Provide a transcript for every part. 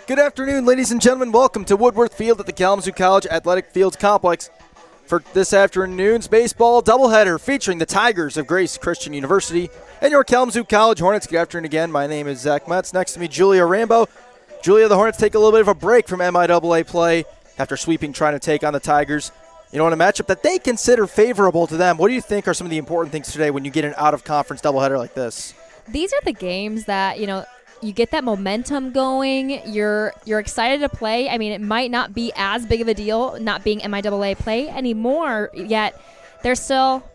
Good afternoon, ladies and gentlemen. Welcome to Woodworth Field at the Kalamazoo College Athletic Fields Complex for this afternoon's baseball doubleheader featuring the Tigers of Grace Christian University and your Kalamazoo College Hornets. Good afternoon again. My name is Zach Metz. Next to me, Julia Rambo. Julia, the Hornets take a little bit of a break from MIAA play after sweeping, trying to take on the Tigers. In a matchup that they consider favorable to them, what do you think are some of the important things today when you get an out-of-conference doubleheader like this? These are the games that, you get that momentum going. You're excited to play. I mean, it might not be as big of a deal not being MIAA play anymore, yet they're still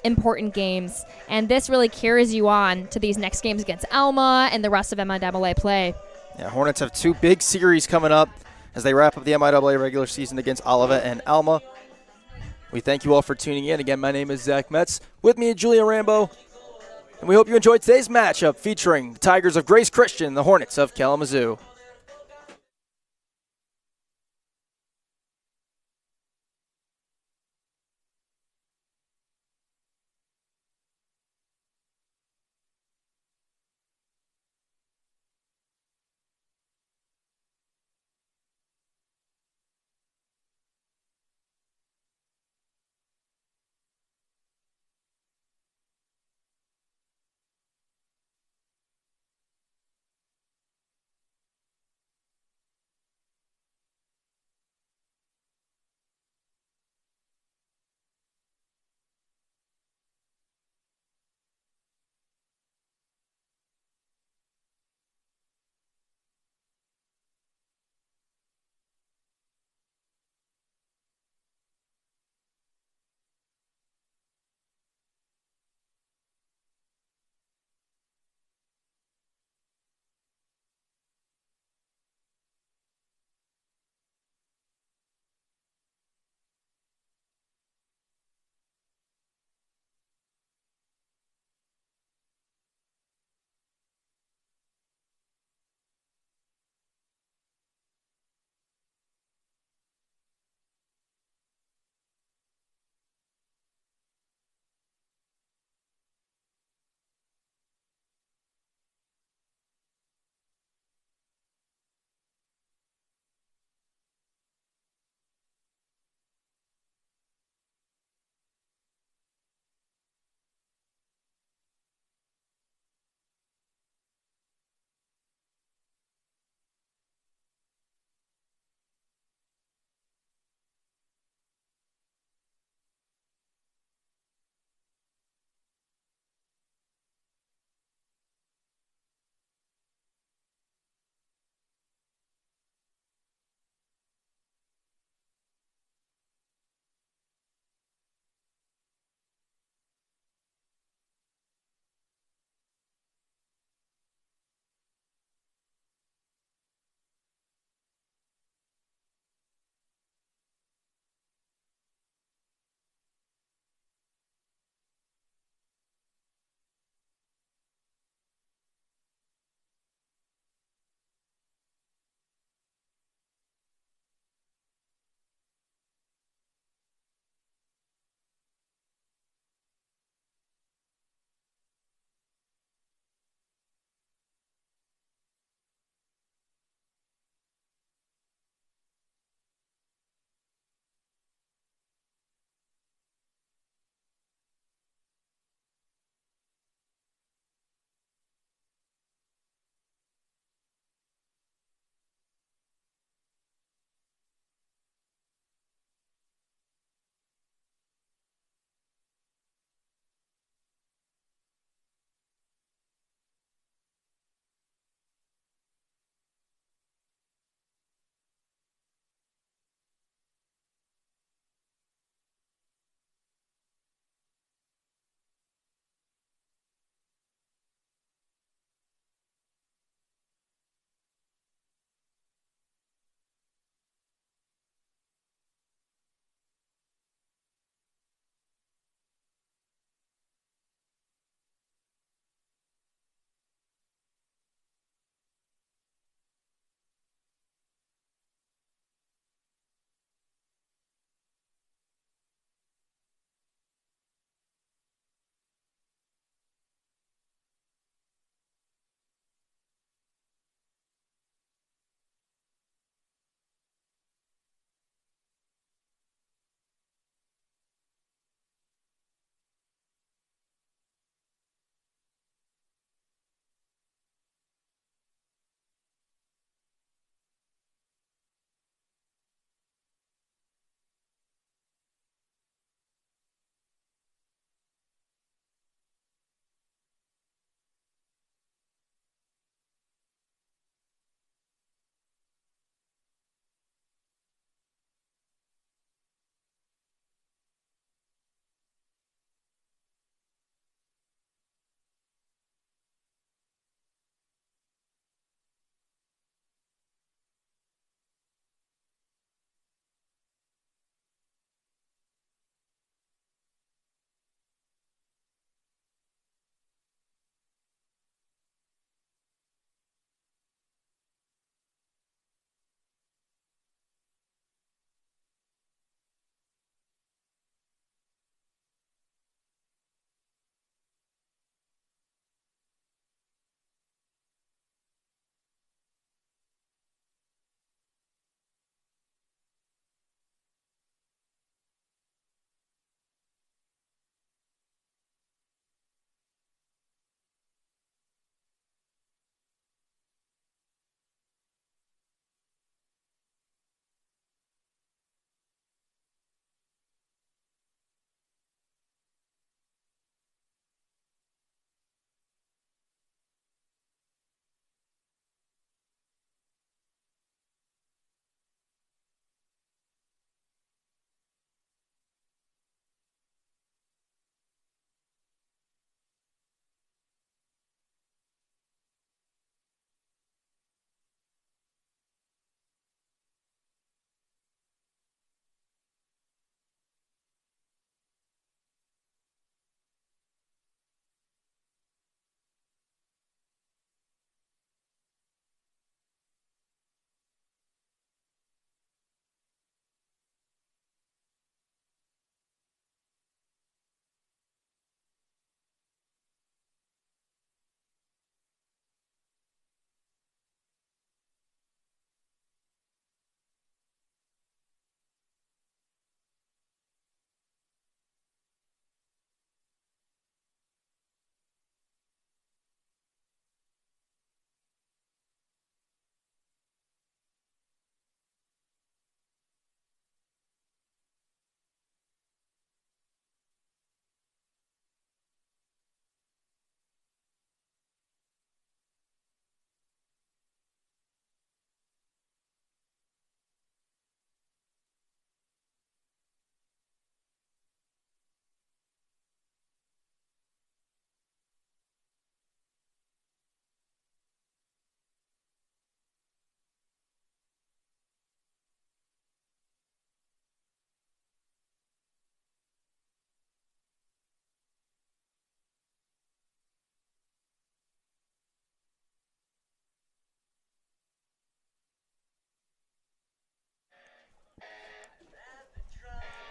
important games. And this really carries you on to these next games against Alma and the rest of MIAA play. Yeah, Hornets have two big series coming up as they wrap up the MIAA regular season against Olivet and Alma. We thank you all for tuning in. Again, my name is Zach Metz. With me, Julia Rambo. And we hope you enjoyed today's matchup featuring the Tigers of Grace Christian and the Hornets of Kalamazoo.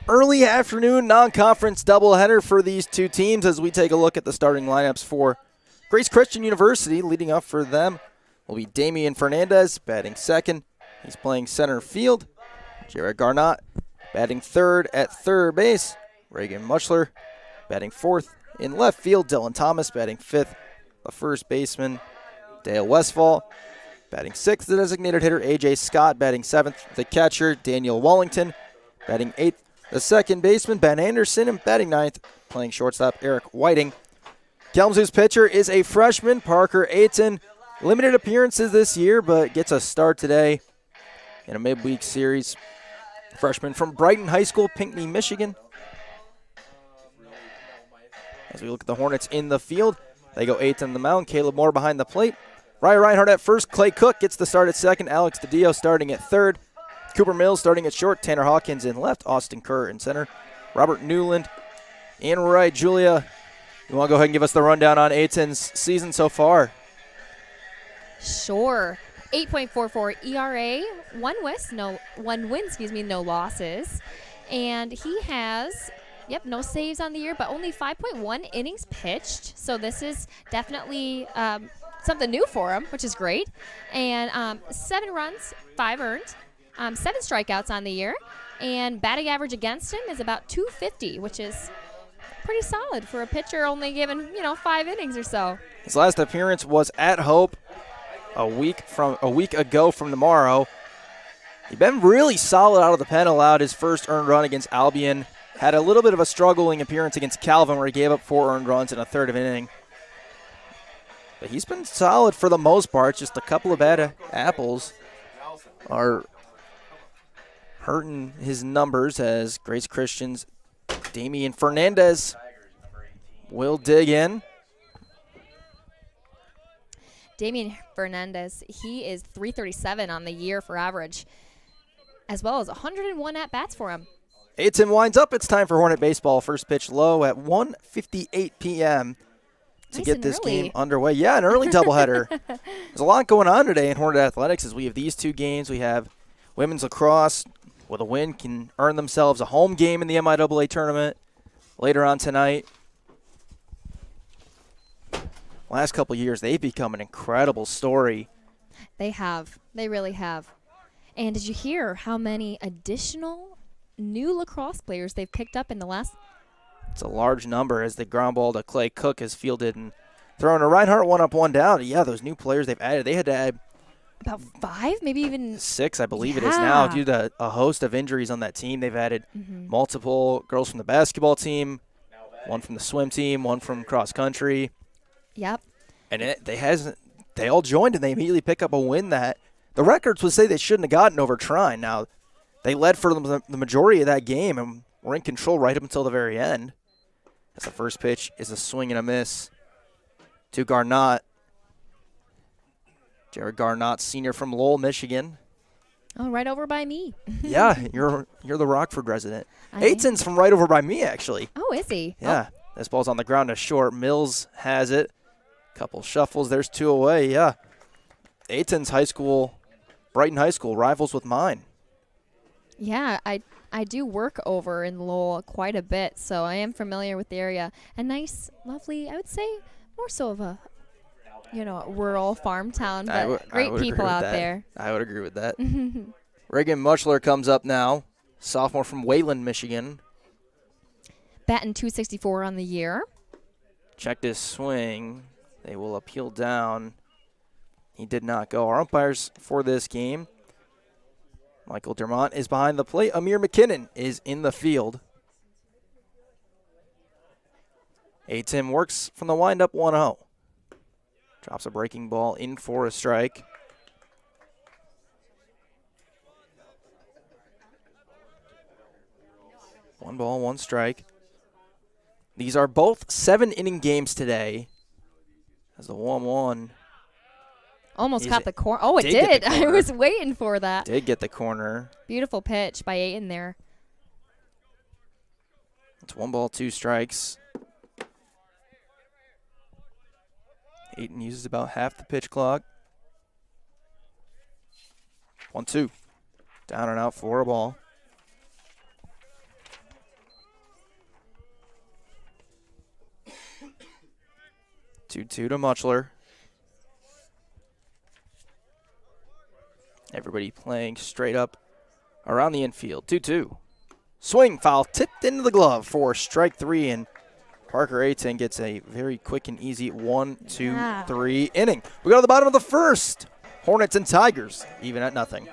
early afternoon non-conference doubleheader for these two teams as we take a look at the starting lineups for Grace Christian University. Leading up for them will be Damian Fernandez, batting second. He's playing center field. Jared Garnott batting third at third base. Reagan Muchler batting fourth. In left field, Dylan Thomas batting fifth. The first baseman, Dale Westfall, batting sixth. The designated hitter, A.J. Scott, batting seventh. The catcher, Daniel Wallington, batting eighth. The second baseman, Ben Anderson, and batting ninth, playing shortstop, Eric Whiting. Kalamazoo's pitcher is a freshman, Parker Ayton. Limited appearances this year, but gets a start today in a midweek series. Freshman from Brighton High School, Pinckney, Michigan. As we look at the Hornets in the field, they go Ayton on the mound, Caleb Moore behind the plate. Ryan Reinhardt at first, Clay Cook gets the start at second, Alex DiDio starting at third. Cooper Mills starting at short, Tanner Hawkins in left, Austin Kerr in center, Robert Newland in right. Julia, you want to go ahead and give us the rundown on Ayton's season so far? Sure. 8.44 ERA, one win, no losses. And he has, no saves on the year, but only 5.1 innings pitched. So this is definitely something new for him, which is great. And 7 runs, 5 earned. 7 strikeouts on the year, and batting average against him is about 250, which is pretty solid for a pitcher only given 5 innings or so. His last appearance was at Hope a week ago from tomorrow. He's been really solid out of the pen. Allowed his first earned run against Albion. Had a little bit of a struggling appearance against Calvin where he gave up 4 earned runs in a third of an inning. But he's been solid for the most part. Just a couple of bad apples are hurting his numbers as Grace Christian's Damian Fernandez will dig in. Damian Fernandez, he is 337 on the year for average, as well as 101 at-bats for him. Ayton winds up. It's time for Hornet baseball. First pitch low at 1:58 p.m. to get this game underway. Yeah, an early doubleheader. There's a lot going on today in Hornet athletics as we have these two games. We have women's lacrosse with a win can earn themselves a home game in the MIAA tournament later on tonight. Last couple years, they've become an incredible story. They have. They really have. And did you hear how many additional new lacrosse players they've picked up in the last? It's a large number as the ground ball to Clay Cook is fielded and thrown to Reinhardt, 1 up, 1 down. Yeah, those new players they've added, they had to add about 5, maybe even 6, I believe it is now, due to a host of injuries on that team. They've added multiple girls from the basketball team, 1 from the swim team, 1 from cross country. Yep. And they all joined and they immediately pick up a win that the records would say they shouldn't have gotten over Trine. Now, they led for the majority of that game and were in control right up until the very end. As the first pitch is a swing and a miss to Garnott. Jared Garnott, senior from Lowell, Michigan. Oh, right over by me. Yeah, you're the Rockford resident. Ayton's from right over by me, actually. Oh, is he? Yeah. Oh. This ball's on the ground to short. Mills has it. Couple shuffles. There's 2 away. Yeah. Ayton's high school, Brighton High School, rivals with mine. Yeah, I do work over in Lowell quite a bit, so I am familiar with the area. A nice, lovely, I would say more so of a rural farm town, but great people out there. I would agree with that. Reagan Muchler comes up now, sophomore from Wayland, Michigan. Batting .264 on the year. Checked his swing. They will appeal down. He did not go. Our umpires for this game, Michael Dermont is behind the plate. Amir McKinnon is in the field. Ayton works from the windup 1-0. Drops a breaking ball in for a strike. One ball, 1 strike. These are both 7-inning games today. As the 1-1. Almost got the corner. Oh, it did. I was waiting for that. Did get the corner. Beautiful pitch by Ayton there. It's 1 ball, 2 strikes. Ayton uses about half the pitch clock. 1-2. Down and out for a ball. 2-2 to Muchler. Everybody playing straight up around the infield. 2-2. Swing, foul, tipped into the glove for strike 3, and Parker Ayton gets a very quick and easy 1-2-3 inning. We go to the bottom of the first. Hornets and Tigers even at nothing.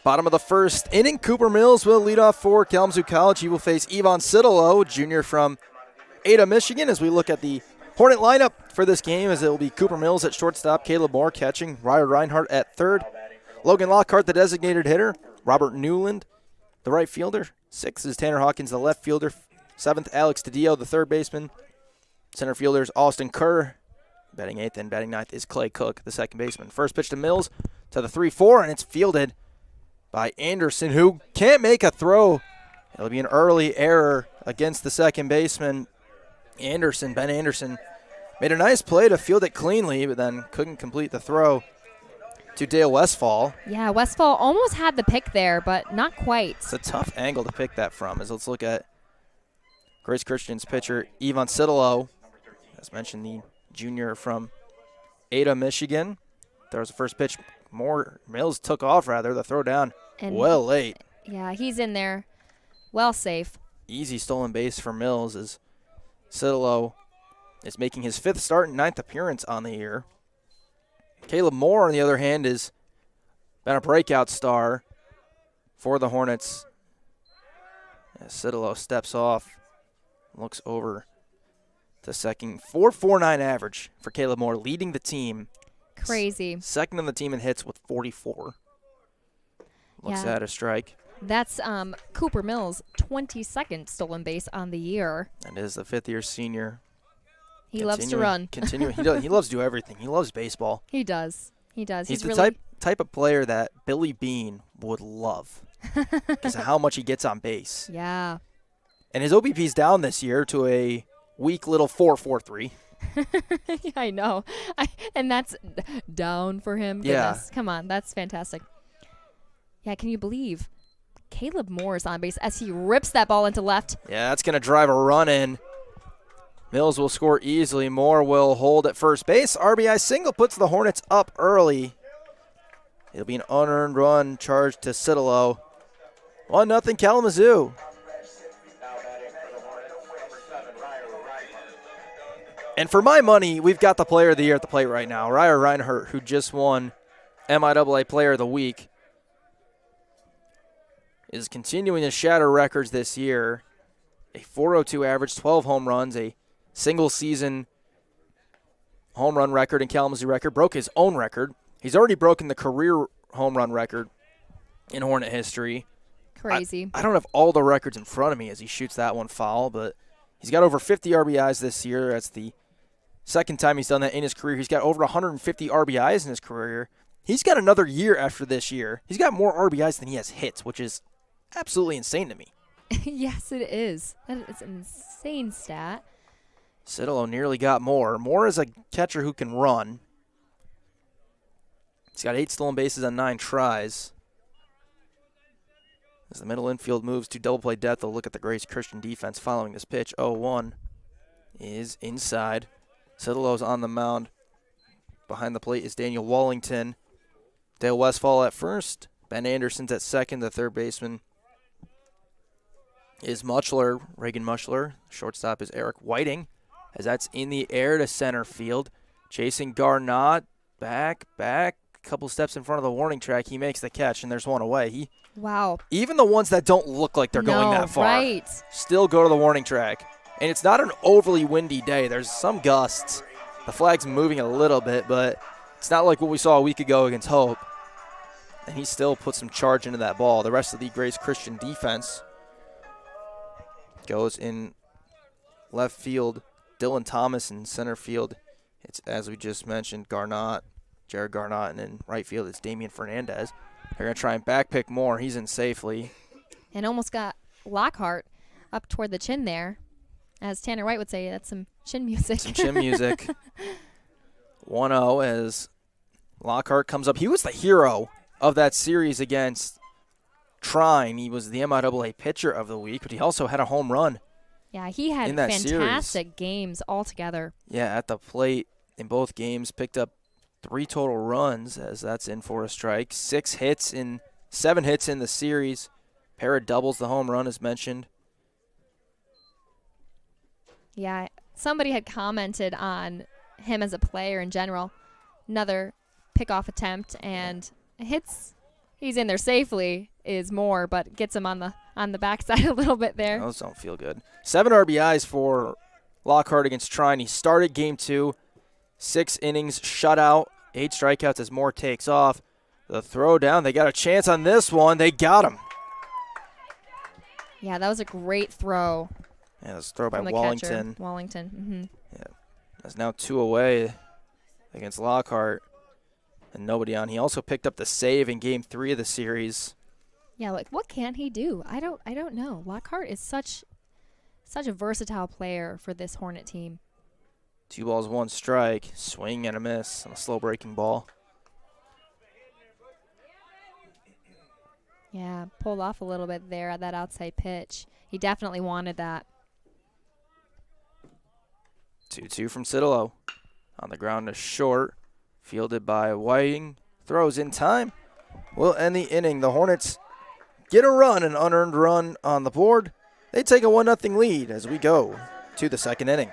Bottom of the first inning, Cooper Mills will lead off for Kalamazoo College. He will face Yvonne Citalo, junior from Ada, Michigan, as we look at the Hornet lineup for this game, as it will be Cooper Mills at shortstop, Caleb Moore catching, Ryer Reinhardt at third, Logan Lockhart, the designated hitter, Robert Newland, the right fielder, 6 is Tanner Hawkins, the left fielder, 7th, Alex Taddeo, the third baseman, center fielders, Austin Kerr, batting 8th, and batting 9th is Clay Cook, the second baseman. First pitch to Mills to the 3-4, and it's fielded by Anderson, who can't make a throw. It'll be an early error against the second baseman. Ben Anderson, made a nice play to field it cleanly, but then couldn't complete the throw to Dale Westfall. Yeah, Westfall almost had the pick there, but not quite. It's a tough angle to pick that from. As let's look at Grace Christian's pitcher, Yvonne Citalo. As mentioned, the junior from Ada, Michigan. There was the first pitch. Mills took off, the throw down And well late. Yeah, he's in there. Well safe. Easy stolen base for Mills as Citalo is making his 5th start and 9th appearance on the year. Caleb Moore, on the other hand, has been a breakout star for the Hornets. As Citalo steps off, looks over to second. 4.49 average for Caleb Moore, leading the team. Crazy. Second on the team in hits with 44. Looks at a strike. That's Cooper Mills' 22nd stolen base on the year. And is the 5th-year senior. He loves to run. He loves to do everything. He loves baseball. He does. He's the really type of player that Billy Bean would love because of how much he gets on base. Yeah. And his OBP's down this year to a weak little 4.43. Yeah, I know. And that's down for him. Yeah. Goodness. Come on. That's fantastic. Yeah, can you believe Caleb Moore is on base as he rips that ball into left? Yeah, that's going to drive a run in. Mills will score easily. Moore will hold at first base. RBI single puts the Hornets up early. It'll be an unearned run charged to Citalo. 1-0 Kalamazoo. And for my money, we've got the player of the year at the plate right now, Ryer Reinhardt, who just won MIAA Player of the Week, is continuing to shatter records this year. A 4.02 average, 12 home runs, a single-season home run record and Kalamazoo record, broke his own record. He's already broken the career home run record in Hornet history. Crazy. I don't have all the records in front of me as he shoots that one foul, but he's got over 50 RBIs this year. That's the second time he's done that in his career. He's got over 150 RBIs in his career. He's got another year after this year. He's got more RBIs than he has hits, which is absolutely insane to me. Yes, it is. That is an insane stat. Citalo nearly got more. Moore is a catcher who can run. He's got 8 stolen bases on 9 tries. As the middle infield moves to double play depth, they'll look at the Grace Christian defense following this pitch. 0-1 is inside. Citalo's on the mound. Behind the plate is Daniel Wallington. Dale Westfall at first. Ben Anderson's at second. The third baseman is Muchler, Reagan Muchler. Shortstop is Eric Whiting, as that's in the air to center field. Chasing Garnott, back, a couple steps in front of the warning track. He makes the catch, and there's one away. Wow. Even the ones that don't look like they're going that far right. still go to the warning track. And it's not an overly windy day. There's some gusts. The flag's moving a little bit, but it's not like what we saw a week ago against Hope. And he still put some charge into that ball. The rest of the Grace Christian defense goes in left field. Dylan Thomas in center field. It's, as we just mentioned, Jared Garnott, and in right field it's Damian Fernandez. They're going to try and backpick Moore. He's in safely. And almost got Lockhart up toward the chin there. As Tanner White would say, that's some chin music. Some chin music. 1-0 as Lockhart comes up. He was the hero of that series against Trine. He was the MIAA pitcher of the week, but he also had a home run. Yeah, he had fantastic games altogether. Yeah, at the plate in both games, picked up 3 total runs, as that's in for a strike. 7 hits in the series. Pair of doubles, the home run as mentioned. Yeah, somebody had commented on him as a player in general. Another pickoff attempt, and hits. He's in there safely is more, but gets him on the backside a little bit there. Those don't feel good. 7 RBIs for Lockhart against Trine. He started game 2, 6 innings, shutout, 8 strikeouts as Moore takes off. The throw down, they got a chance on this one. They got him. Yeah, that was a great throw. Yeah, that's a throw by from the Wallington. Catcher. Wallington. Mm-hmm. Yeah, that's now 2 away against Lockhart. And nobody on. He also picked up the save in game 3 of the series. Yeah, like what can he do? I don't know. Lockhart is such a versatile player for this Hornet team. 2 balls, 1 strike. Swing and a miss on a slow breaking ball. Yeah, pulled off a little bit there at that outside pitch. He definitely wanted that. 2-2 from Citalo. On the ground to short. Fielded by Whiting. Throws in time. Will end the inning. The Hornets get a run, an unearned run on the board. They take a 1-0 lead as we go to the second inning.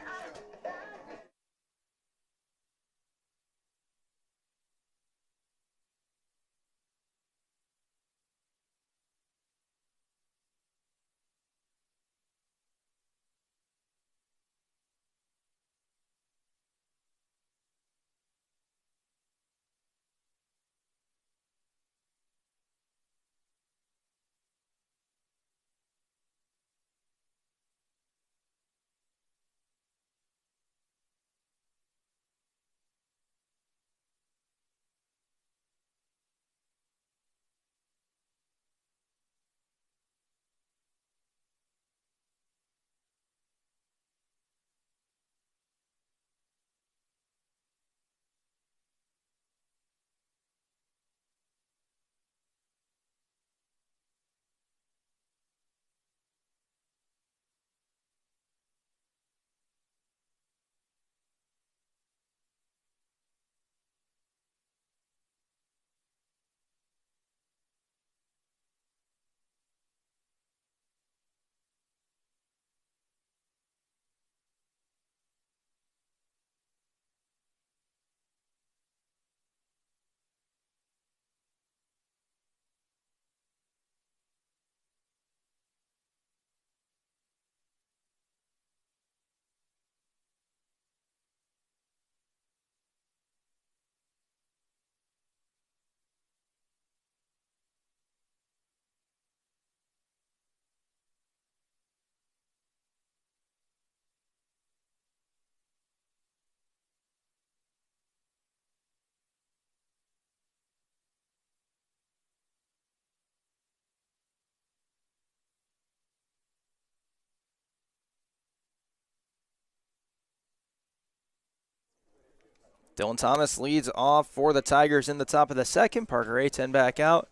Dylan Thomas leads off for the Tigers in the top of the second. Parker Ayton back out.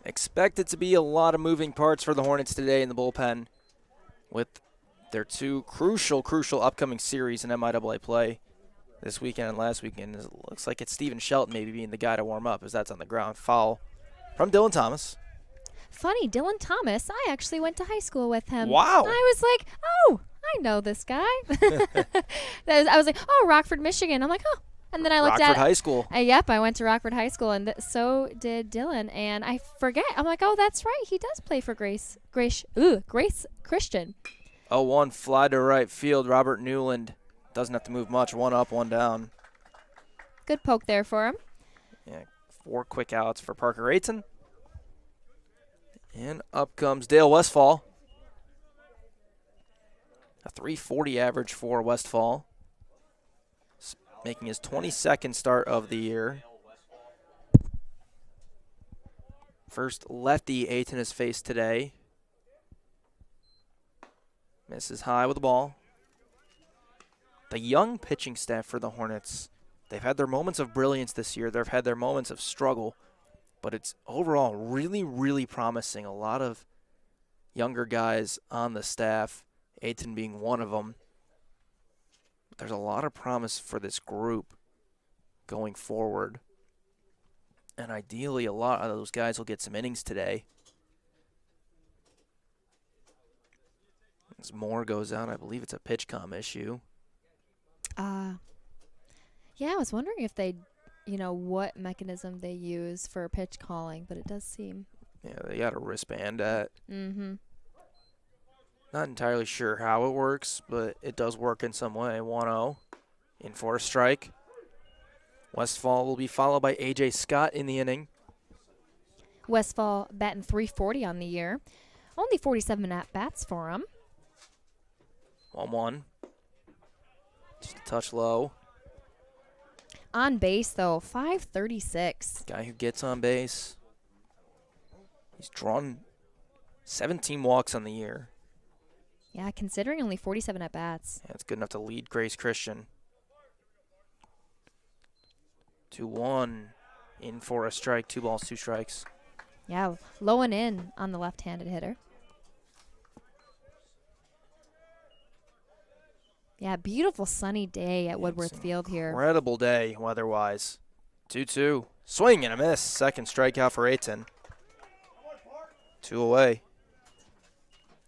Expect it to be a lot of moving parts for the Hornets today in the bullpen with their two crucial upcoming series in MIAA play this weekend and last weekend. It looks like it's Steven Shelton maybe being the guy to warm up as that's on the ground. Foul from Dylan Thomas. Funny, Dylan Thomas, I actually went to high school with him. Wow. I was like, oh, I know this guy. I was like, oh, Rockford, Michigan. I'm like, oh. And then I looked Rockford High School. Yep, I went to Rockford High School, and so did Dylan. And I forget. I'm like, oh, that's right. He does play for Grace Christian. 0-1 fly to right field. Robert Newland doesn't have to move much. One up, one down. Good poke there for him. Yeah, 4 quick outs for Parker Ayton. And up comes Dale Westfall. A .340 average for Westfall. Making his 22nd start of the year. First lefty Ayton has faced today. Misses high with the ball. The young pitching staff for the Hornets, they've had their moments of brilliance this year. They've had their moments of struggle. But it's overall really promising. A lot of younger guys on the staff, Ayton being one of them. There's a lot of promise for this group going forward. And ideally, a lot of those guys will get some innings today. As Moore goes out, I believe it's a pitch comm issue. Yeah, I was wondering if they, what mechanism they use for pitch calling, but it does seem. Yeah, they got a wristband at. Mm-hmm. Not entirely sure how it works, but it does work in some way. 1-0 in for a strike. Westfall will be followed by A.J. Scott in the inning. Westfall batting .340 on the year. Only 47 at-bats for him. 1-1. Just a touch low. On base, though, .536. Guy who gets on base. He's drawn 17 walks on the year. Yeah, considering only 47 at-bats. Yeah, it's good enough to lead Grace Christian. 2-1 in for a strike. 2 balls, 2 strikes. Yeah, low and in on the left-handed hitter. Yeah, beautiful sunny day at Woodworth Field here. Incredible day weather-wise. 2-2. Swing and a miss. Second strikeout for Ayton. 2 away.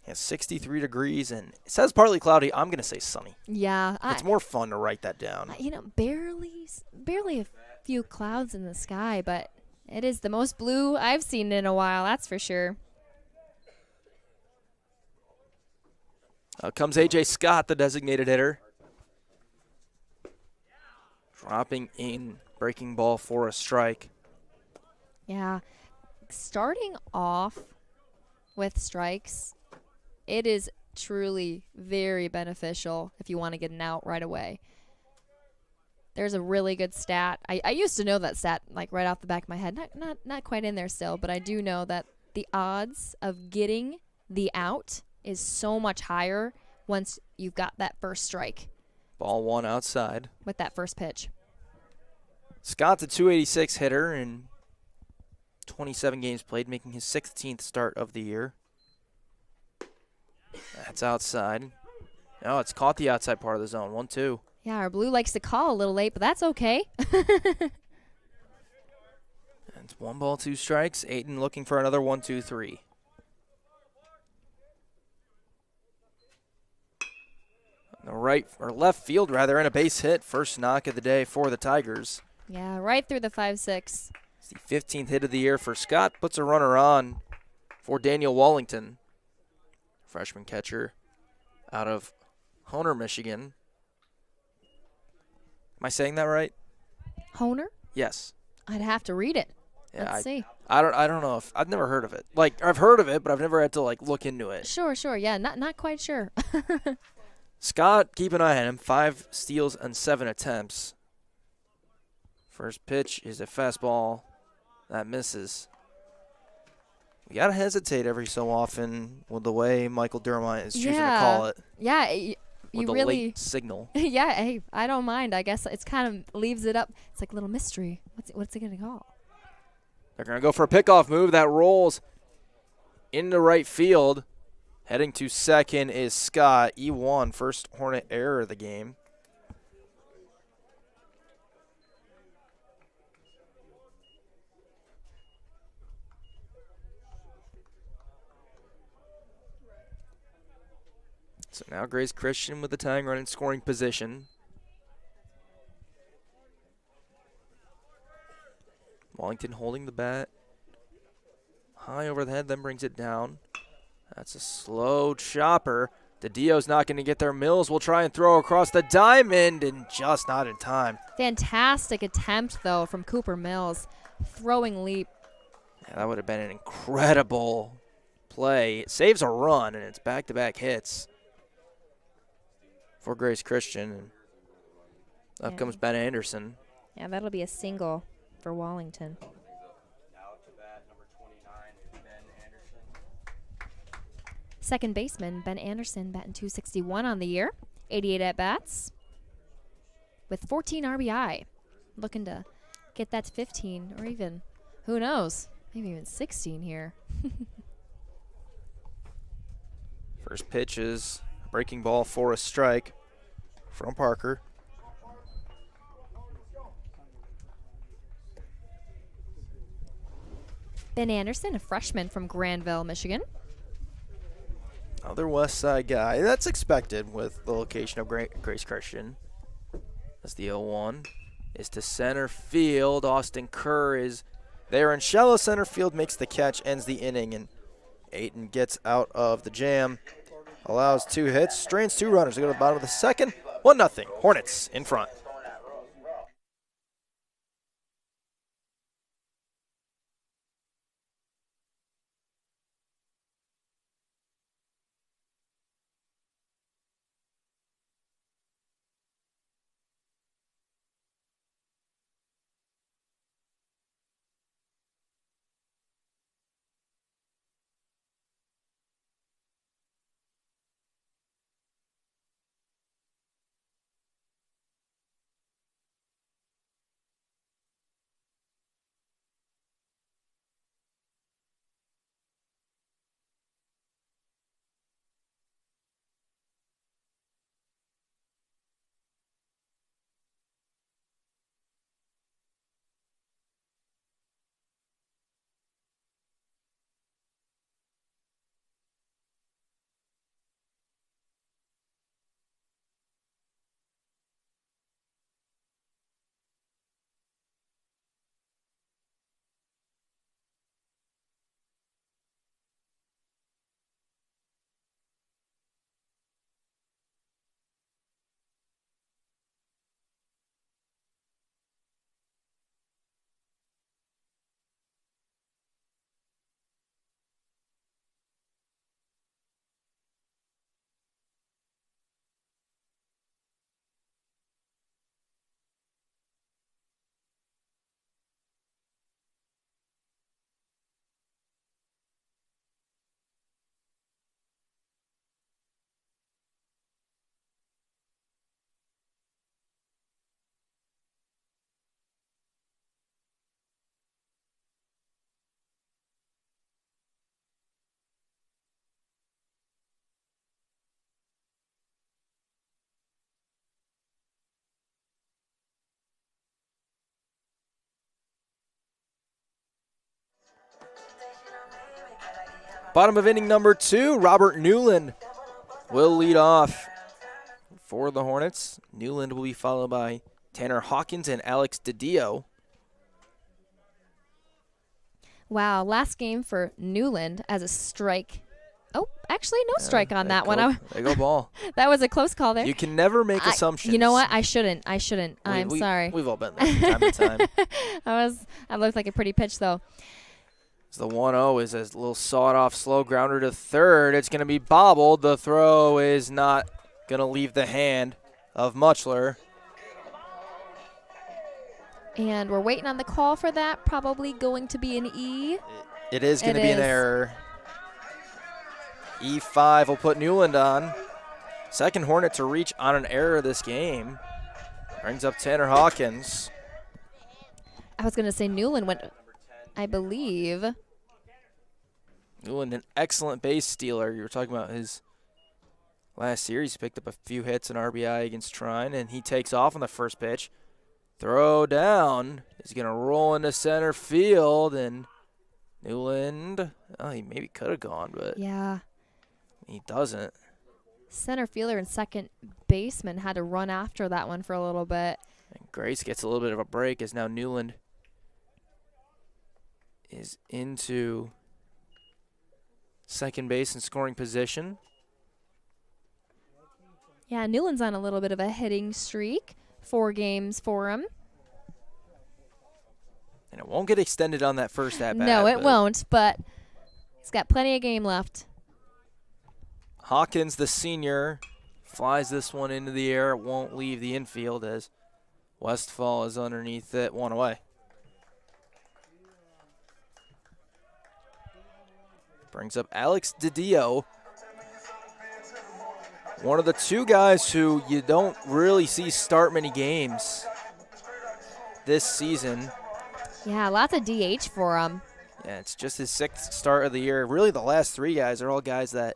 It's 63 degrees, and it says partly cloudy. I'm going to say sunny. Yeah. It's more fun to write that down. Barely a few clouds in the sky, but it is the most blue I've seen in a while, that's for sure. Out comes A.J. Scott, the designated hitter. Dropping in, breaking ball for a strike. Yeah. Starting off with strikes, it is truly very beneficial if you want to get an out right away. There's a really good stat. I used to know that stat like right off the back of my head. Not quite in there still, but I do know that the odds of getting the out is so much higher once you've got that first strike. Ball 1 outside. With that first pitch. Scott's a .286 hitter in 27 games played, making his 16th start of the year. That's outside. No, it's caught the outside part of the zone. 1-2. Yeah, our blue likes to call a little late, but that's okay. It's 1 ball, 2 strikes. Ayton looking for another 1-2-3. The right or left field rather, and a base hit. First knock of the day for the Tigers. Yeah, right through the 5-6. It's the 15th hit of the year for Scott. Puts a runner on for Daniel Wallington, freshman catcher out of Honer, Michigan. Am I saying that right? Honer? Yes. I'd have to read it. Yeah, Let's see. I don't know if I've never heard of it. Like I've heard of it, but I've never had to like look into it. Sure. Yeah, not quite sure. Scott, keep an eye on him. 5 steals and 7 attempts. First pitch is a fastball that misses. You gotta hesitate every so often with the way Michael Durmine is choosing to call it. Yeah, you the really late signal. yeah, hey, I don't mind. I guess it's kind of leaves it up. It's like a little mystery. What's it gonna call? They're going to go for a pickoff move that rolls into right field. Heading to second is Scott. E1, first Hornet error of the game. So now Grace Christian with the tying run in scoring position. Wallington holding the bat high over the head, then brings it down. That's a slow chopper. DeDio's not going to get there. Mills will try and throw across the diamond, and just not in time. Fantastic attempt, though, from Cooper Mills. Throwing leap. Yeah, that would have been an incredible play. It saves a run, and it's back-to-back hits for Grace Christian. And up comes Ben Anderson. Yeah, that'll be a single for Wallington. Second baseman Ben Anderson batting .261 on the year, 88 at-bats with 14 RBI. Looking to get that to 15 or even, who knows, maybe even 16 here. First pitch is a breaking ball for a strike from Parker. Ben Anderson, a freshman from Granville, Michigan. Another West Side guy. That's expected with the location of Grace Christian. As the 0-1 is to center field. Austin Kerr is there in shallow center field, makes the catch, ends the inning, and Ayton gets out of the jam. Allows 2 hits, strains 2 runners. They go to the bottom of the second. 1-0. Hornets in front. Bottom of inning number 2, Robert Newland will lead off for the Hornets. Newland will be followed by Tanner Hawkins and Alex DeDio. Wow, last game for Newland as a strike. Oh, actually, no strike on that one. There you go, ball. That was a close call there. You can never make assumptions. You know what? I shouldn't. I'm sorry. We've all been there from time to time. I looked like a pretty pitch, though. As the 1-0 is a little sawed-off slow grounder to third. It's going to be bobbled. The throw is not going to leave the hand of Muchler. And we're waiting on the call for that. Probably going to be an E. It is going to be an error. E5 will put Newland on. Second Hornet to reach on an error this game. Brings up Tanner Hawkins. I was going to say Newland went, I believe. Newland, an excellent base stealer. You were talking about his last series. He picked up a few hits and RBI against Trine, and he takes off on the first pitch. Throw down. He's going to roll into center field, and Newland, oh, he maybe could have gone, but yeah, he doesn't. Center fielder and second baseman had to run after that one for a little bit. And Grace gets a little bit of a break as now Newland is into second base in scoring position. Yeah, Newland's on a little bit of a hitting streak. 4 games for him. And it won't get extended on that first at-bat. No, it won't, but he's got plenty of game left. Hawkins, the senior, flies this one into the air. It won't leave the infield as Westfall is underneath it, 1 away. Brings up Alex DiDio. One of the 2 guys who you don't really see start many games this season. Yeah, lots of DH for him. Yeah, it's just his 6th start of the year. Really, the last 3 guys are all guys that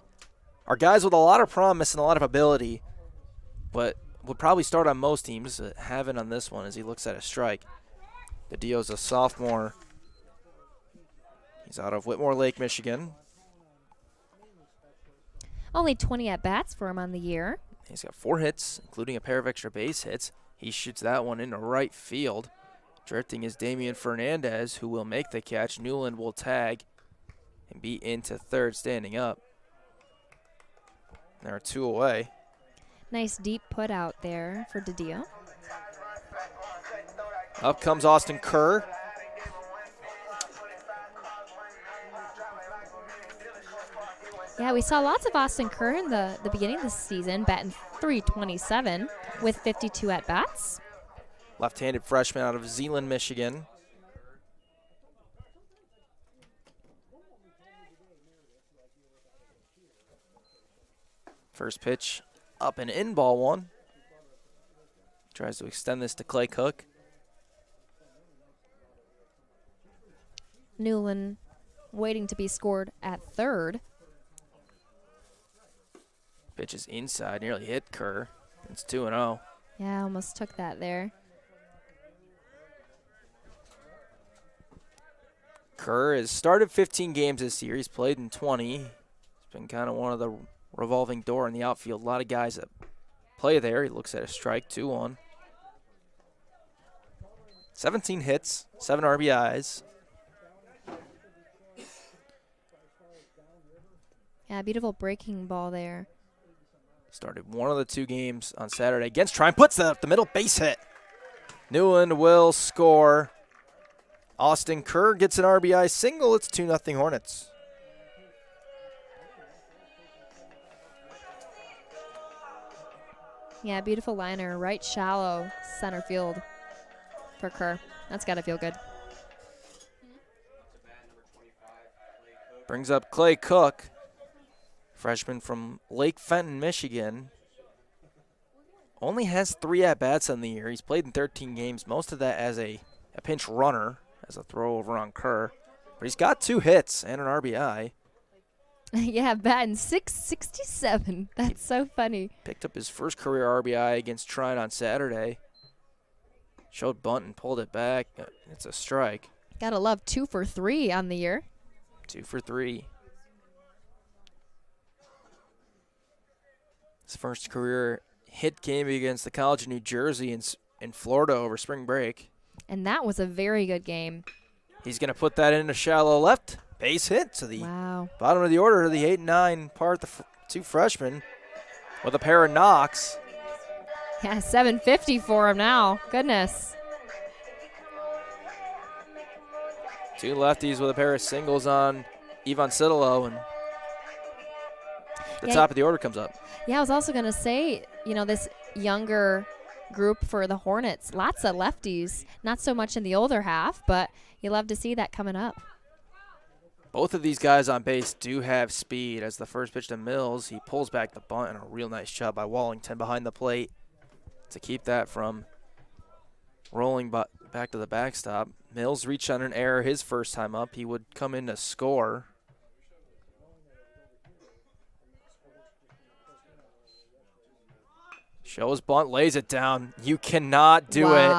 are guys with a lot of promise and a lot of ability, but would probably start on most teams. Haven't on this one as he looks at a strike. DiDio's a sophomore. He's out of Whitmore Lake, Michigan. Only 20 at-bats for him on the year. He's got 4 hits, including a pair of extra base hits. He shoots that one into right field. Drifting is Damian Fernandez, who will make the catch. Newland will tag and be into third, standing up. There are 2 away. Nice deep put out there for DiDio. Up comes Austin Kerr. Yeah, we saw lots of Austin Kerr in the beginning of the season, batting .327 with 52 at-bats. Left-handed freshman out of Zeeland, Michigan. First pitch up and in, ball 1. Tries to extend this to Clay Cook. Newland waiting to be scored at third. Pitch is inside, nearly hit Kerr. It's 2-0. Yeah, almost took that there. Kerr has started 15 games this year. He's played in 20. He's been kind of one of the revolving door in the outfield. A lot of guys that play there. He looks at a strike, 2-1. 17 hits, 7 RBIs. Yeah, beautiful breaking ball there. Started one of the 2 games on Saturday against Trine. Puts that up the middle, base hit. Newland will score. Austin Kerr gets an RBI single. It's 2-0 Hornets. Yeah, beautiful liner, right shallow center field for Kerr. That's got to feel good. Brings up Clay Cook, freshman from Lake Fenton, Michigan. Only has 3 at-bats on the year. He's played in 13 games, most of that as a pinch runner, as a throw over on Kerr. But he's got 2 hits and an RBI. Yeah, batting .667. That's so funny. Picked up his first career RBI against Trine on Saturday. Showed bunt and pulled it back. It's a strike. Gotta love 2 for 3 on the year. 2 for 3. His first career hit came against the College of New Jersey in Florida over spring break. And that was a very good game. He's going to put that into shallow left. Base hit to the bottom of the order, the 8 and 9 part, the 2 freshmen with a pair of knocks. Yeah, 750 for him now. Goodness. 2 lefties with a pair of singles on Ivan Sidalo, and the top of the order comes up. Yeah, I was also going to say, you know, this younger group for the Hornets, lots of lefties, not so much in the older half, but you love to see that coming up. Both of these guys on base do have speed. As the first pitch to Mills, he pulls back the bunt, and a real nice job by Wallington behind the plate to keep that from rolling back to the backstop. Mills reached on an error his first time up. He would come in to score. Shows bunt, lays it down. You cannot do it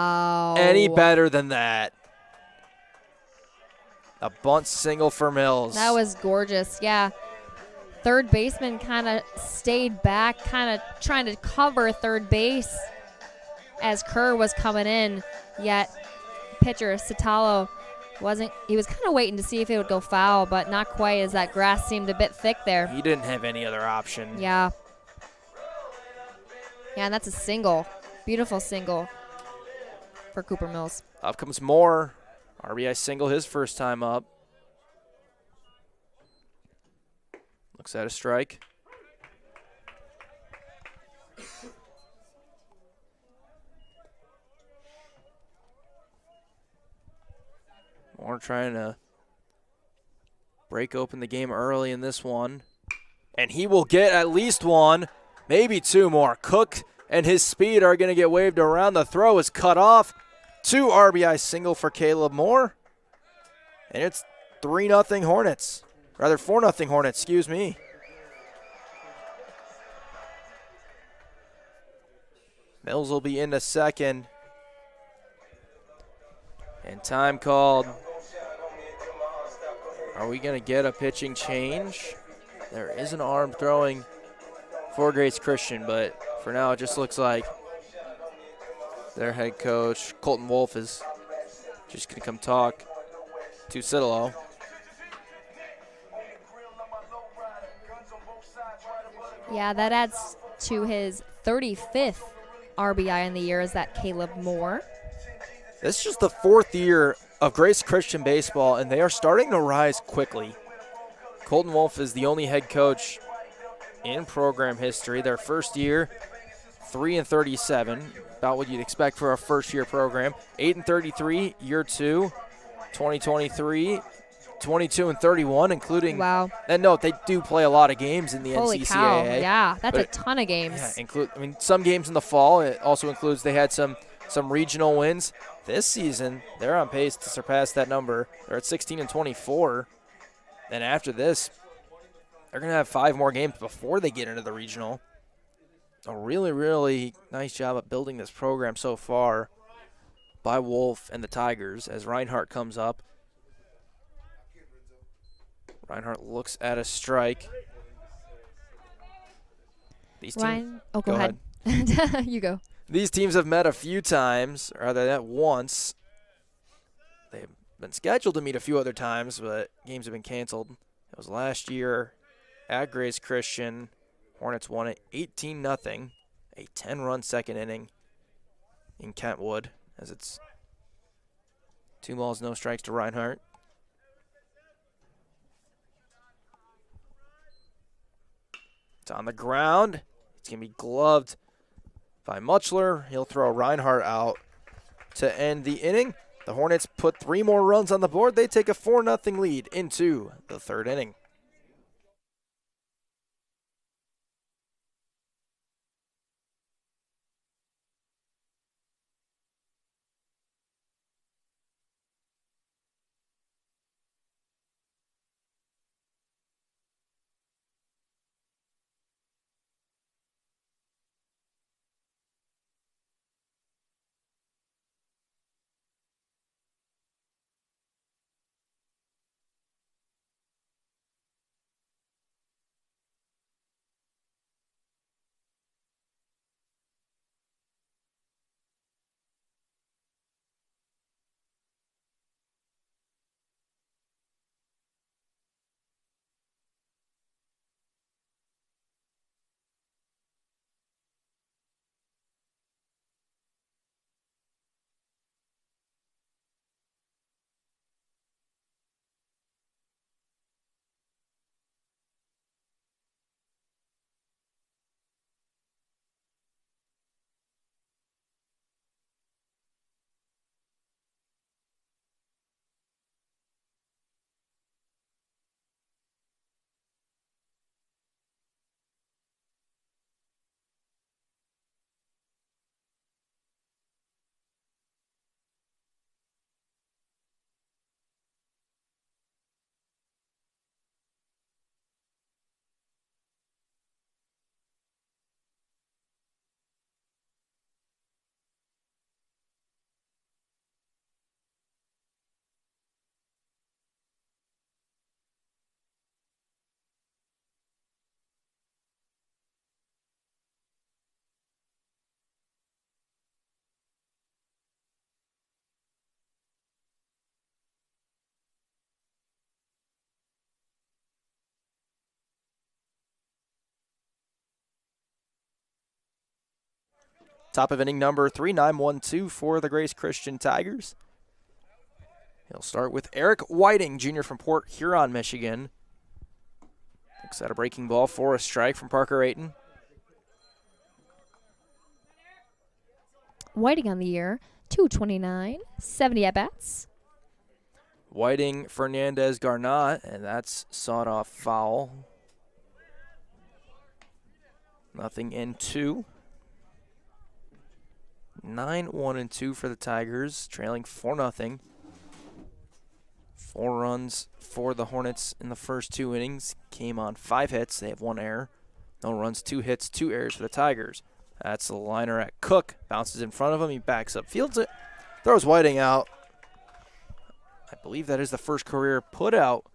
any better than that. A bunt single for Mills. That was gorgeous, yeah. Third baseman kind of stayed back, kind of trying to cover third base as Kerr was coming in, yet pitcher Satalo he was kind of waiting to see if it would go foul, but not quite, as that grass seemed a bit thick there. He didn't have any other option. Yeah. Yeah, and that's a single. Beautiful single for Cooper Mills. Up comes Moore. RBI single his first time up. Looks at a strike. Moore trying to break open the game early in this one. And he will get at least one, maybe two more. Cook and his speed are going to get waved around. The throw is cut off. 2 RBI single for Caleb Moore. And it's 3-0 Hornets. Rather 4-0 Hornets, excuse me. Mills will be into second. And time called. Are we going to get a pitching change? There is an arm throwing for Grace Christian, but for now it just looks like their head coach, Colton Wolf, is just going to come talk to Citalo. Yeah, that adds to his 35th RBI in the year, is that Caleb Moore. This is just the 4th year of Grace Christian baseball, and they are starting to rise quickly. Colton Wolf is the only head coach in program history. Their first year, 3-37, about what you'd expect for a first-year program. 8-33, year 2, 2023, 22-31, including. Wow. And note, they do play a lot of games in the Holy NCCAA. cow, yeah, that's a ton of games. Yeah, some games in the fall. It also includes they had some regional wins. This season, they're on pace to surpass that number. They're at 16-24. And after this, they're going to have 5 more games before they get into the regional. A really, really nice job at building this program so far by Wolf and the Tigers as Reinhardt comes up. Reinhardt looks at a strike. These teams, go ahead. You go. These teams have met a few times, or rather that once. They've been scheduled to meet a few other times, but games have been canceled. It was last year at Grace Christian. Hornets won it 18-0, a 10-run second inning in Kentwood, as it's 2 balls, no strikes to Reinhardt. It's on the ground. It's going to be gloved by Muchler. He'll throw Reinhardt out to end the inning. The Hornets put 3 more runs on the board. They take a 4-0 lead into the 3rd inning. Top of inning number 3, 9-1-2 for the Grace Christian Tigers. He'll start with Eric Whiting, junior from Port Huron, Michigan. Looks at a breaking ball for a strike from Parker Ayton. Whiting on the year, 229, 70 at-bats. Whiting, Fernandez, Garnot, and that's sawed-off foul. Nothing in 2. 9-1-2 for the Tigers, trailing 4-0. 4 runs for the Hornets in the first 2 innings. Came on 5 hits. They have 1 error. No runs, 2 hits, 2 errors for the Tigers. That's the liner at Cook. Bounces in front of him. He backs up, fields it, throws Whiting out. I believe that is the first career put out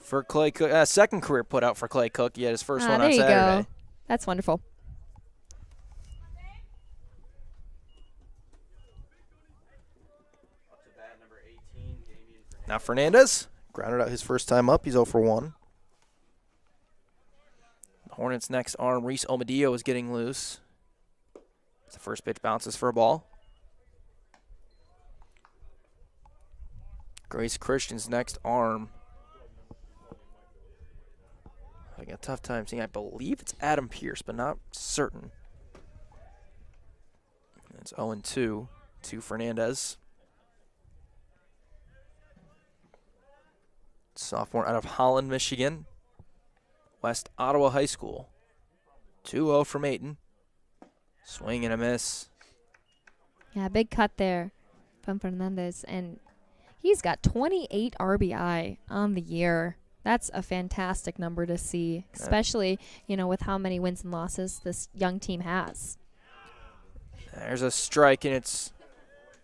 for Clay Cook. Second career put out for Clay Cook. He had his first one on Saturday. There you go. That's wonderful. Now Fernandez grounded out his first time up. He's 0 for 1. The Hornets' next arm, Reese Omadillo, is getting loose. The first pitch bounces for a ball. Grace Christian's next arm. Having a tough time seeing. I believe it's Adam Pierce, but not certain. It's 0-2 to Fernandez. Sophomore out of Holland, Michigan. West Ottawa High School. 2-0 from Ayton. Swing and a miss. Yeah, big cut there from Fernandez. And he's got 28 RBI on the year. That's a fantastic number to see, especially, with how many wins and losses this young team has. There's a strike, and it's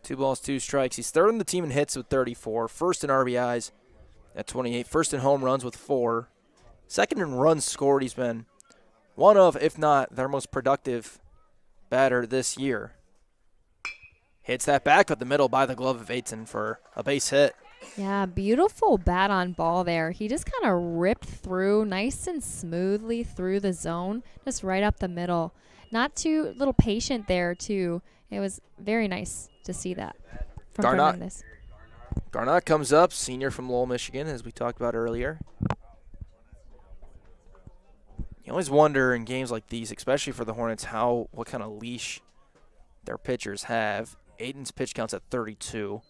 2 balls, 2 strikes. He's third in the team in hits with 34. First in RBIs at 28. First in home runs with 4. Second in runs scored. He's been one of, if not their most productive batter this year. Hits that back up the middle by the glove of Ayton for a base hit. Yeah, beautiful bat on ball there. He just kind of ripped through nice and smoothly through the zone, just right up the middle. Not too little patient there, too. It was very nice to see that from Fernandez. Garnot comes up, senior from Lowell, Michigan, as we talked about earlier. You always wonder in games like these, especially for the Hornets, what kind of leash their pitchers have. Ayton's pitch count's at 32.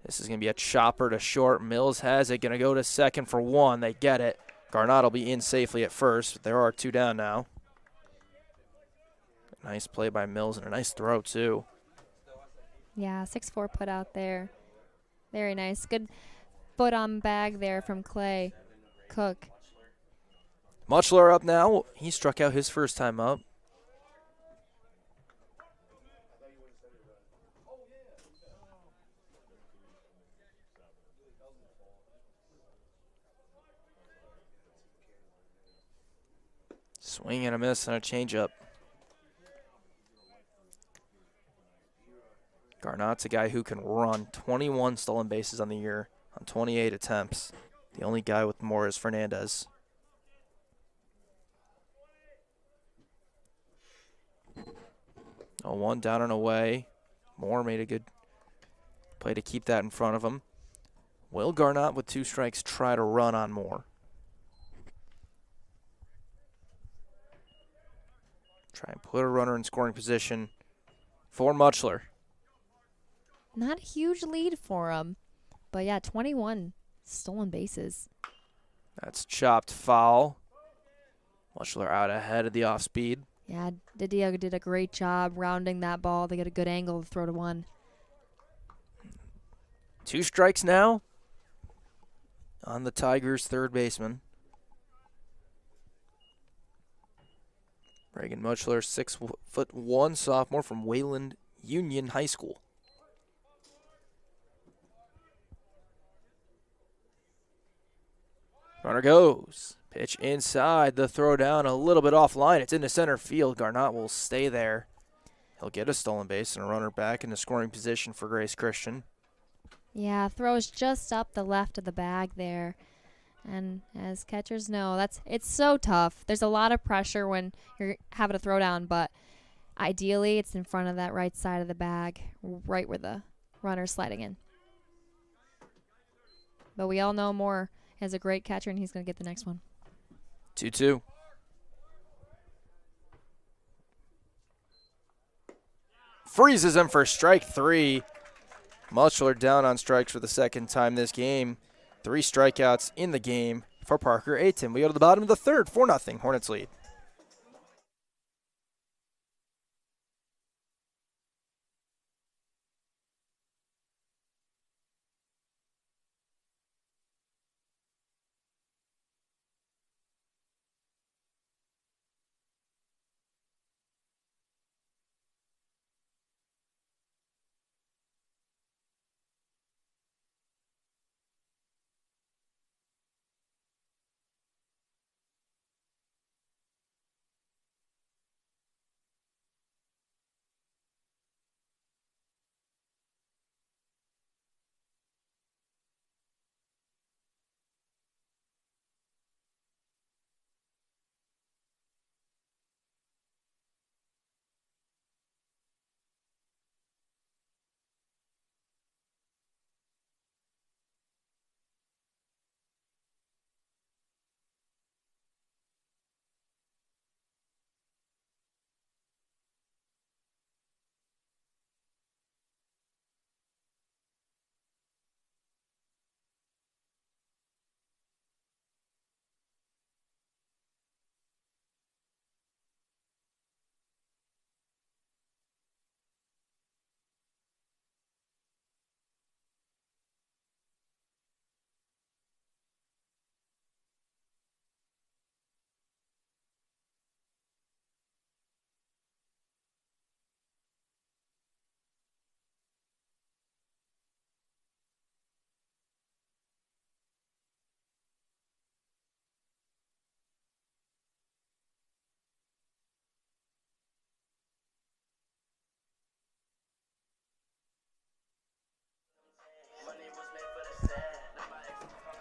This is going to be a chopper to short. Mills has it. Going to go to second for 1. They get it. Garnot will be in safely at first. There are 2 down now. Nice play by Mills and a nice throw, too. Yeah, 6-4 put out there. Very nice. Good foot on bag there from Clay Cook. Muchler up now. He struck out his first time up. Swing and a miss and a changeup. Garnot's a guy who can run. 21 stolen bases on the year on 28 attempts. The only guy with more is Fernandez. Oh, 1 down and away. Moore made a good play to keep that in front of him. Will Garnot with 2 strikes try to run on Moore? Try and put a runner in scoring position for Muchler. Not a huge lead for him. But, yeah, 21 stolen bases. That's chopped foul. Muchler out ahead of the off speed. Yeah, Didio did a great job rounding that ball to get a good angle to throw to 1. 2 strikes now on the Tigers' third baseman. Reagan Muchler, 6'1" sophomore from Wayland Union High School. Runner goes. Pitch inside. The throw down a little bit offline. It's into center field. Garnot will stay there. He'll get a stolen base and a runner back into scoring position for Grace Christian. Yeah, throws just up the left of the bag there. And as catchers know, it's so tough. There's a lot of pressure when you're having a throw down, but Ideally, it's in front of that right side of the bag, right where the runner's sliding in. But we all know Moore has a great catcher, and he's going to get the next one. 2-2. Freezes him for strike 3. Mutchler down on strikes for the second time this game. 3 strikeouts in the game for Parker Aiton. We go to the bottom of the third, 4-0. Hornets lead.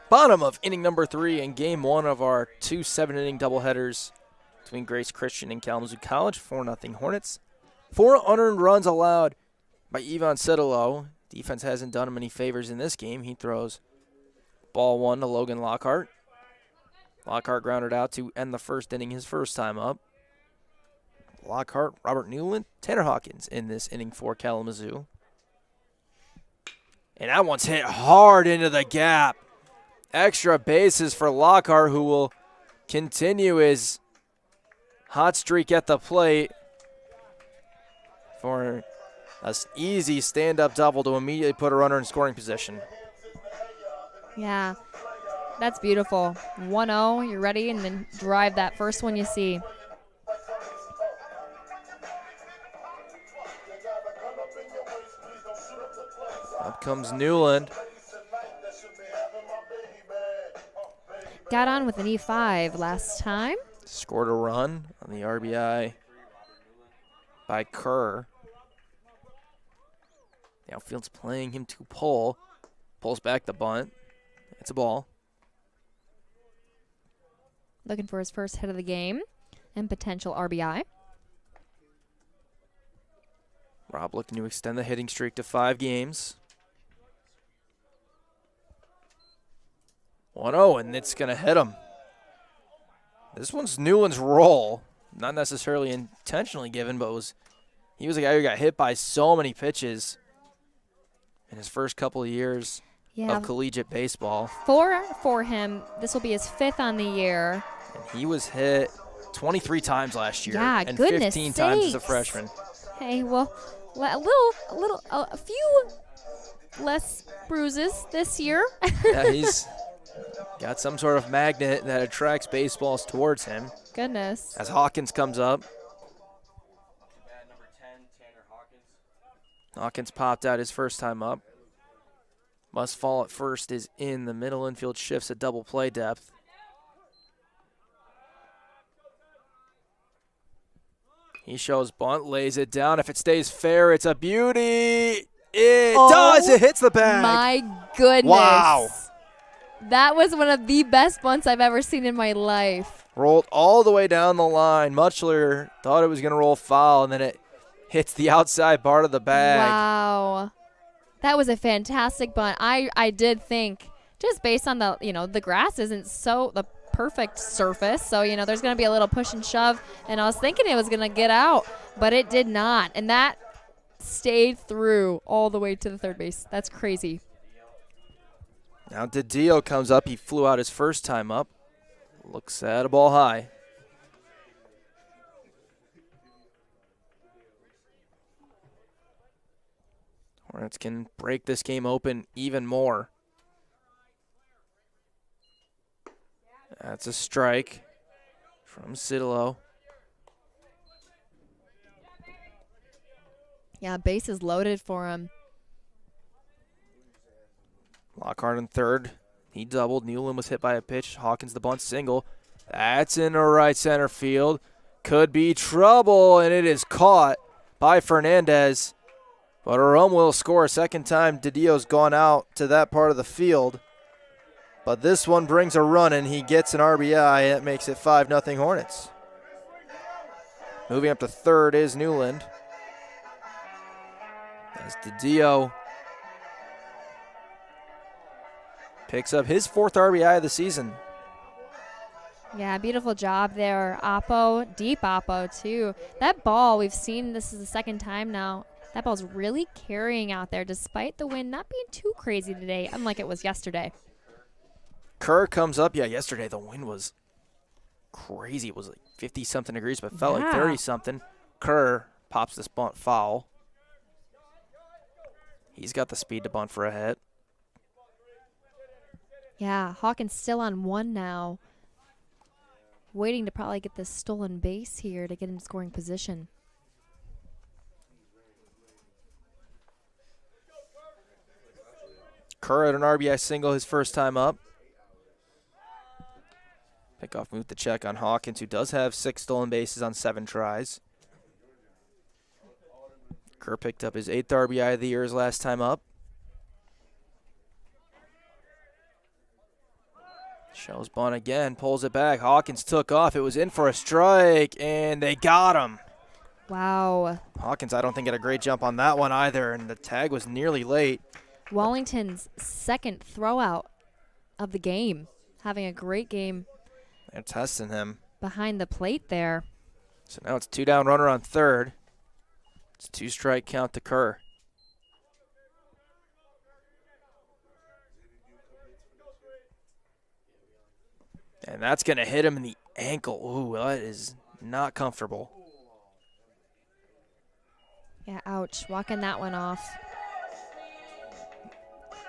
Bottom of inning number 3 in game 1 of our 2 7-inning doubleheaders between Grace Christian and Kalamazoo College. 4-0 Hornets. 4 unearned runs allowed by Ivan Cedillo. Defense hasn't done him any favors in this game. He throws ball 1 to Logan Lockhart. Lockhart grounded out to end the first inning his first time up. Lockhart, Robert Newland, Tanner Hawkins in this inning for Kalamazoo. And that one's hit hard into the gap. Extra bases for Lockhart, who will continue his hot streak at the plate for an easy stand-up double to immediately put a runner in scoring position. Yeah, that's beautiful. 1-0, you're ready, and then drive that first one you see. Up comes Newland. Got on with an E5 last time. Scored a run on the RBI by Kerr. The outfield's playing him to pull. Pulls back the bunt. It's a ball. Looking for his first hit of the game and potential RBI. Rob looking to extend the hitting streak to 5 games. 1-0, and it's going to hit him. This one's Newland's roll. Not necessarily intentionally given, but he was a guy who got hit by so many pitches in his first couple of years of collegiate baseball. 4 for him. This will be his 5th on the year. And he was hit 23 times last year. Yeah, and goodness 15 sakes. times as a freshman. Hey, well, a few less bruises this year. Yeah, he's got some sort of magnet that attracts baseballs towards him. Goodness. As Hawkins comes up. Hawkins popped out his first time up. Must fall at first is in the middle infield, shifts at double play depth. He shows bunt, lays it down. If it stays fair, it's a beauty. It does. It hits the bag. My goodness. Wow. That was one of the best bunts I've ever seen in my life. Rolled all the way down the line. Mutchler thought it was going to roll foul, and then it hits the outside part of the bag. Wow. That was a fantastic bunt. I did think, just based on the, the grass isn't so the perfect surface. So, there's going to be a little push and shove. And I was thinking it was going to get out, but it did not. And that stayed through all the way to the third base. That's crazy. Now DiDio comes up. He flew out his first time up. Looks at a ball high. Hornets can break this game open even more. That's a strike from Sidlow. Yeah, base is loaded for him. Lockhart in third. He doubled. Newland was hit by a pitch. Hawkins the bunt single. That's in the right center field. Could be trouble, and it is caught by Fernandez. But Rome will score a second time. DiDio's gone out to that part of the field. But this one brings a run, and he gets an RBI. That makes it 5-0 Hornets. Moving up to third is Newland. As DiDio picks up his 4th RBI of the season. Yeah, beautiful job there. Oppo, deep Oppo, too. That ball, we've seen this is the second time now. That ball's really carrying out there despite the wind not being too crazy today, unlike it was yesterday. Kerr comes up. Yeah, yesterday the wind was crazy. It was like 50-something degrees, but felt like 30-something. Kerr pops this bunt foul. He's got the speed to bunt for a hit. Yeah, Hawkins still on 1 now. Waiting to probably get this stolen base here to get in scoring position. Kerr had an RBI single his first time up. Pickoff moved the check on Hawkins, who does have 6 stolen bases on 7 tries. Kerr picked up his 8th RBI of the year his last time up. Shows bunt again, pulls it back. Hawkins took off. It was in for a strike, and they got him. Wow. Hawkins, I don't think, had a great jump on that one either, and the tag was nearly late. Wallington's second throwout of the game. Having a great game. They're testing him. Behind the plate there. So now it's 2 down, runner on third. It's 2-strike count to Kerr. And that's going to hit him in the ankle. Ooh, that is not comfortable. Yeah, ouch. Walking that one off.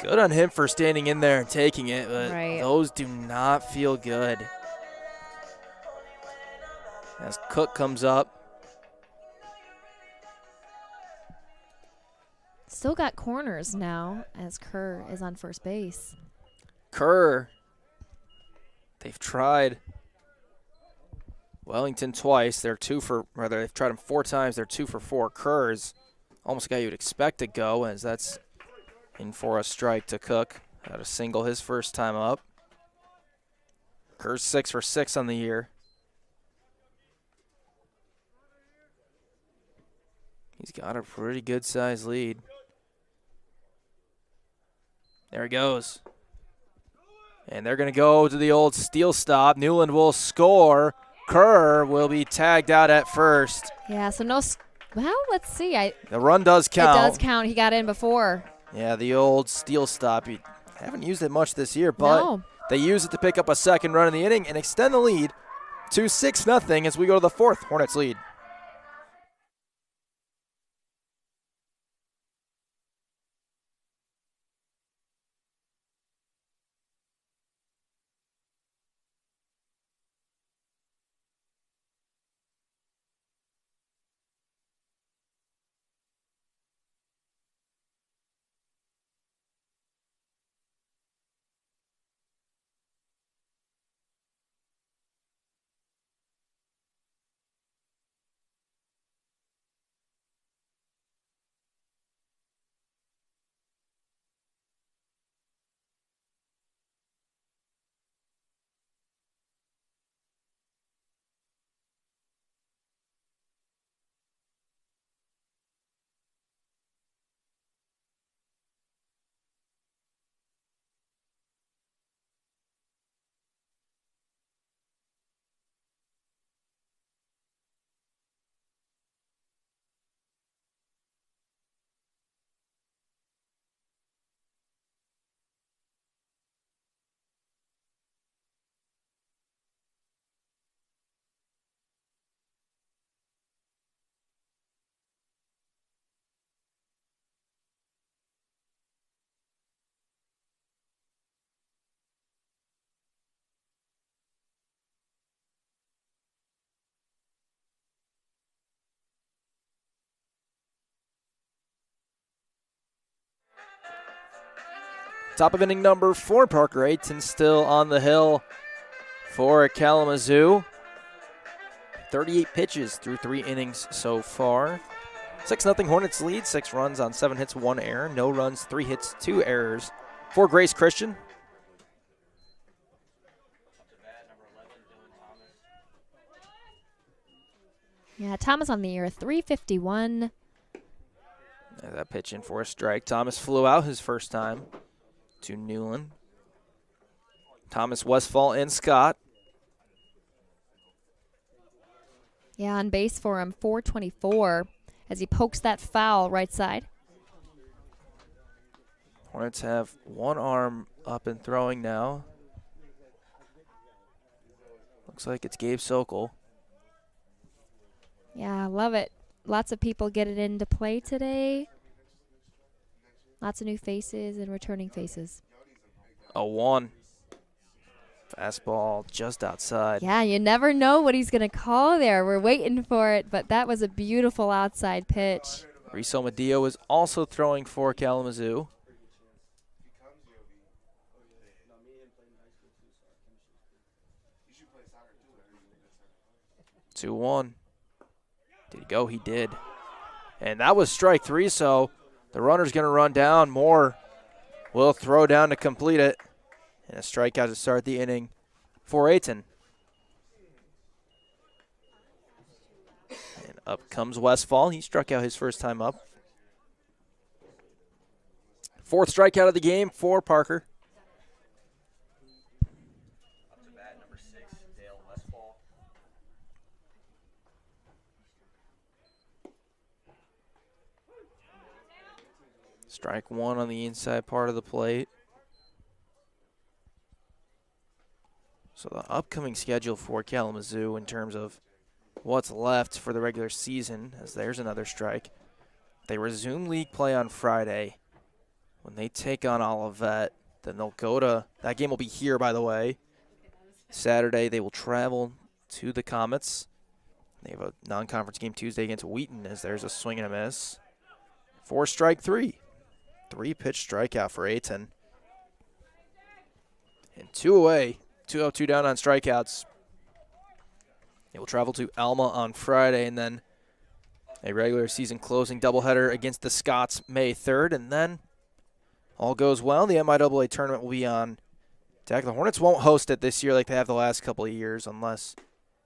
Good on him for standing in there and taking it, but right. Those do not feel good. As Cook comes up. Still got corners now as Kerr is on first base. Kerr, they've tried Wellington twice. They've tried him 4 times. They're 2 for 4. Kerr's almost a guy you'd expect to go, as that's in for a strike to Cook. Had a single his first time up. Kerr's 6 for 6 on the year. He's got a pretty good-sized lead. There he goes. And they're going to go to the old steal stop. Newland will score. Kerr will be tagged out at first. Yeah, so no. Well, let's see. The run does count. It does count. He got in before. Yeah, the old steal stop. You haven't used it much this year, but they use it to pick up a second run in the inning and extend the lead to 6-0 as we go to the 4th. Hornets lead. Top of inning number 4, Parker Ayton still on the hill for Kalamazoo. 38 pitches through 3 innings so far. 6-0 Hornets lead, 6 runs on 7 hits, 1 error. No runs, 3 hits, 2 errors for Grace Christian. Yeah, Thomas on the year, 351. That pitch in for a strike. Thomas flew out his first time to Newland. Thomas, Westfall, and Scott. Yeah, on base for him, 424, as he pokes that foul right side. Hornets have one arm up and throwing now. Looks like it's Gabe Sokol. Yeah, I love it. Lots of people getting into play today. Lots of new faces and returning faces. A 1. Fastball just outside. Yeah, you never know what he's going to call there. We're waiting for it, but that was a beautiful outside pitch. Riso Medillo is also throwing for Kalamazoo. 2-1. Did he go? He did. And that was strike 3, so the runner's going to run down. Moore will throw down to complete it. And a strikeout to start the inning for Ayton. And up comes Westfall. He struck out his first time up. 4th strikeout of the game for Parker. Strike 1 on the inside part of the plate. So the upcoming schedule for Kalamazoo in terms of what's left for the regular season, as there's another strike. They resume league play on Friday. When they take on Olivet, then they'll go to, that game will be here, by the way. Saturday, they will travel to the Comets. They have a non-conference game Tuesday against Wheaton, as there's a swing and a miss. 4 strike 3. 3-pitch strikeout for Ayton. And 2 away. 2-0-2 down on strikeouts. They will travel to Alma on Friday, and then a regular season closing doubleheader against the Scots May 3rd. And then all goes well, the MIAA tournament will be on deck. The Hornets won't host it this year like they have the last couple of years, unless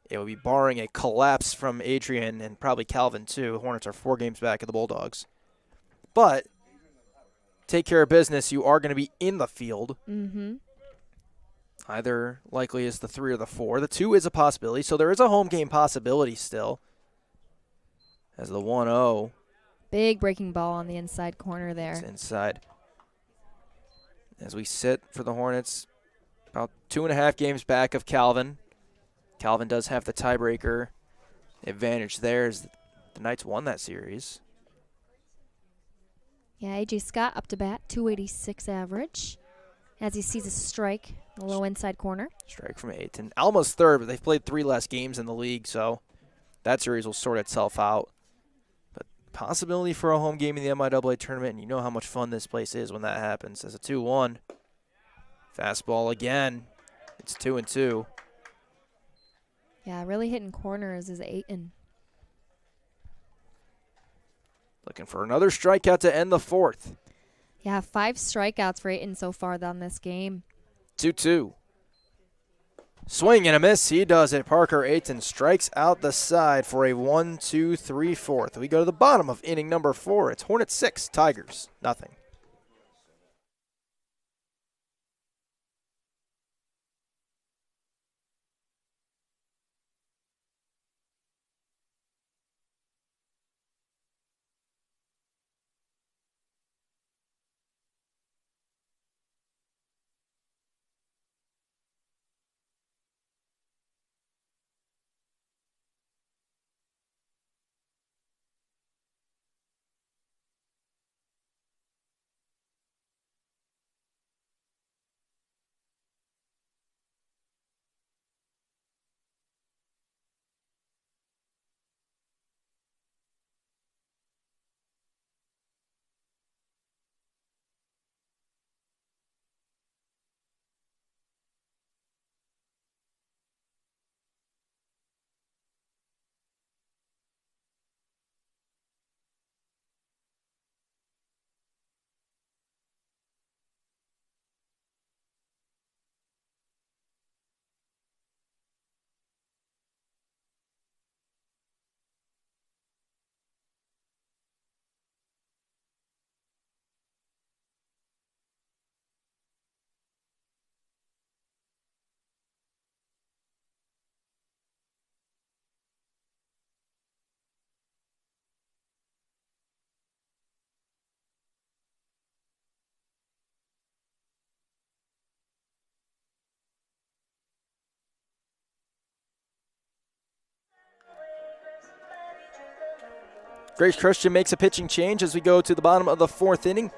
it would be barring a collapse from Adrian and probably Calvin too. The Hornets are 4 games back of the Bulldogs. But take care of business. You are going to be in the field. Mm-hmm. Either likely is the 3 or the 4. The 2 is a possibility, so there is a home game possibility still. As the 1-0. Big breaking ball on the inside corner there. It's inside. As we sit for the Hornets, about 2.5 games back of Calvin. Calvin does have the tiebreaker advantage there, as the Knights won that series. Yeah, A.J. Scott up to bat, 286 average. As he sees a strike in the low inside corner. Strike from Ayton. Alma's 3rd, but they've played 3 less games in the league, so that series will sort itself out. But possibility for a home game in the MIAA tournament, and you know how much fun this place is when that happens. As a 2-1. Fastball again. It's 2-2. Yeah, really hitting corners is Ayton. Looking for another strikeout to end the 4th. Yeah, 5 strikeouts for Ayton so far on this game. 2-2. Swing and a miss. He does it. Parker Ayton strikes out the side for a 1-2-3 4th. We go to the bottom of inning number 4. It's Hornets 6, Tigers nothing. Grace Christian makes a pitching change as we go to the bottom of the 4th inning.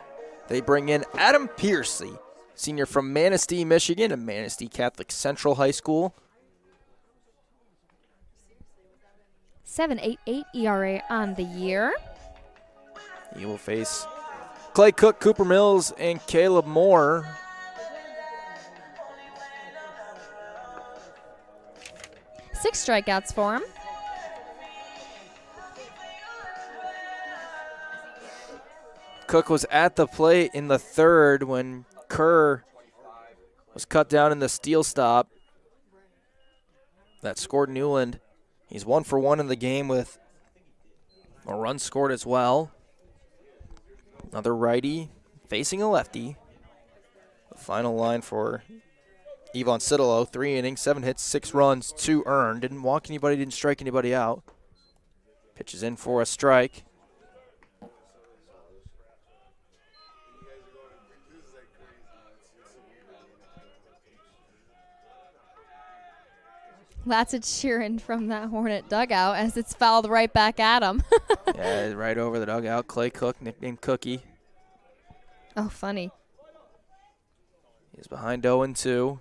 They bring in Adam Piercy, senior from Manistee, Michigan, and Manistee Catholic Central High School. 7.88 ERA on the year. He will face Clay Cook, Cooper Mills, and Caleb Moore. Six strikeouts for him. Cook was at the plate in the 3rd when Kerr was cut down in the steal stop that scored Newland. He's 1 for 1 in the game with a run scored as well. Another righty facing a lefty. The final line for Yvonne Citalo, 3 innings, 7 hits, 6 runs, 2 earned. Didn't walk anybody, didn't strike anybody out. Pitches in for a strike. Lots of cheering from that Hornet dugout as it's fouled right back at him. Yeah, right over the dugout. Clay Cook, nicknamed Cookie. Oh, funny. He's behind 0-2.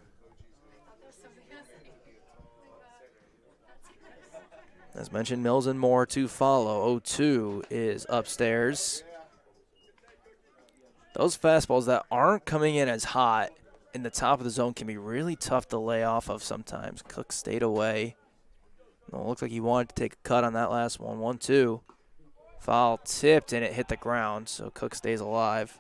As mentioned, Mills and Moore to follow. 0-2 is upstairs. Those fastballs that aren't coming in as hot in the top of the zone can be really tough to lay off of sometimes. Cook stayed away. It looked like he wanted to take a cut on that last one. 1-2. Foul tipped and it hit the ground, so Cook stays alive.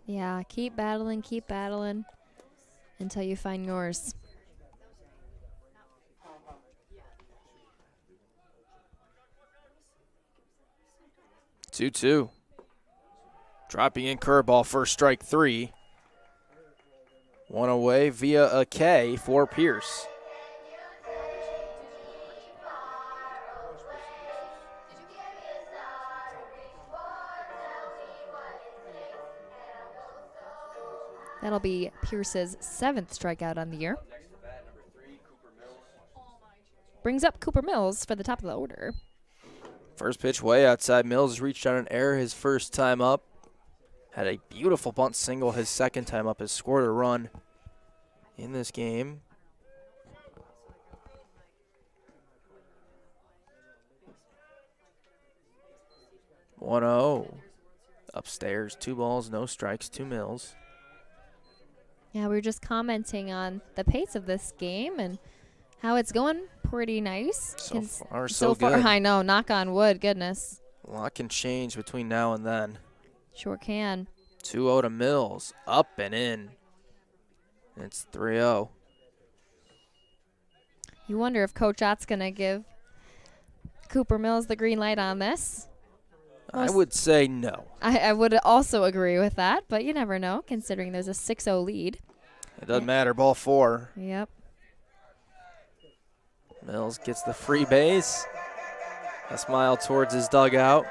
Yeah, keep battling until you find yours. Two. Dropping in curveball, first strike 3. One away via a K for Pierce. That'll be Pierce's 7th strikeout on the year. Brings up Cooper Mills for the top of the order. First pitch way outside. Mills reached on an error his first time up. Had a beautiful bunt single his second time up. Has scored a run in this game. One 0 upstairs. 2 balls, no strikes, 2 Mills. Yeah, we were just commenting on the pace of this game and how it's going pretty nice. So far, so good. I know, knock on wood, goodness. A lot can change between now and then. Sure can. 2-0 to Mills, up and in. It's 3-0. You wonder if Coach Ott's going to give Cooper Mills the green light on this. I would say no. I would also agree with that, but you never know, considering there's a 6-0 lead. It doesn't matter, ball 4. Yep. Mills gets the free base. A smile towards his dugout.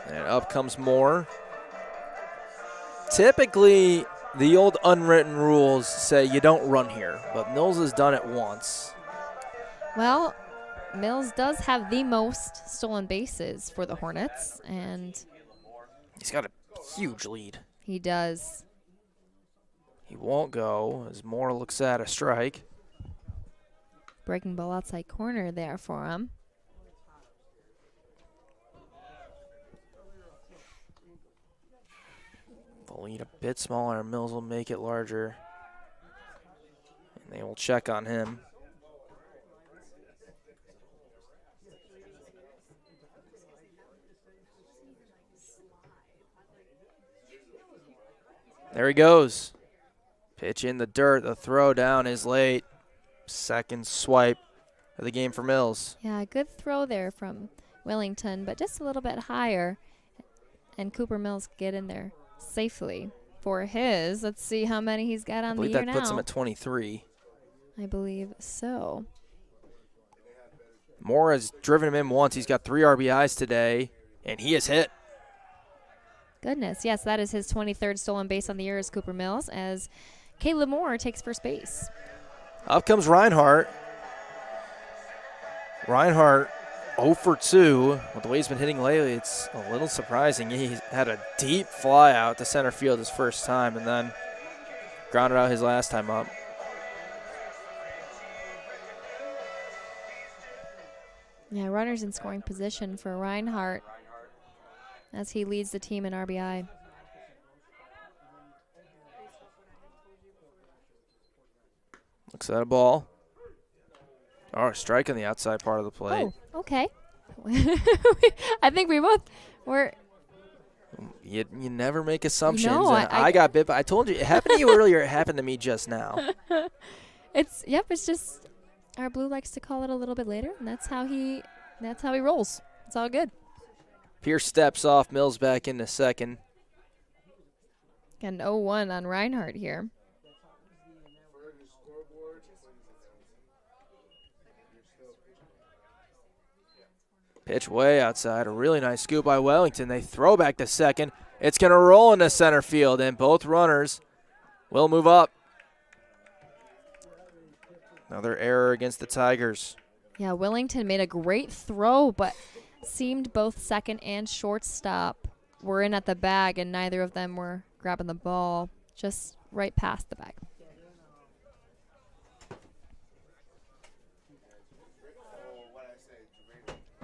And up comes Moore. Typically, the old unwritten rules say you don't run here, but Mills has done it once. Well, Mills does have the most stolen bases for the Hornets, and he's got a huge lead. He does. He won't go as Moore looks at a strike. Breaking ball outside corner there for him. The lead a bit smaller, Mills will make it larger. And they will check on him. There he goes. Pitch in the dirt. The throw down is late. Second swipe of the game for Mills. Yeah, good throw there from Willington, but just a little bit higher. And Cooper Mills get in there safely for his. Let's see how many he's got on the year now. I believe that puts him at 23. I believe so. Moore has driven him in once. He's got 3 RBIs today, and he has hit. goodness. Yes, that is his 23rd stolen base on the year as Cooper Mills as Caleb Moore takes first base. Up comes Reinhardt. Reinhardt 0 for 2. With the way he's been hitting lately, it's a little surprising. He had a deep fly out to center field his first time and then grounded out his last time up. Yeah, runners in scoring position for Reinhardt as he leads the team in RBI. Looks at a ball. Oh, strike on the outside part of the plate. Oh, okay. I think we both were. You never make assumptions. No, I got bit, but I told you it happened to you earlier. It happened to me just now. It's just our blue likes to call it a little bit later, and that's how he rolls. It's all good. Pierce steps off, Mills back into second. Got an 0-1 on Reinhardt here. Pitch way outside. A really nice scoop by Wellington. They throw back to second. It's going to roll into center field, and both runners will move up. Another error against the Tigers. Yeah, Wellington made a great throw, but seemed both second and shortstop were in at the bag, and neither of them were grabbing the ball, just right past the bag.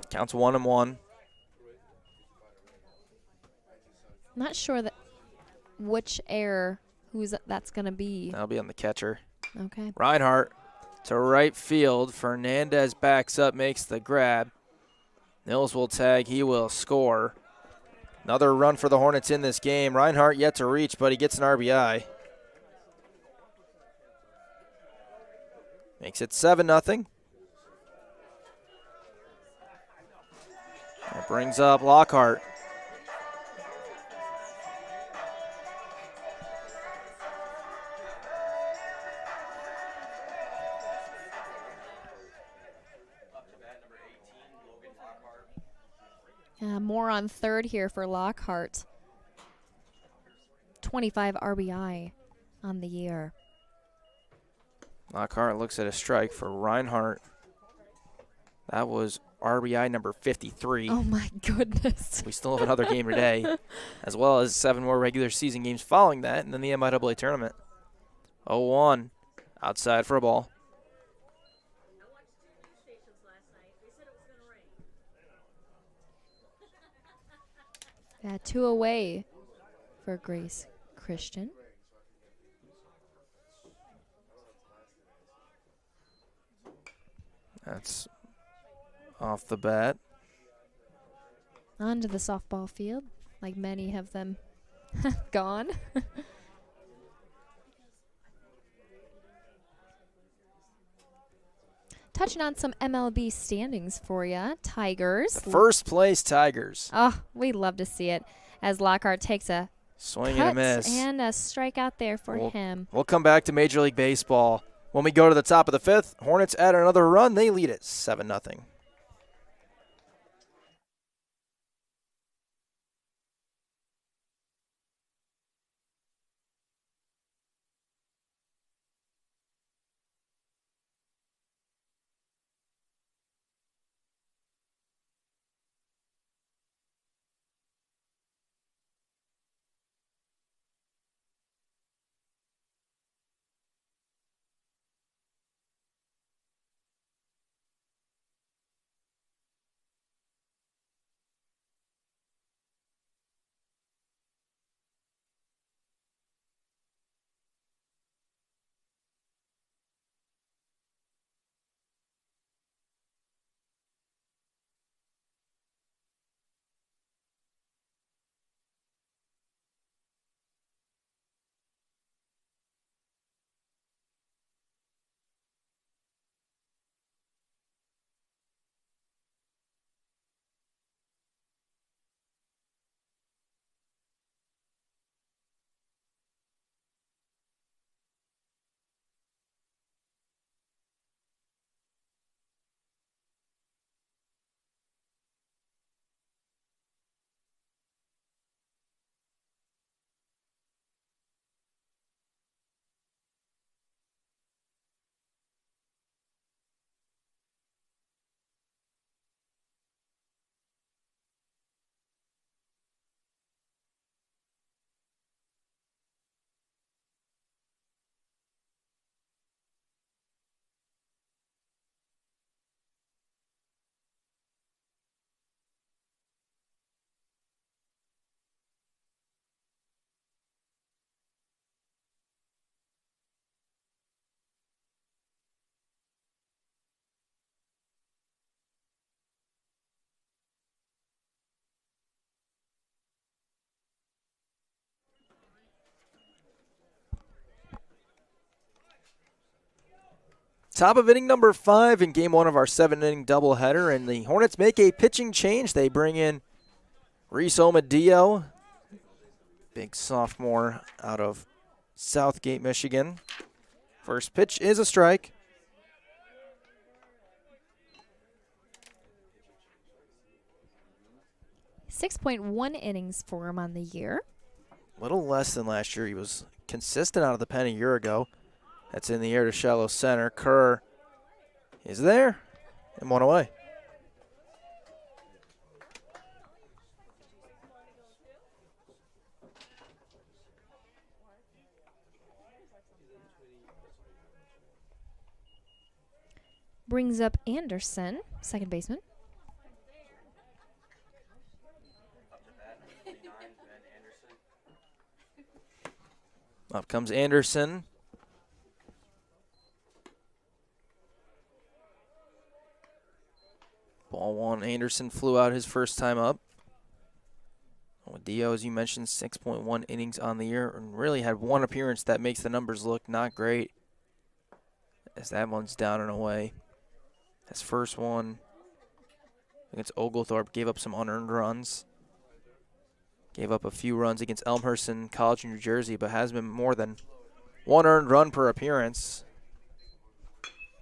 Counts 1-1. Not sure which error that's going to be. That'll be on the catcher. Okay. Reinhardt to right field. Fernandez backs up, makes the grab. Mills will tag. He will score. Another run for the Hornets in this game. Reinhardt yet to reach, but he gets an RBI. Makes it 7-0. That brings up Lockhart. More on third here for Lockhart. 25 RBI on the year. Lockhart looks at a strike for Reinhardt. That was RBI number 53. Oh, my goodness. We still have another game today, as well as 7 more regular season games following that, and then the MIAA tournament. 0-1, outside for a ball. Yeah, 2 away for Grace Christian. That's off the bat. Onto the softball field, like many have them gone. Touching on some MLB standings for you, Tigers. First place Tigers. Oh, we love to see it as Lockhart takes a swing and a miss. And a strikeout there for him. We'll come back to Major League Baseball. When we go to the top of the 5th, Hornets add another run. They lead it 7-0. Top of inning number 5 in game 1 of our 7-inning doubleheader, and the Hornets make a pitching change. They bring in Reese Omadillo, big sophomore out of Southgate, Michigan. First pitch is a strike. .1 innings for him on the year. A little less than last year. He was consistent out of the pen a year ago. That's in the air to shallow center. Kerr is there and one away. Brings up Anderson, second baseman. Up comes Anderson. Ball one. Anderson flew out his first time up. Dio, as you mentioned, 6.1 innings on the year, and really had one appearance that makes the numbers look not great, as that one's down and away. His first one against Oglethorpe gave up some unearned runs. Gave up a few runs against Elmhurst in College in New Jersey, but has been more than one earned run per appearance.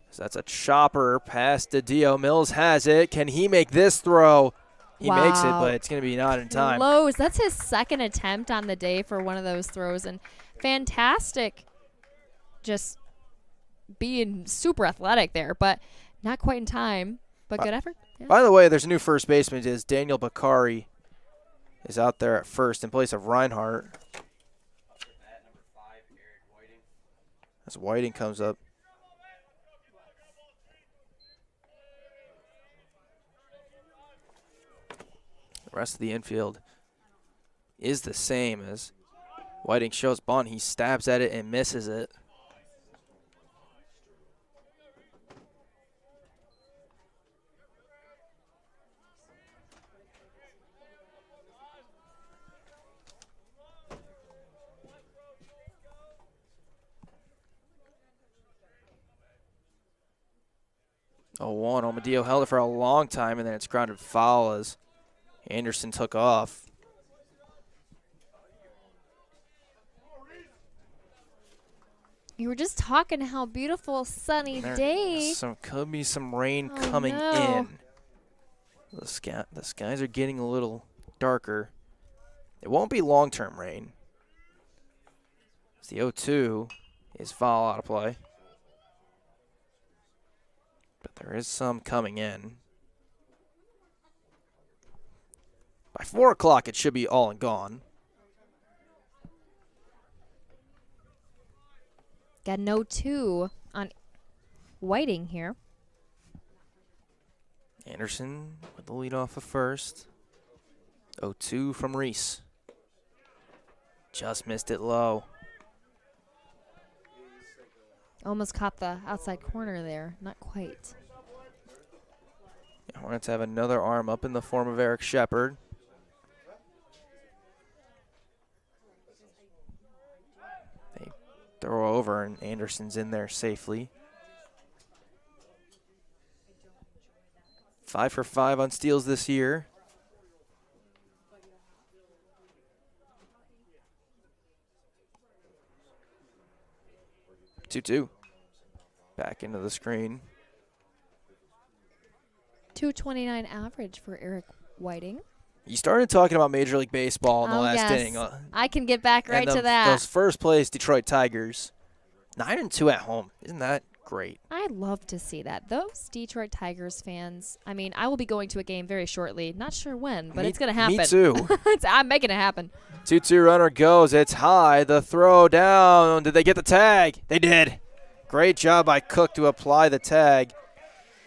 So that's a chopper pass to Dio. Mills has it. Can he make this throw? He makes it, but it's going to be not in time. Close. That's his second attempt on the day for one of those throws, and fantastic. Just being super athletic there, but not quite in time. But good effort. Yeah. By the way, there's a new first baseman. Is Daniel Bakari is out there at first in place of Reinhardt. As Whiting comes up. The rest of the infield is the same as Whiting shows bunt. He stabs at it and misses it. Oh, 1. Omadillo held it for a long time, and then it's grounded foul as Anderson took off. You were just talking how beautiful sunny day. Could be some rain coming in. The skies are getting a little darker. It won't be long-term rain. The 0-2 is foul out of play. But there is some coming in. By 4 o'clock, it should be all and gone. Got an 0-2 on Whiting here. Anderson with the lead off of first. 0-2 from Reese. Just missed it low. Almost caught the outside corner there. Not quite. Hornets have another arm up in the form of Eric Shepard. They throw over, and Anderson's in there safely. 5 for 5 on steals this year. Two. Back into the screen. .229 average for Eric Whiting. You started talking about Major League Baseball in the last yes. inning. I can get back right to that. Those first place Detroit Tigers, 9-2 at home. Isn't that great? I love to see that. Those Detroit Tigers fans, I mean, I will be going to a game very shortly. Not sure when, but it's going to happen. Me too. I'm making it happen. 2-2 runner goes. It's high. The throw down. Did they get the tag? They did. Great job by Cook to apply the tag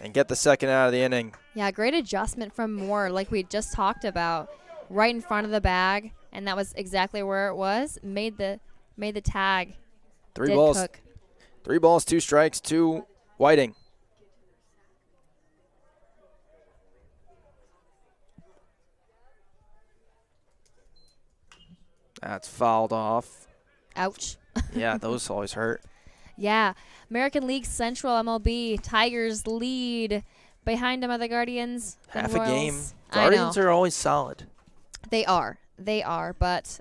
and get the second out of the inning. Yeah, great adjustment from Moore, like we just talked about, right in front of the bag, and that was exactly where it was. Made the tag. Three balls, 2 strikes, 2 Whiting. That's fouled off. Ouch. Yeah, those always hurt. Yeah. American League Central MLB. Tigers lead. Behind them are the Guardians. then Half a game. Royals. Guardians I know. are always solid. They are. But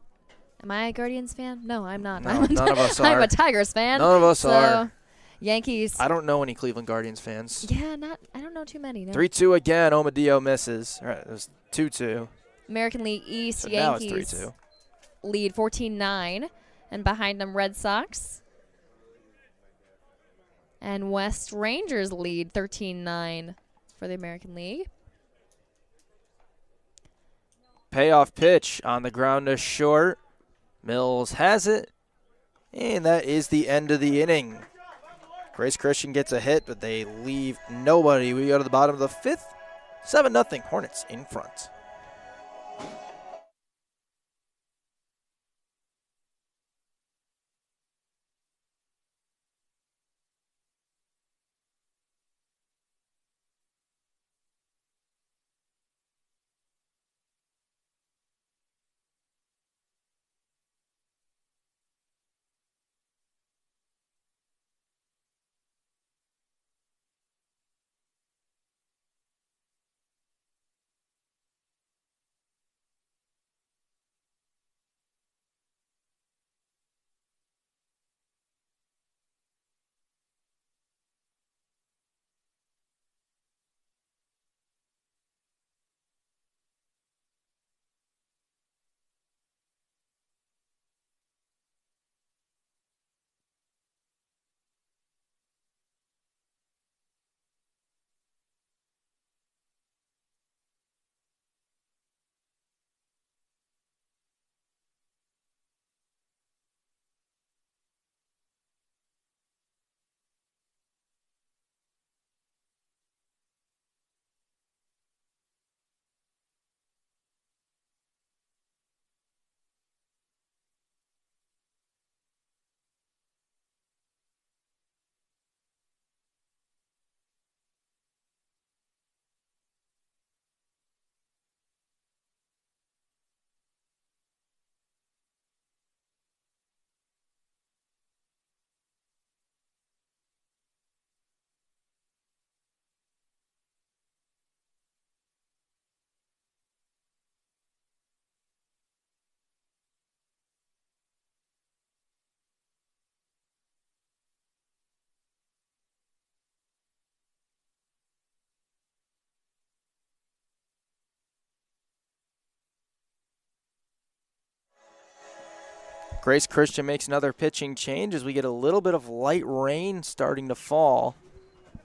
am I a Guardians fan? No, I'm not. No, none of us I'm are. a Tigers fan. None of us are. Yankees. I don't know any Cleveland Guardians fans. Yeah, I don't know too many. No. 3-2 again. Omadillo misses. All right, it was 2-2. American League East. So Yankees now it's 3-2. lead 14-9. And behind them, Red Sox. And West Rangers lead 13-9 for the American League. Payoff pitch on the ground to short. Mills has it. And that is the end of the inning. Grace Christian gets a hit, but they leave nobody. We go to the bottom of the fifth. 7-0 Hornets in front. Grace Christian makes another pitching change as we get a little bit of light rain starting to fall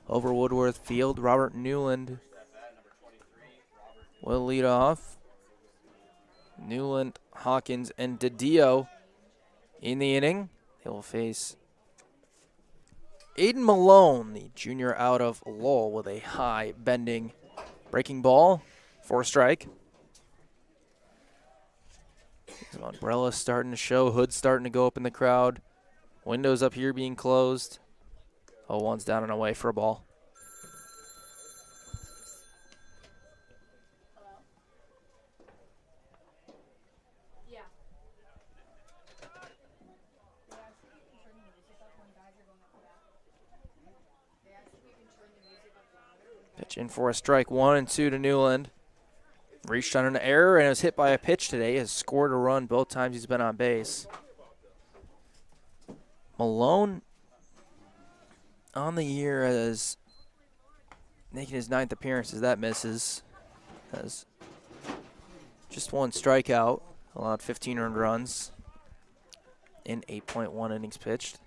over Woodworth Field. Robert Newland will lead off. Newland, Hawkins, and DiDio in the inning. They will face Aiden Malone, the junior out of Lowell, with a high bending breaking ball for a strike. Some umbrellas starting to show, hoods starting to go up in the crowd. Windows up here being closed. 0-1's down and away for a ball. Pitch in for a strike, 1-2 to Newland. Reached on an error and was hit by a pitch today. Has scored a run both times he's been on base. Malone on the year as making his 9th appearance as that misses. Has just one strikeout, allowed 15 earned runs in 8.1 innings pitched.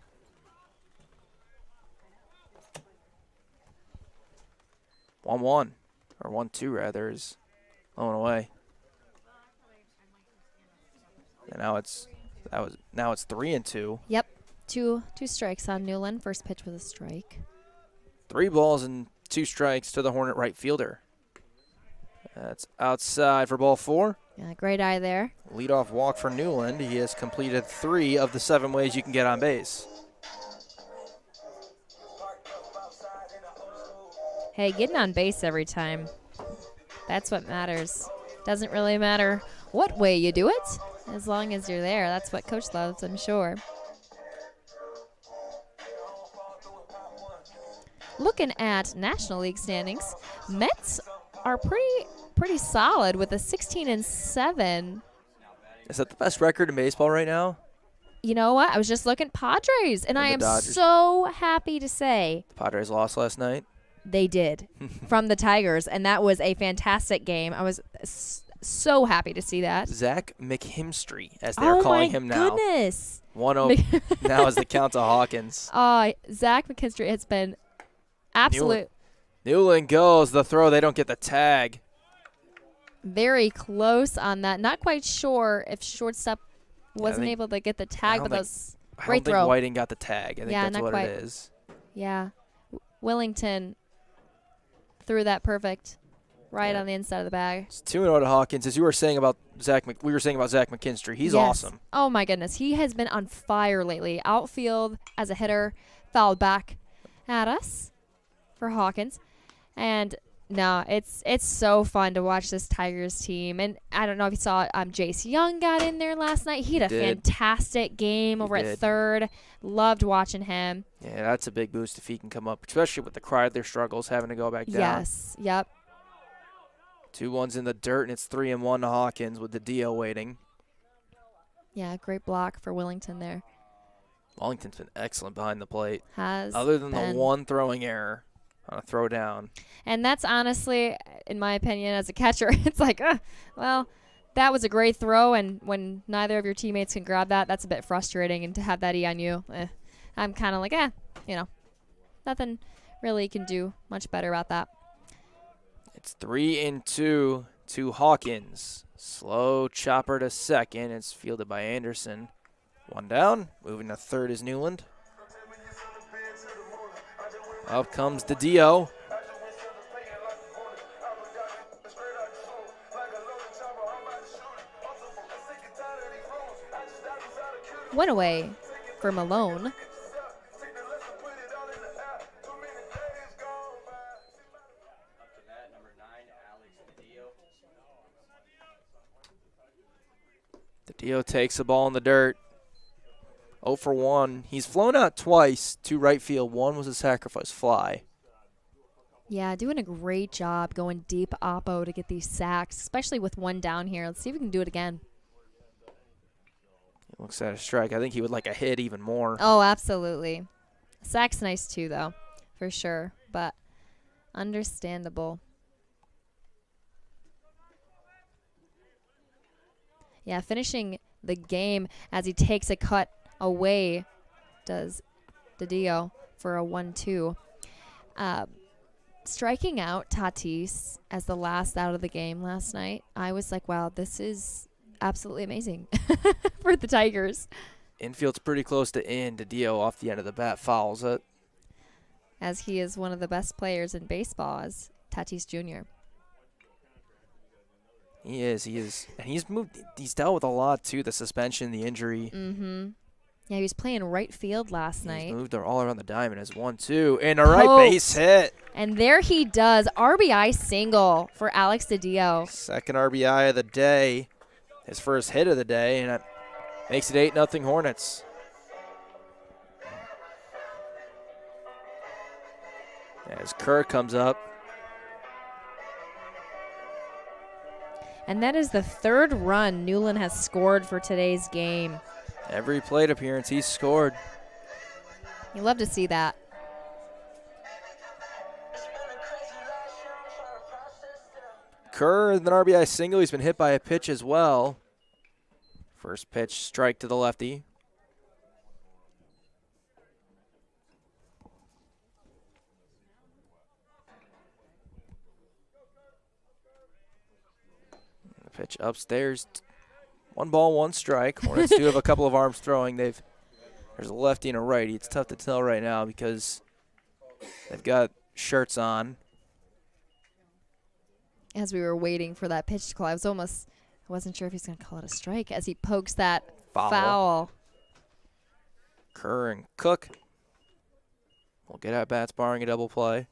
One, or 1-2 rather, is on away. And now it's 3-2. Yep. Two strikes on Newland. First pitch was a strike. 3 balls and 2 strikes to the Hornet right fielder. That's outside for ball 4. Yeah, great eye there. Leadoff walk for Newland. He has completed 3 of the 7 ways you can get on base. Hey, getting on base every time. That's what matters. Doesn't really matter what way you do it, as long as you're there. That's what Coach loves, I'm sure. looking at National League standings, Mets are pretty solid with a 16-7. Is that the best record in baseball right now? You know what? I was just looking Padres, and I am Dodgers. so happy to say The Padres lost last night. they did from the Tigers, and that was a fantastic game. I was so happy to see that. Zach McKimstry, as they're calling him now. Oh, my goodness. 1-0 now is the count to Hawkins. Zach McKinstry has been absolute. Newland goes. The throw. They don't get the tag. Very close on that. Not quite sure if shortstop wasn't able to get the tag, but that was great throw. I don't think Whiting got the tag. I think that's not what quite. it is. Yeah. Willington threw that perfect right on the inside of the bag. It's 2-0 to Hawkins. As you were saying about Zach McKinstry. He's awesome. Oh, my goodness. He has been on fire lately. Outfield as a hitter, fouled back at us for Hawkins. And no, it's so fun to watch this Tigers team. And I don't know if you saw Jace Young got in there last night. He had a fantastic game over at third. Loved watching him. Yeah, that's a big boost if he can come up, especially with the Kreidler struggles having to go back down. Yes, yep. 2-1's in the dirt, and it's 3-1 to Hawkins with the DO waiting. Yeah, great block for Willington there. Wellington's been excellent behind the plate. Other than the one throwing error on a throw down. And that's honestly, in my opinion, as a catcher, it's like, well, that was a great throw, and when neither of your teammates can grab that, that's a bit frustrating. And to have that on you, I'm kind of like, nothing really can do much better about that. It's 3-2 to Hawkins. Slow chopper to second. It's fielded by Anderson. One down. Moving to third is Newland. Up comes the DO. Went away for Malone. The DO takes the ball in the dirt. 0 for 1. He's flown out twice to right field. One was a sacrifice fly. Yeah, doing a great job going deep oppo to get these sacks, especially with one down here. Let's see if we can do it again. He looks at a strike. I think he would like a hit even more. Oh, absolutely. Sack's nice too, though, for sure, but understandable. Yeah, finishing the game as he takes a cut away, does Didio for a 1-2. Striking out Tatis as the last out of the game last night, I was like, wow, this is absolutely amazing for the Tigers. Infield's pretty close to in. Didio off the end of the bat fouls it. As he is one of the best players in baseball as Tatis Jr. He is. And he's dealt with a lot, too, the suspension, the injury. Mm-hmm. Yeah, he was playing right field last night. He's moved all around the diamond as 1-2. And a right base hit. And there he does. RBI single for Alex Didio. Second RBI of the day. His first hit of the day. And it makes it 8-0 Hornets. As Kerr comes up. And that is the third run Newland has scored for today's game. Every plate appearance, he's scored. You love to see that. Kerr, an RBI single. He's been hit by a pitch as well. First pitch, strike to the lefty. The pitch upstairs. 1 ball, 1 strike. Hornets do have a couple of arms throwing. There's a lefty and a righty. It's tough to tell right now because they've got shirts on. As we were waiting for that pitch to call, I wasn't sure if he's going to call it a strike as he pokes that foul. Kerr and Cook will get at bats barring a double play.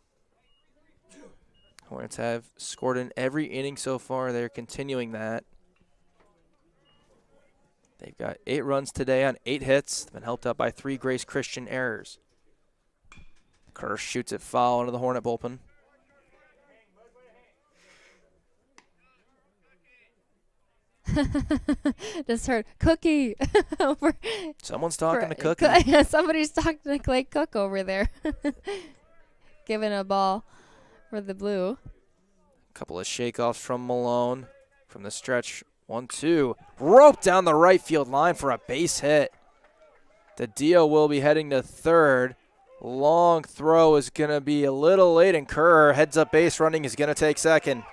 Hornets have scored in every inning so far. They're continuing that. They've got 8 runs today on 8 hits. They've been helped out by 3 Grace Christian errors. Kerr shoots it foul into the Hornet bullpen. Just heard Cookie over. Someone's talking to Cookie. Yeah, somebody's talking to Clay Cook over there. Giving a ball for the blue. Couple of shakeoffs from Malone from the stretch. 1-2. Rope down the right field line for a base hit. The Dio will be heading to third. Long throw is going to be a little late, and Kerr, heads up base running, is going to take second.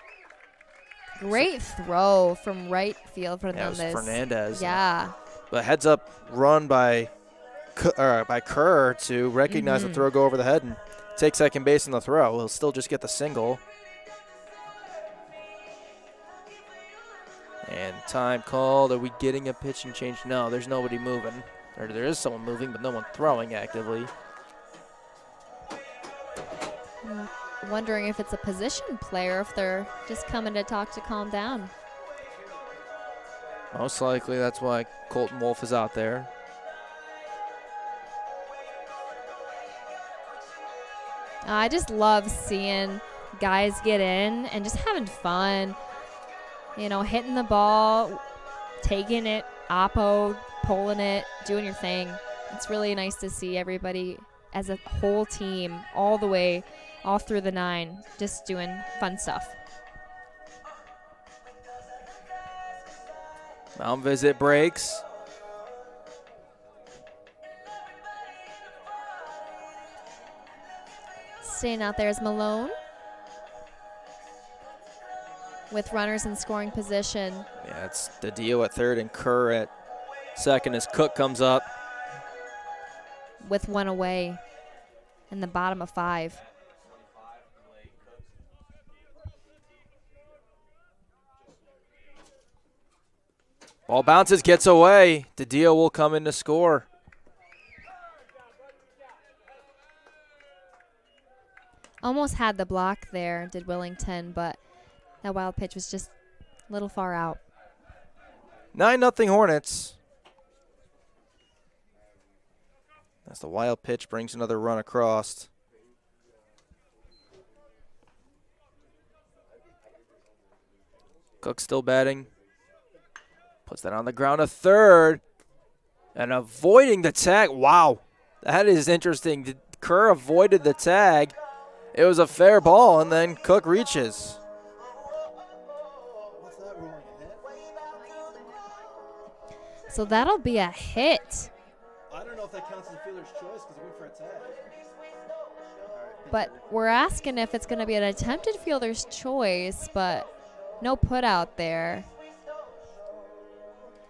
Great throw from right field for That was Fernandez. Yeah. But heads up run by Kerr to recognize the throw, go over the head, and take second base in the throw. He'll still just get the single. And time called. Are we getting a pitching change? No, there's nobody moving. Or there is someone moving, but no one throwing actively. I'm wondering if it's a position player, if they're just coming to talk to calm down. Most likely that's why Colton Wolf is out there. I just love seeing guys get in and just having fun. You know, hitting the ball, taking it, oppo, pulling it, doing your thing. It's really nice to see everybody as a whole team all the way, all through the 9, just doing fun stuff. Mound visit breaks. Staying out there is Malone with runners in scoring position. Yeah, it's the Dio at third and Kerr at second as Cook comes up. With 1 away in the bottom of 5. Ball bounces, gets away. DeDio will come in to score. Almost had the block there, did Willington, but that wild pitch was just a little far out. 9-0 Hornets. As the wild pitch brings another run across. Cook still batting. Puts that on the ground to third. And avoiding the tag. Wow. That is interesting. Kerr avoided the tag. It was a fair ball, and then Cook reaches. So that'll be a hit. I don't know if that counts as a fielder's choice because it went for a tag. But we're asking if it's going to be an attempted fielder's choice, but no put out there.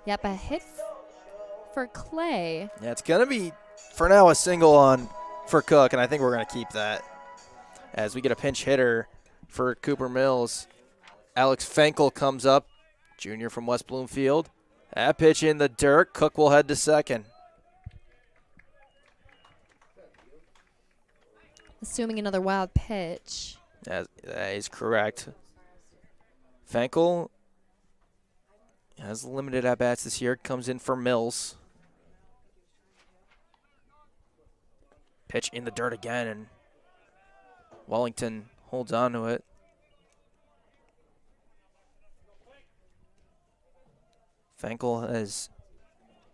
Yep, a hit for Clay. Yeah, it's going to be, for now, a single for Cook, and I think we're going to keep that. As we get a pinch hitter for Cooper Mills. Alex Fenkel comes up, junior from West Bloomfield. That pitch in the dirt. Cook will head to second. Assuming another wild pitch. That is correct. Fenkel has limited at-bats this year. Comes in for Mills. Pitch in the dirt again, and Wellington holds on to it. Fenkel has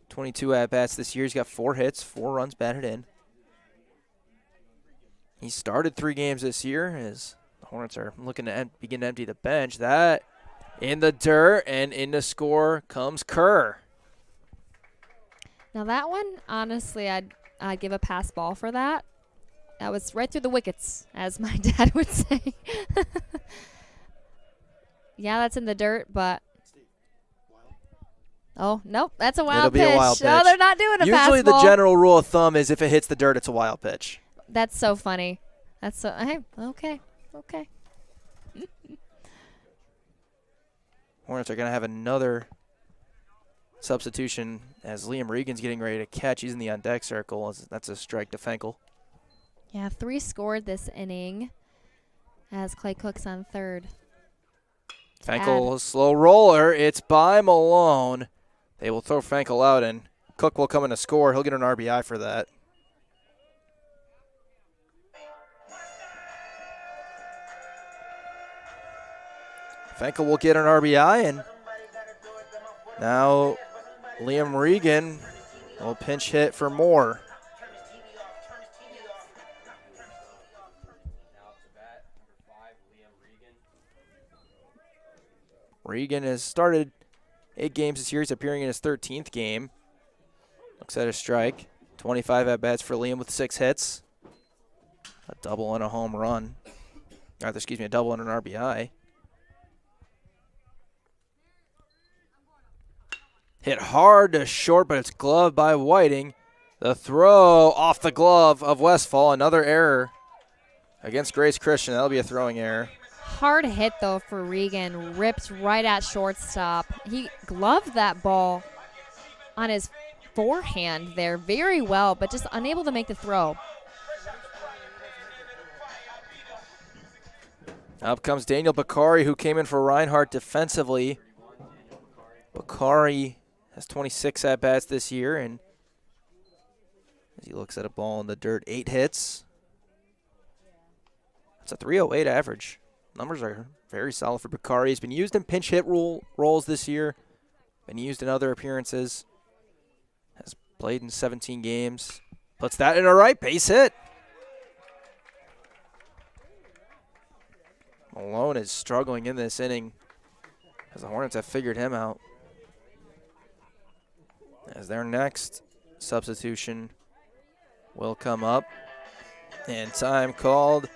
22 at-bats this year. He's got 4 hits, 4 runs batted in. He started 3 games this year as the Hornets are looking to begin to empty the bench. That in the dirt, and in to score comes Kerr. Now that one, honestly, I'd give a pass ball for that. That was right through the wickets, as my dad would say. Yeah, that's in the dirt, but oh, nope, that's a wild pitch. It'll be a wild pitch. No, they're not doing a pass ball. Usually the general rule of thumb is if it hits the dirt, it's a wild pitch. That's so funny. That's so, hey, okay. Hornets are going to have another substitution as Liam Regan's getting ready to catch. He's in the on-deck circle. That's a strike to Fenkel. Yeah, 3 scored this inning as Clay Cook's on third. Fenkel, slow roller. It's by Malone. They will throw Fenkel out, and Cook will come in to score. He'll get an RBI for that. Fenkel will get an RBI, and now Liam Regan will pinch hit for more. Regan has started 8 games this year. He's appearing in his 13th game. Looks at a strike. 25 at-bats for Liam with 6 hits. A double and a home run. A double and an RBI. Hit hard to short, but it's gloved by Whiting. The throw off the glove of Westfall. Another error against Grace Christian. That'll be a throwing error. Hard hit, though, for Regan. Ripped right at shortstop. He gloved that ball on his forehand there very well, but just unable to make the throw. Up comes Daniel Bakari, who came in for Reinhardt defensively. Bakari has 26 at-bats this year, and as he looks at a ball in the dirt, 8 hits. It's a 308 average. Numbers are very solid for Bakari. He's been used in pinch hit roles this year, been used in other appearances, has played in 17 games. Puts that in a right, base hit. Malone is struggling in this inning as the Hornets have figured him out. As their next substitution will come up, and time called.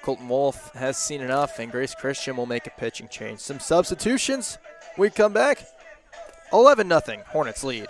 Colton Wolf has seen enough, and Grace Christian will make a pitching change. Some substitutions. We come back. 11-0, Hornets lead.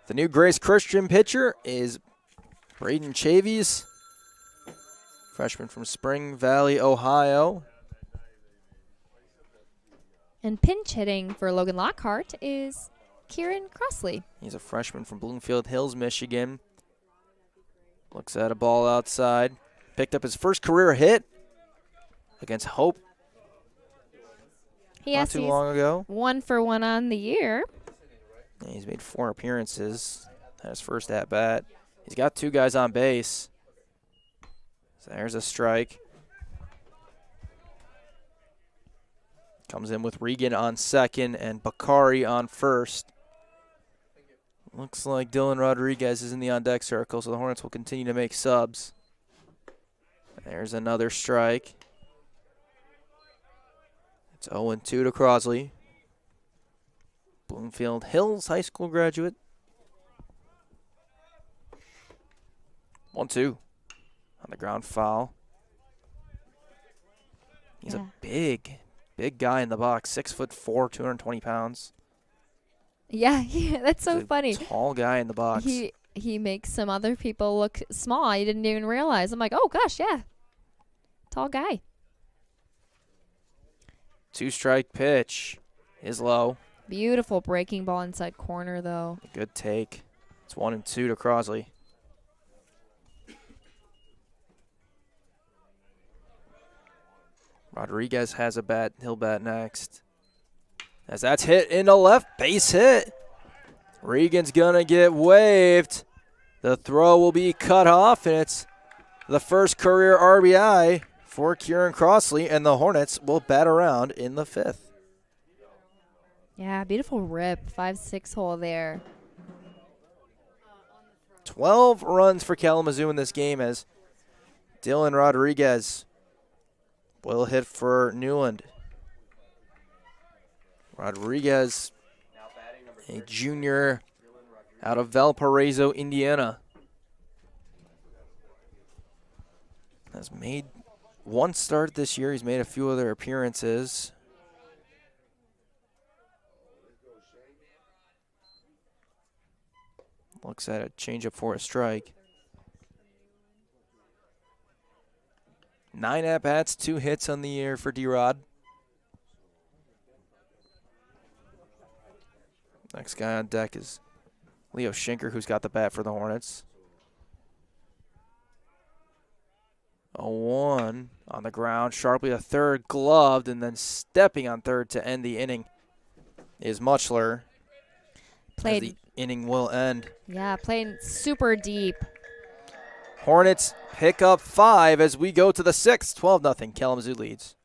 The new Grace Christian pitcher is Braden Chavies, freshman from Spring Valley, Ohio. And pinch hitting for Logan Lockhart is Kieran Crossley. He's a freshman from Bloomfield Hills, Michigan. Looks at a ball outside. Picked up his first career hit against Hope not too long ago. 1 for 1 on the year. And he's made 4 appearances. Had his first at-bat. He's got 2 guys on base. So there's a strike. Comes in with Regan on second and Bakari on first. Looks like Dylan Rodriguez is in the on-deck circle, so the Hornets will continue to make subs. There's another strike. It's 0-2 to Crosley. Bloomfield Hills High School graduate. 1-2 on the ground foul. He's a big guy in the box. 6'4", 220 pounds. Yeah, that's so He's a funny. Tall guy in the box. He makes some other people look small. I didn't even realize. I'm like, oh gosh, yeah, tall guy. 2-strike pitch is low. Beautiful breaking ball inside corner though. Good take. It's 1-2 to Crosley. Rodriguez has a bat. He'll bat next. As that's hit into left, base hit. Regan's gonna get waved. The throw will be cut off, and it's the first career RBI for Kieran Crosley, and the Hornets will bat around in the 5th. Yeah, beautiful rip. 5-6 hole there. 12 runs for Kalamazoo in this game as Dylan Rodriguez will hit for Newland. Rodriguez, a junior out of Valparaiso, Indiana, has made one start this year. He's made a few other appearances. Looks at a changeup for a strike. 9 at-bats, 2 hits on the year for D-Rod. Next guy on deck is Leo Schinker, who's got the bat for the Hornets. 0-1 on the ground, sharply a third, gloved, and then stepping on third to end the inning is Muchler. Played. The inning will end. Yeah, playing super deep. Hornets pick up 5 as we go to the 6th. 12-0, Kalamazoo leads.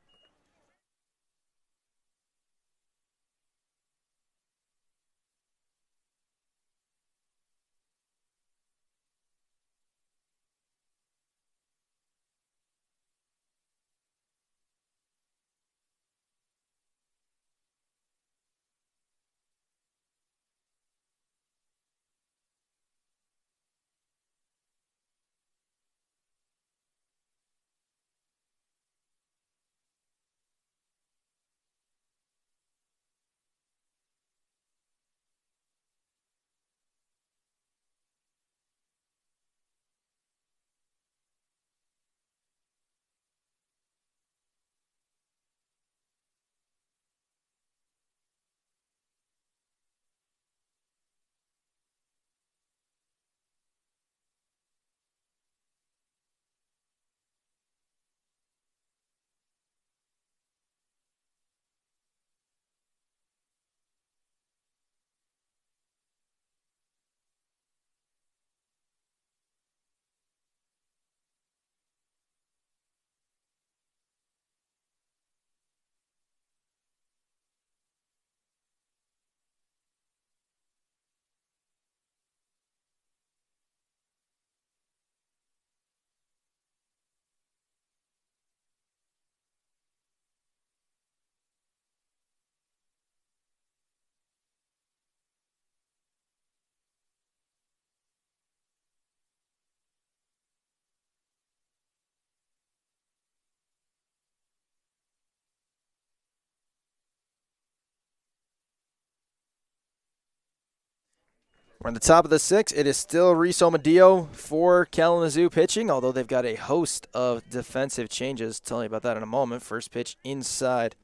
We're on the top of the 6th. It is still Reese Omadillo for Kalamazoo pitching, although they've got a host of defensive changes. Tell you about that in a moment. First pitch inside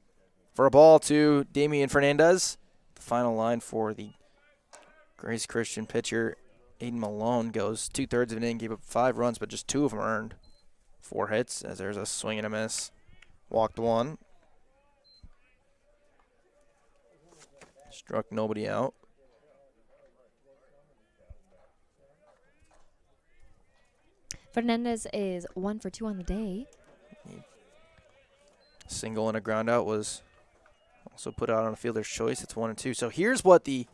for a ball to Damian Fernandez. The final line for the Grace Christian pitcher, Aiden Malone, goes 2/3 of an inning, gave up 5 runs, but just 2 of them earned. 4 hits as there's a swing and a miss. Walked 1. Struck nobody out. Fernandez is 1 for 2 on the day. Single and a ground out was also put out on a fielder's choice. It's 1-2. So here's what the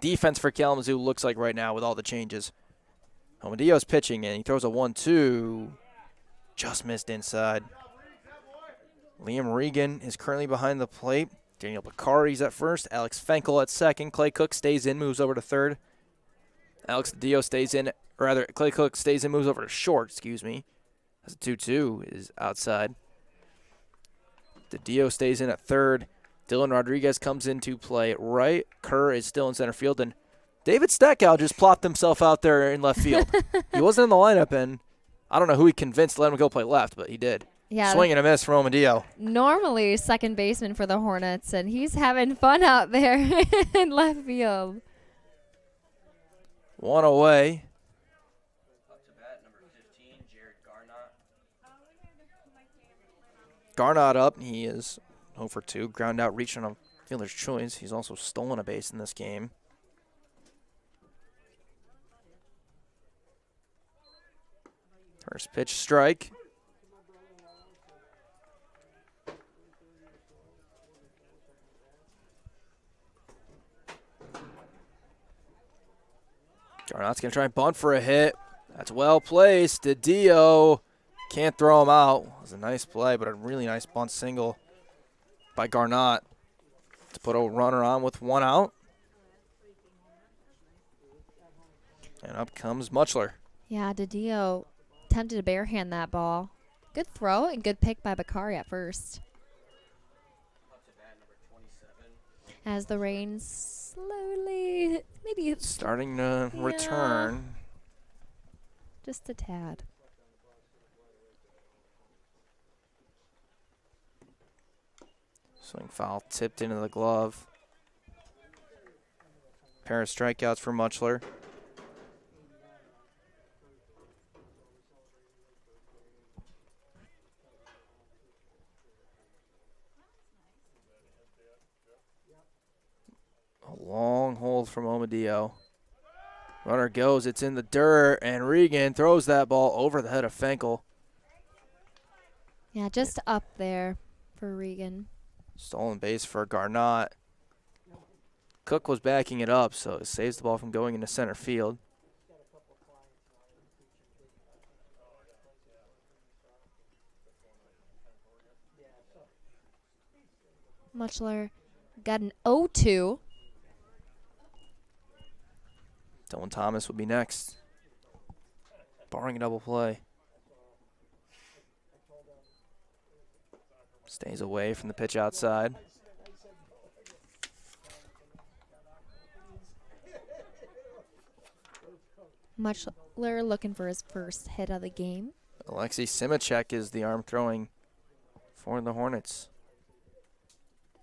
defense for Kalamazoo looks like right now with all the changes. Omadillo's pitching, and he throws a 1-2. Just missed inside. Liam Regan is currently behind the plate. Daniel Bakari's at first. Alex Fenkel at second. Clay Cook stays in, moves over to third. Alex Dio stays in, or rather, Clay Cook stays in, moves over to short, excuse me. That's a 2-2 is outside. Dio stays in at third. Dylan Rodriguez comes into play right. Kerr is still in center field, and David Steckow just plopped himself out there in left field. He wasn't in the lineup, and I don't know who he convinced to let him go play left, but he did. Yeah, swing and a miss from Omadillo. Normally second baseman for the Hornets, and he's having fun out there in left field. One away. Up to bat, number 15, Jared Garnott. Garnott up. He is 0 for 2. Ground out, reach on a fielder's choice. He's also stolen a base in this game. First pitch, strike. Garnott's going to try and bunt for a hit. That's well placed. DiDio can't throw him out. It was a nice play, but a really nice bunt single by Garnott to put a runner on with one out. And up comes Muchler. Yeah, DiDio attempted to barehand that ball. Good throw and good pick by Bakari at first. Up to bat, number 27. As the rain slowly, maybe it's Starting to return. just a tad. Swing foul tipped into the glove. Pair of strikeouts for Muchler. A long hold from Omadillo. Runner goes, it's in the dirt, and Regan throws that ball over the head of Fenkel. Yeah, just up there for Regan. Stolen base for Garnott. Cook was backing it up, so it saves the ball from going into center field. Muchler got an 0-2. Dylan Thomas will be next, barring a double play. Stays away from the pitch outside. Muchler looking for his first hit of the game. Alexei Simacek is the arm throwing for the Hornets.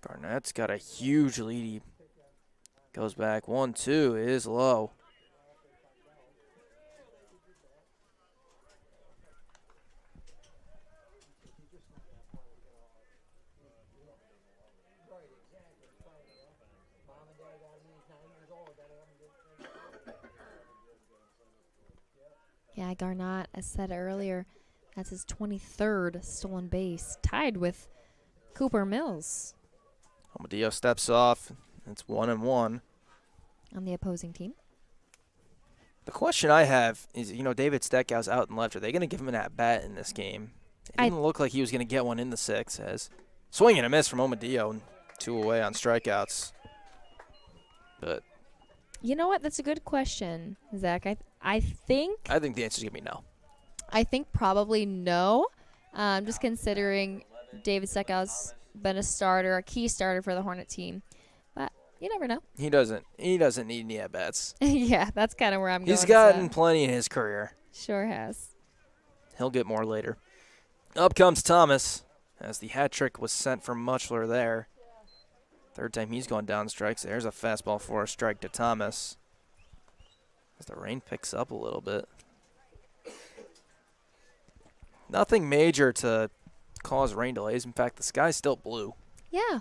Garnett's got a huge lead. He goes back 1-2, is low. Yeah, Garnott, as said earlier, that's his 23rd stolen base, tied with Cooper Mills Omadillo steps off. It's 1-1. on the opposing team. The question I have is, David Steckow's out and left. Are they going to give him an at-bat in this game? It didn't look like he was going to get one in the sixth. As swing and a miss from Omadillo, and 2 away on strikeouts. But You know what? That's a good question, Zach. I think I think the answer is going to be no. I think probably no. Just considering David Steckow's been a key starter for the Hornet team. But you never know. He doesn't need any at-bats. Yeah, that's kind of where I'm going. He's gotten plenty in his career. Sure has. He'll get more later. Up comes Thomas, as the hat trick was sent from Muchler there. Third time he's gone down strikes. There's a fastball for a strike to Thomas. As the rain picks up a little bit. Nothing major to cause rain delays. In fact, the sky's still blue. Yeah.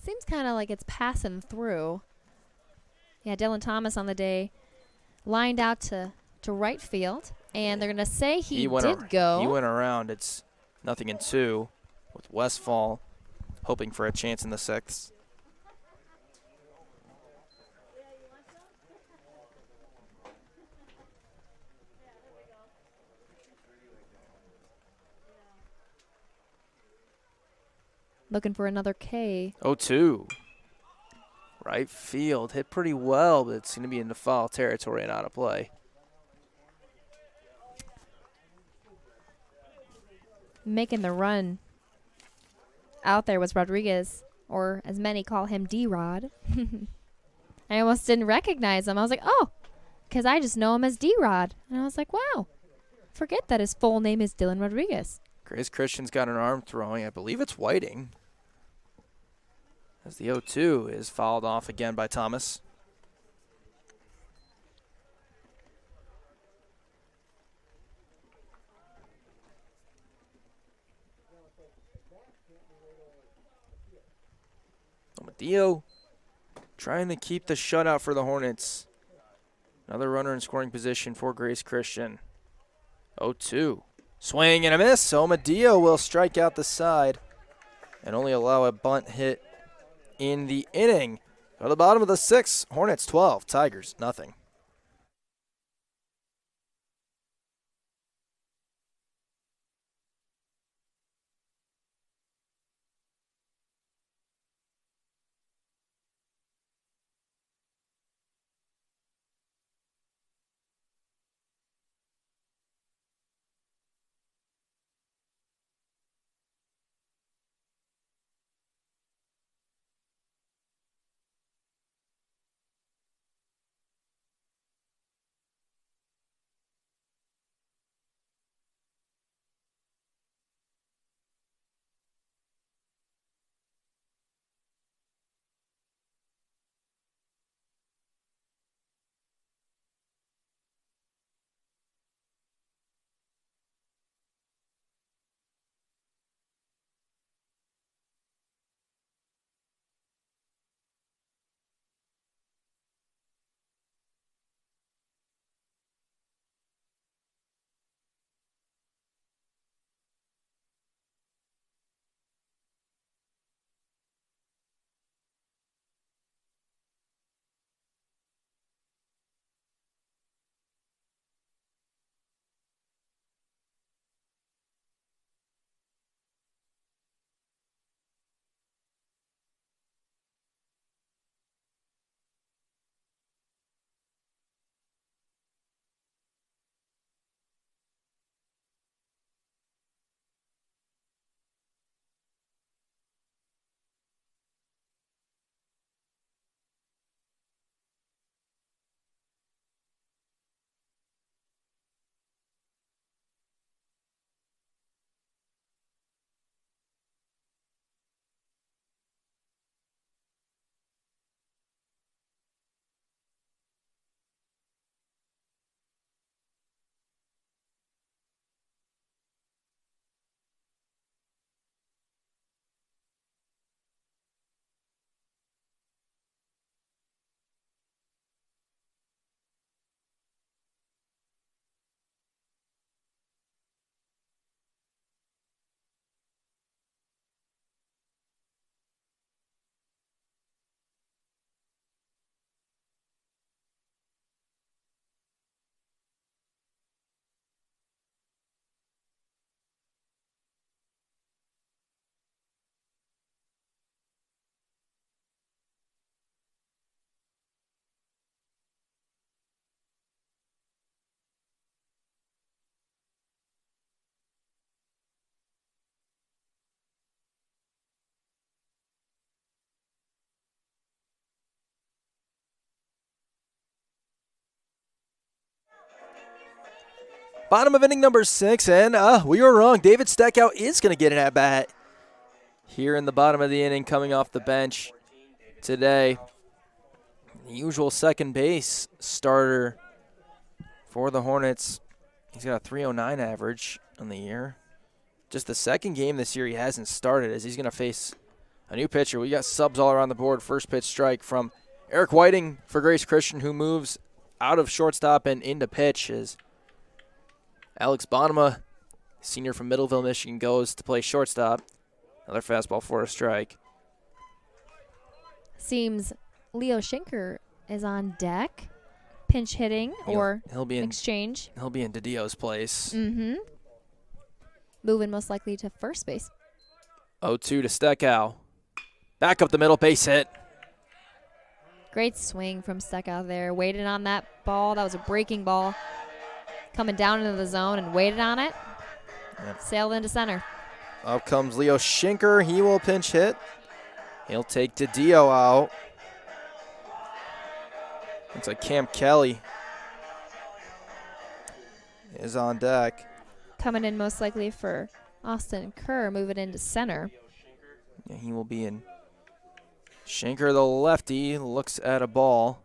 Seems kind of like it's passing through. Yeah, Dylan Thomas on the day lined out to right field. And they're going to say he did go. He went around. It's 0-2 with Westfall hoping for a chance in the sixth. Looking for another K. 0-2. Right field. Hit pretty well, but it's going to be in the foul territory and out of play. Making the run out there was Rodriguez, or as many call him D-Rod. I almost didn't recognize him. I was like, oh, because I just know him as D-Rod. And I was like, wow. Forget that his full name is Dylan Rodriguez. Grace Christian's got an arm throwing. I believe it's Whiting. As the 0-2 is fouled off again by Thomas. Omadillo trying to keep the shutout for the Hornets. Another runner in scoring position for Grace Christian. 0-2. Swing and a miss. Omadillo will strike out the side and only allow a bunt hit in the inning. Go to the bottom of the sixth. Hornets 12, Tigers nothing. Bottom of inning number 6, and we were wrong. David Steckout is going to get an at-bat here in the bottom of the inning coming off the bench today. The usual second base starter for the Hornets. He's got a 309 average on the year. Just the second game this year he hasn't started as he's going to face a new pitcher. We got subs all around the board. First pitch strike from Eric Whiting for Grace Christian, who moves out of shortstop and into pitch as Alex Bonema, senior from Middleville, Michigan, goes to play shortstop. Another fastball for a strike. Seems Leo Schenker is on deck, pinch hitting or he'll be in exchange. He'll be in DiDio's place. Moving most likely to first base. 0-2 to Steckow. Back up the middle, base hit. Great swing from Steckow there. Waited on that ball. That was a breaking ball. Coming down into the zone and waited on it. Yep. Sailed into center. Up comes Leo Schinker. He will pinch hit. He'll take DiDio out. Looks like Cam Kelly is on deck. Coming in most likely for Austin Kerr, moving into center. Yeah, he will be in. Schinker, the lefty, looks at a ball.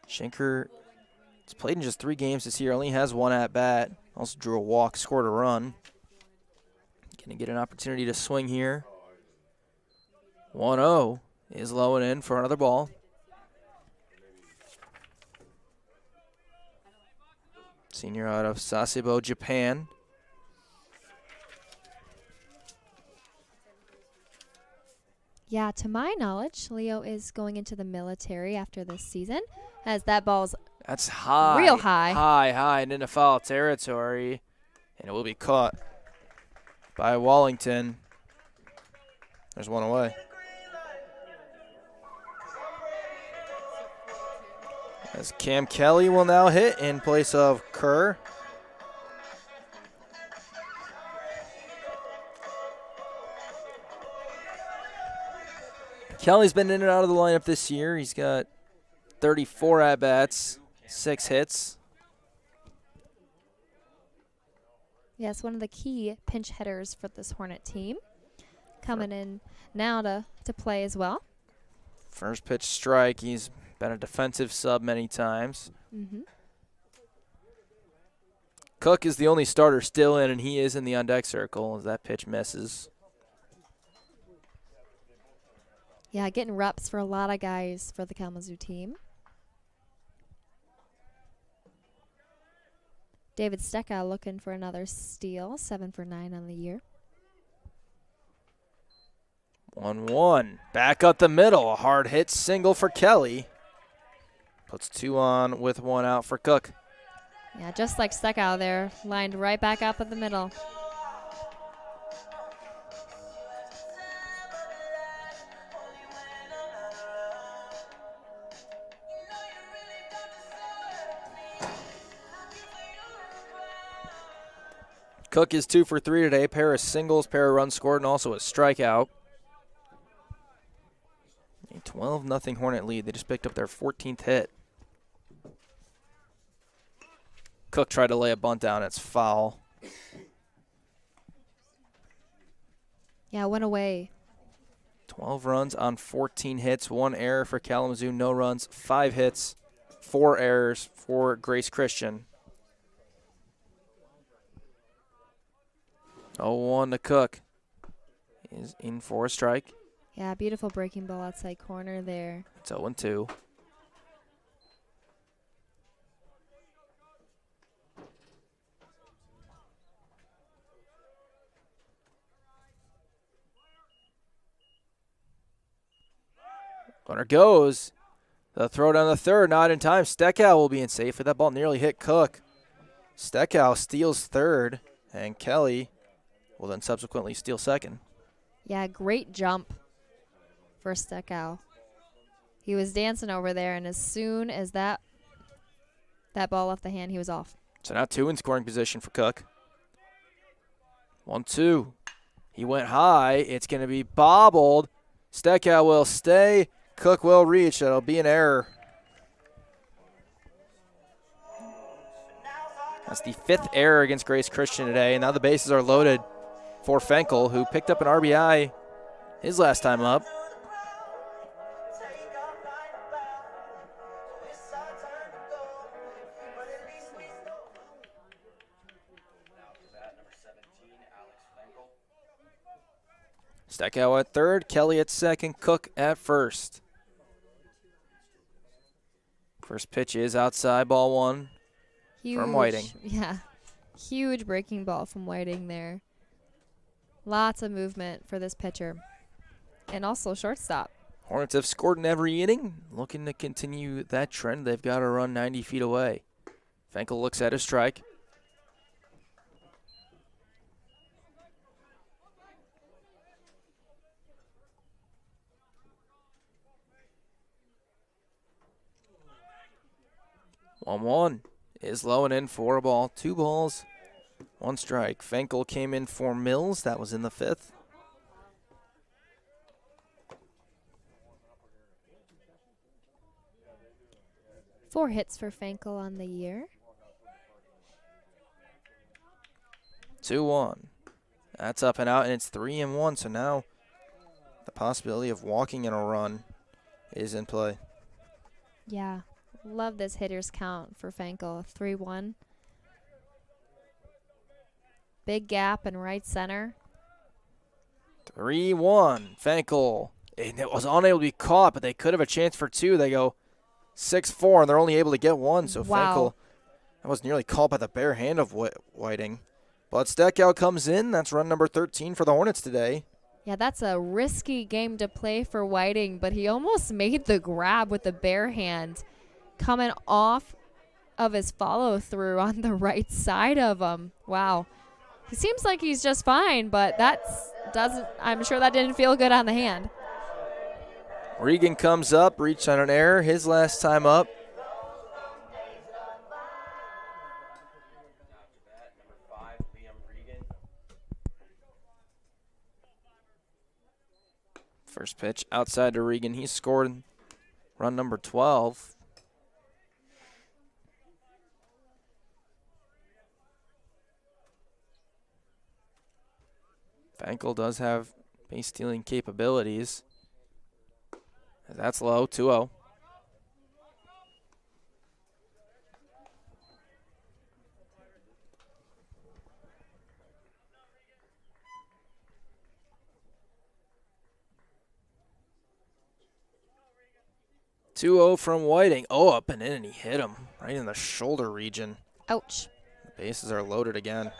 Schinker has played in just 3 games this year, only has 1 at-bat. Also drew a walk, scored a run. Going to get an opportunity to swing here. 1-0 is low and in for another ball. Senior out of Sasebo, Japan. Yeah, to my knowledge, Leo is going into the military after this season, as that ball's That's high. real high. High, and into foul territory. And it will be caught by Wallington. There's one away. As Cam Kelly will now hit in place of Kerr. Kelly's been in and out of the lineup this year. He's got 34 at-bats, 6 hits. Yes, one of the key pinch hitters for this Hornet team. Coming in now to play as well. First pitch strike. He's been a defensive sub many times. Mm-hmm. Cook is the only starter still in, and he is in the on-deck circle as that pitch misses. Yeah, getting reps for a lot of guys for the Kalamazoo team. David Steckow looking for another steal, 7 for 9 on the year. 1-1. Back up the middle. A hard hit single for Kelly. Puts 2 on with 1 out for Cook. Yeah, just like Steckow there, lined right back up at the middle. Cook is 2 for 3 today. Pair of singles, pair of runs scored, and also a strikeout. A 12-0 Hornet lead. They just picked up their 14th hit. Cook tried to lay a bunt down. It's foul. Yeah, went away. 12 runs on 14 hits. 1 error for Kalamazoo. No runs. 5 hits. 4 errors for Grace Christian. 0-1 to Cook. Is in for a strike. Yeah, beautiful breaking ball outside corner there. It's 0-2. Runner goes. The throw down the third, not in time. Steckow will be in safe, but that ball nearly hit Cook. Steckow steals third, and Kelly will then subsequently steal second. Yeah, great jump for Steckow. He was dancing over there, and as soon as that ball left the hand, he was off. So now 2 in scoring position for Cook. 1-2. He went high. It's going to be bobbled. Steckow will stay. Cook will reach. That'll be an error. That's the 5th error against Grace Christian today. And now the bases are loaded for Fenkel, who picked up an RBI his last time up. Steckow at third, Kelly at second, Cook at first. First pitch is outside, ball 1 from Whiting. Yeah, huge breaking ball from Whiting there. Lots of movement for this pitcher. And also shortstop. Hornets have scored in every inning. Looking to continue that trend. They've got to run 90 feet away. Fenkel looks at a strike. 1-1 is low and in for a ball. 2 balls, 1 strike. Fenkel came in for Mills. That was in the 5th. Four hits for Fenkel on the year. 2-1. That's up and out, and it's 3-1. So now the possibility of walking in a run is in play. Yeah, love this hitter's count for Fenkel. 3-1. Big gap in right center. 3-1. Fenkel. And it was unable to be caught, but they could have a chance for 2. They go 6-4, and they're only able to get 1. So Wow. Fenkel, that was nearly caught by the bare hand of Whiting. But Steckow comes in. That's run number 13 for the Hornets today. Yeah, that's a risky game to play for Whiting, but he almost made the grab with the bare hand coming off of his follow-through on the right side of him. Wow. He seems like he's just fine, but I'm sure that didn't feel good on the hand. Regan comes up, reached on an error, his last time up. First pitch outside to Regan. He scored run number 12. Fenkel does have base stealing capabilities. That's low, 2-0. From Whiting. Oh, up and in, and he hit him right in the shoulder region. Ouch. The bases are loaded again.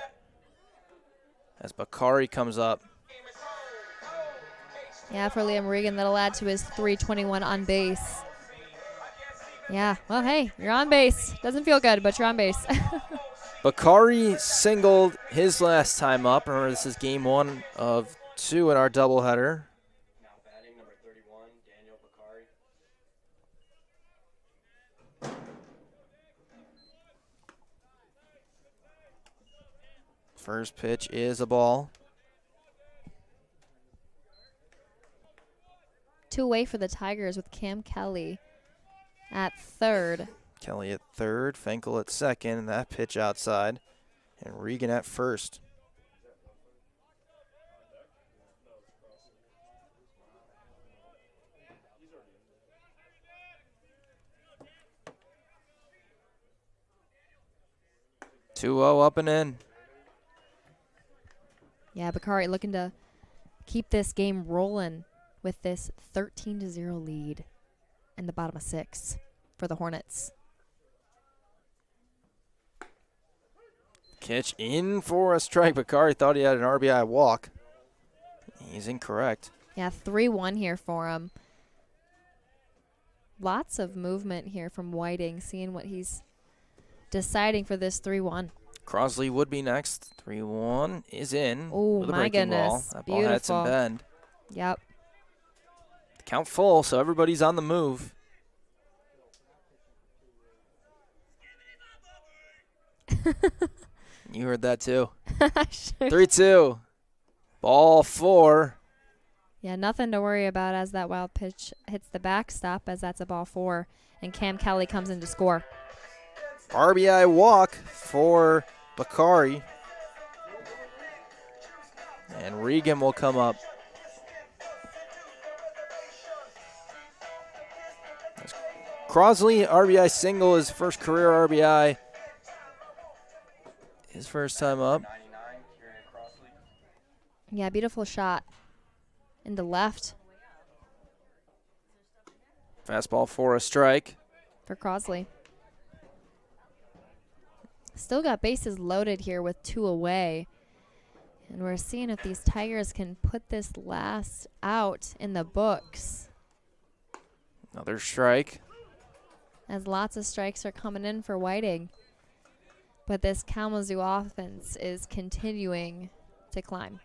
As Bakari comes up. Yeah, for Liam Regan, that'll add to his 321 on base. Yeah, well, hey, you're on base. Doesn't feel good, but you're on base. Bakari singled his last time up. Remember, this is game 1 of 2 in our doubleheader. Now batting number 31, Daniel Bakari. First pitch is a ball. 2 away for the Tigers with Cam Kelly at third. Kelly at third, Fenkel at second, and that pitch outside. And Regan at first. Two-oh up and in. Yeah, Bakari looking to keep this game rolling with this 13-0 lead in the bottom of 6 for the Hornets. Catch in for a strike. Bakari thought he had an RBI walk. He's incorrect. Yeah, 3-1 here for him. Lots of movement here from Whiting, seeing what he's deciding for this 3-1. Crosley would be next. 3-1 is in. Oh, with a my breaking goodness. Ball. That ball had some Beautiful. bend. Yep. Count full, so everybody's on the move. You heard that too. Sure. 3-2. Ball 4. Yeah, nothing to worry about as that wild pitch hits the backstop, as that's a ball 4, and Cam Kelly comes in to score. RBI walk for Bakari. And Regan will come up. Crosley, RBI single, his first career RBI. His first time up. 99, Kieran Crossley. Yeah, beautiful shot in the left Fastball for a strike. for Crosley. Still got bases loaded here with 2 away. And we're seeing if these Tigers can put this last out in the books, Another strike. as lots of strikes are coming in for Whiting. But this Kalamazoo offense is continuing to climb.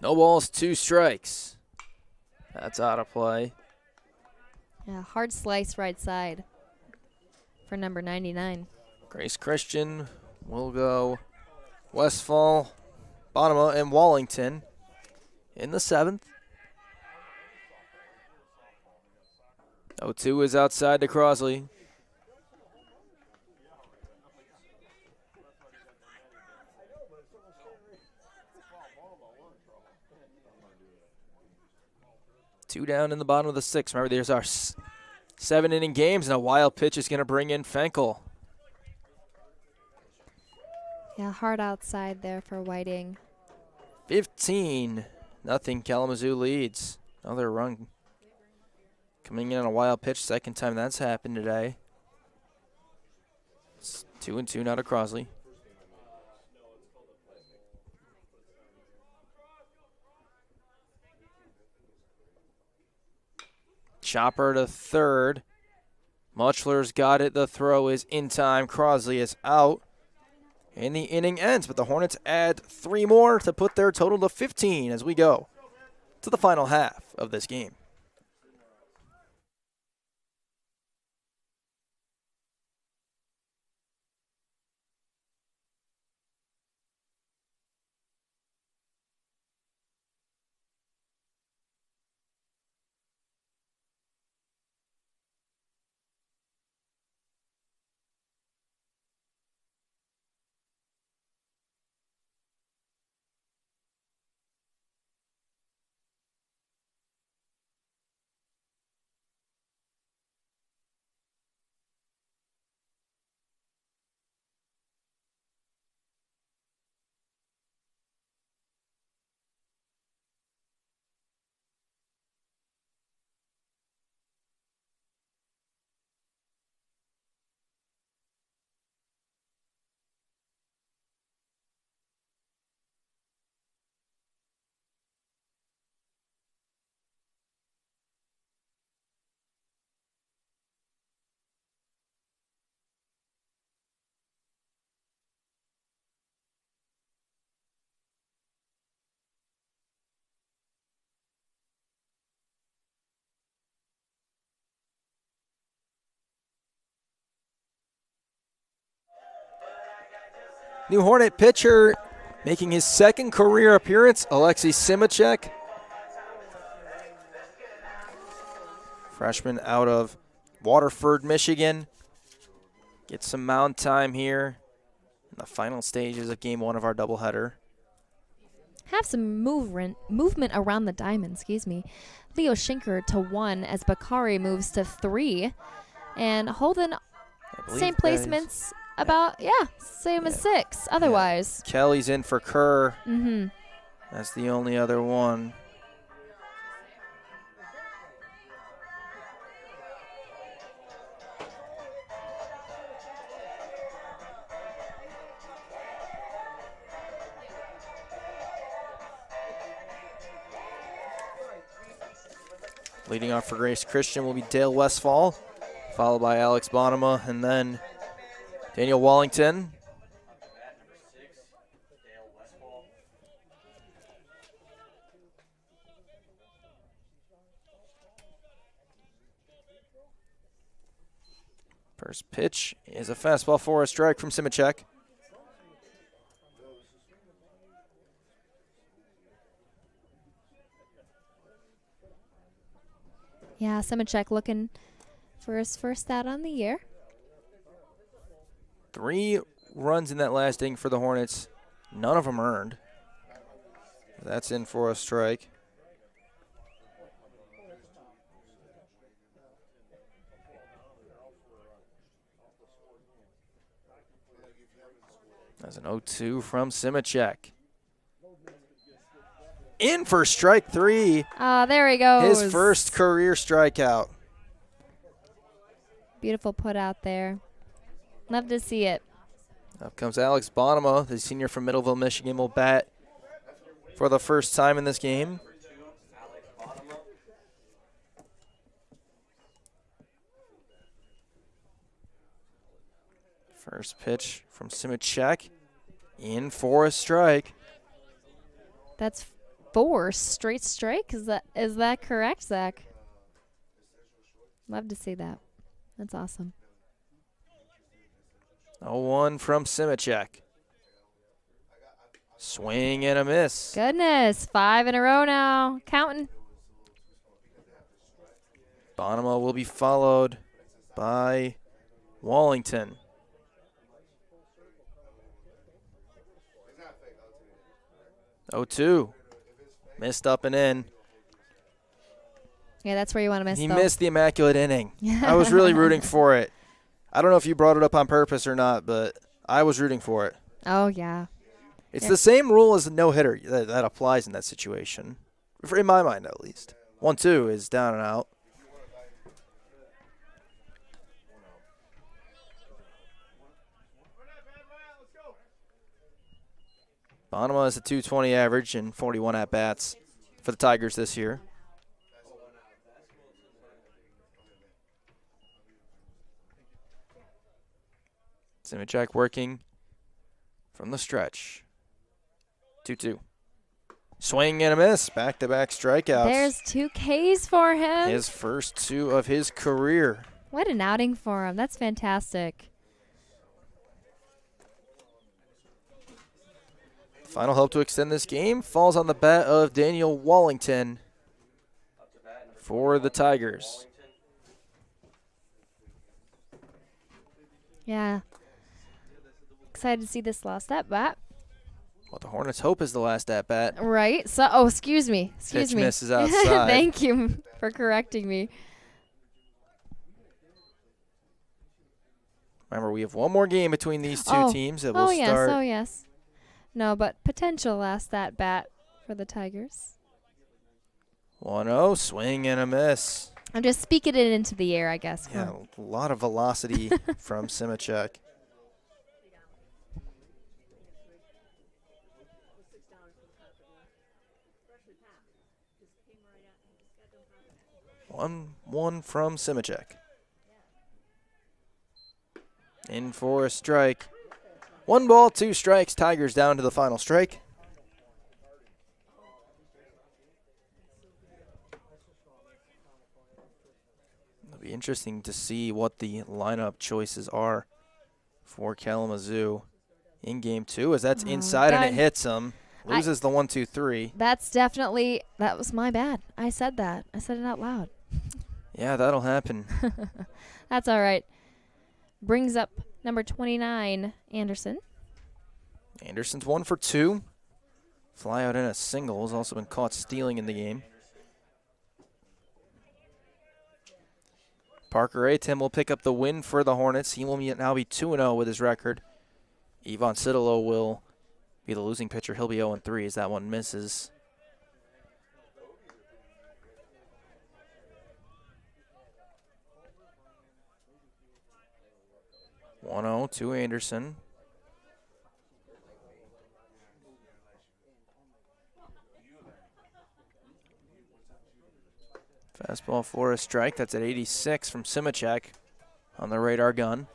No balls, 2 strikes. That's out of play. Yeah, hard slice right side for number 99. Grace Christian will go Westfall, Bonema, and Wallington in the 7th. 0-2 is outside to Crosley. Two down in the bottom of the 6th. Remember, there's our 7-inning games, and a wild pitch is going to bring in Fenkel. Yeah, hard outside there for Whiting. 15-0 Kalamazoo leads. Another run coming in on a wild pitch. Second time that's happened today. It's 2-2 now to Crosley. Chopper to third. Muchler's got it. The throw is in time. Crosley is out. And the inning ends, but the Hornets add 3 more to put their total to 15 as we go to the final half of this game. New Hornet pitcher making his second career appearance, Alexei Simacek. Freshman out of Waterford, Michigan. Gets some mound time here in the final stages of game 1 of our doubleheader. Have some movement around the diamond, excuse me. Leo Schinker to 1 as Bakari moves to 3. And Holden, same placements. Same as 6 otherwise. Yeah. Kelly's in for Kerr. Mm-hmm. That's the only other one. Leading off for Grace Christian will be Dale Westfall, followed by Alex Bonema, and then Daniel Wallington. Bat number 6, Dale Westfall. First pitch is a fastball for a strike from Simacek. Yeah, Simacek looking for his first out on the year. 3 runs in that last inning for the Hornets. None of them earned. That's in for a strike. That's an 0-2 from Simacek. In for strike 3. There he goes. His first career strikeout. Beautiful put out there. Love to see it. Up comes Alex Bonema, the senior from Middleville, Michigan, will bat for the first time in this game. First pitch from Simacek. In for a strike. That's 4 straight strike. Is that correct, Zach? Love to see that. That's awesome. 0-1 from Simicek. Swing and a miss. Goodness, 5 in a row now. Counting. Bonema will be followed by Wallington. 0-2. Missed up and in. Yeah, that's where you want to miss. He though. missed the immaculate inning. I was really rooting for it. I don't know if you brought it up on purpose or not, but I was rooting for it. Oh, yeah. It's the same rule as a no-hitter that applies in that situation, in my mind at least. 1-2 is down and out. Bonema has a 220 average and 41 at-bats for the Tigers this year. Simicek working from the stretch. 2-2. Swing and a miss. Back-to-back strikeouts. There's 2 Ks for him. His first 2 of his career. What an outing for him. That's fantastic. Final hope to extend this game falls on the bat of Daniel Wallington for the Tigers. Yeah. Excited to see this last at bat. What the Hornets hope is the last at bat. Right. So, oh, excuse me. Excuse Pitch me. misses outside. Thank you for correcting me. Remember, we have one more game between these two teams that will yes. start. Oh, yes. No, but potential last at bat for the Tigers. 1-0, swing and a miss. I'm just speaking it into the air, I guess. Yeah, a lot of velocity from Simicek. One from Simicek. In for a strike. 1 ball, 2 strikes. Tigers down to the final strike. It'll be interesting to see what the lineup choices are for Kalamazoo in game 2, as that's inside and it hits him. Loses the 1-2-3. That was my bad. I said that. I said it out loud. Yeah, that'll happen. That's all right. Brings up number 29, Anderson. Anderson's 1 for 2. Fly out in a single. Has also been caught stealing in the game. Parker Atem will pick up the win for the Hornets. He will now be 2-0 with his record. Ivan Sidalo will be the losing pitcher. He'll be 0-3 as that one misses. (1-0) to Anderson. Fastball for a strike. That's at 86 from Simicek on the radar gun.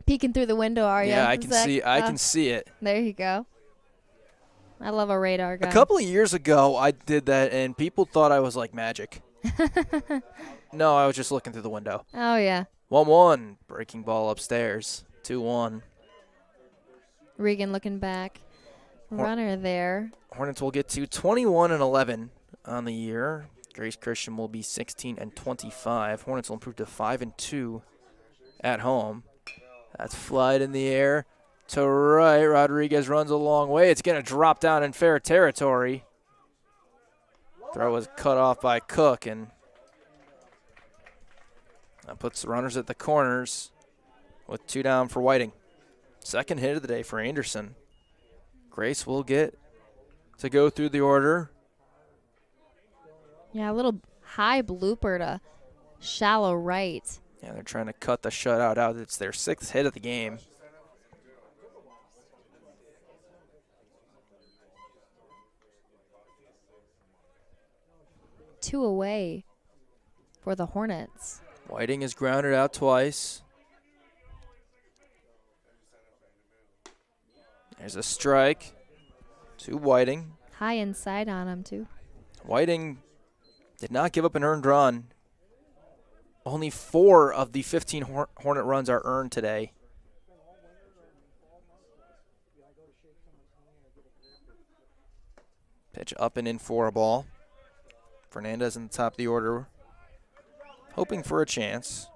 Peeking through the window, are you? Yeah, I can see. I can see it. There you go. I love a radar gun. A couple of years ago, I did that, and people thought I was like magic. No, I was just looking through the window. Oh yeah. 1-1, breaking ball upstairs. 2-1. Regan looking back. Runner there. Hornets will get to 21-11 on the year. Grace Christian will be 16-25. Hornets will improve to 5-2 at home. That's flied in the air to right. Rodriguez runs a long way. It's going to drop down in fair territory. Throw was cut off by Cook, and that puts the runners at the corners with 2 down for Whiting. Second hit of the day for Anderson. Grace will get to go through the order. Yeah, a little high blooper to shallow right. Yeah, they're trying to cut the shutout out. It's their 6th hit of the game. Two away for the Hornets. Whiting is grounded out twice. There's a strike to Whiting. High inside on him, too. Whiting did not give up an earned run Only 4 of the 15 Hornet runs are earned today. Pitch up and in for a ball. Fernandez in the top of the order, hoping for a chance.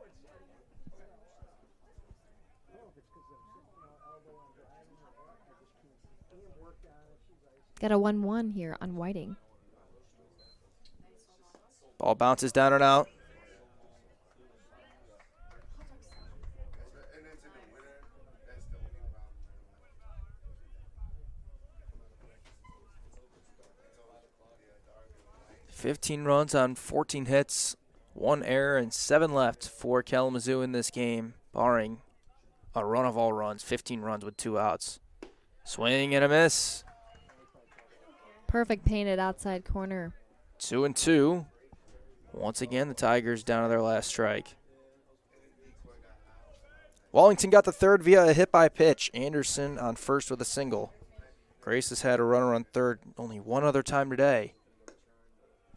Got a 1-1 here on Whiting. Ball bounces down and out. $15 runs on 14 hits, 1 error, and 7 left for Kalamazoo in this game, barring a run of all runs. 15 runs with 2 outs. Swing and a miss. Perfect painted outside corner. 2-2. Once again, the Tigers down to their last strike. Wallington got the third via a hit by pitch. Anderson on first with a single. Grace has had a runner on third only one other time today.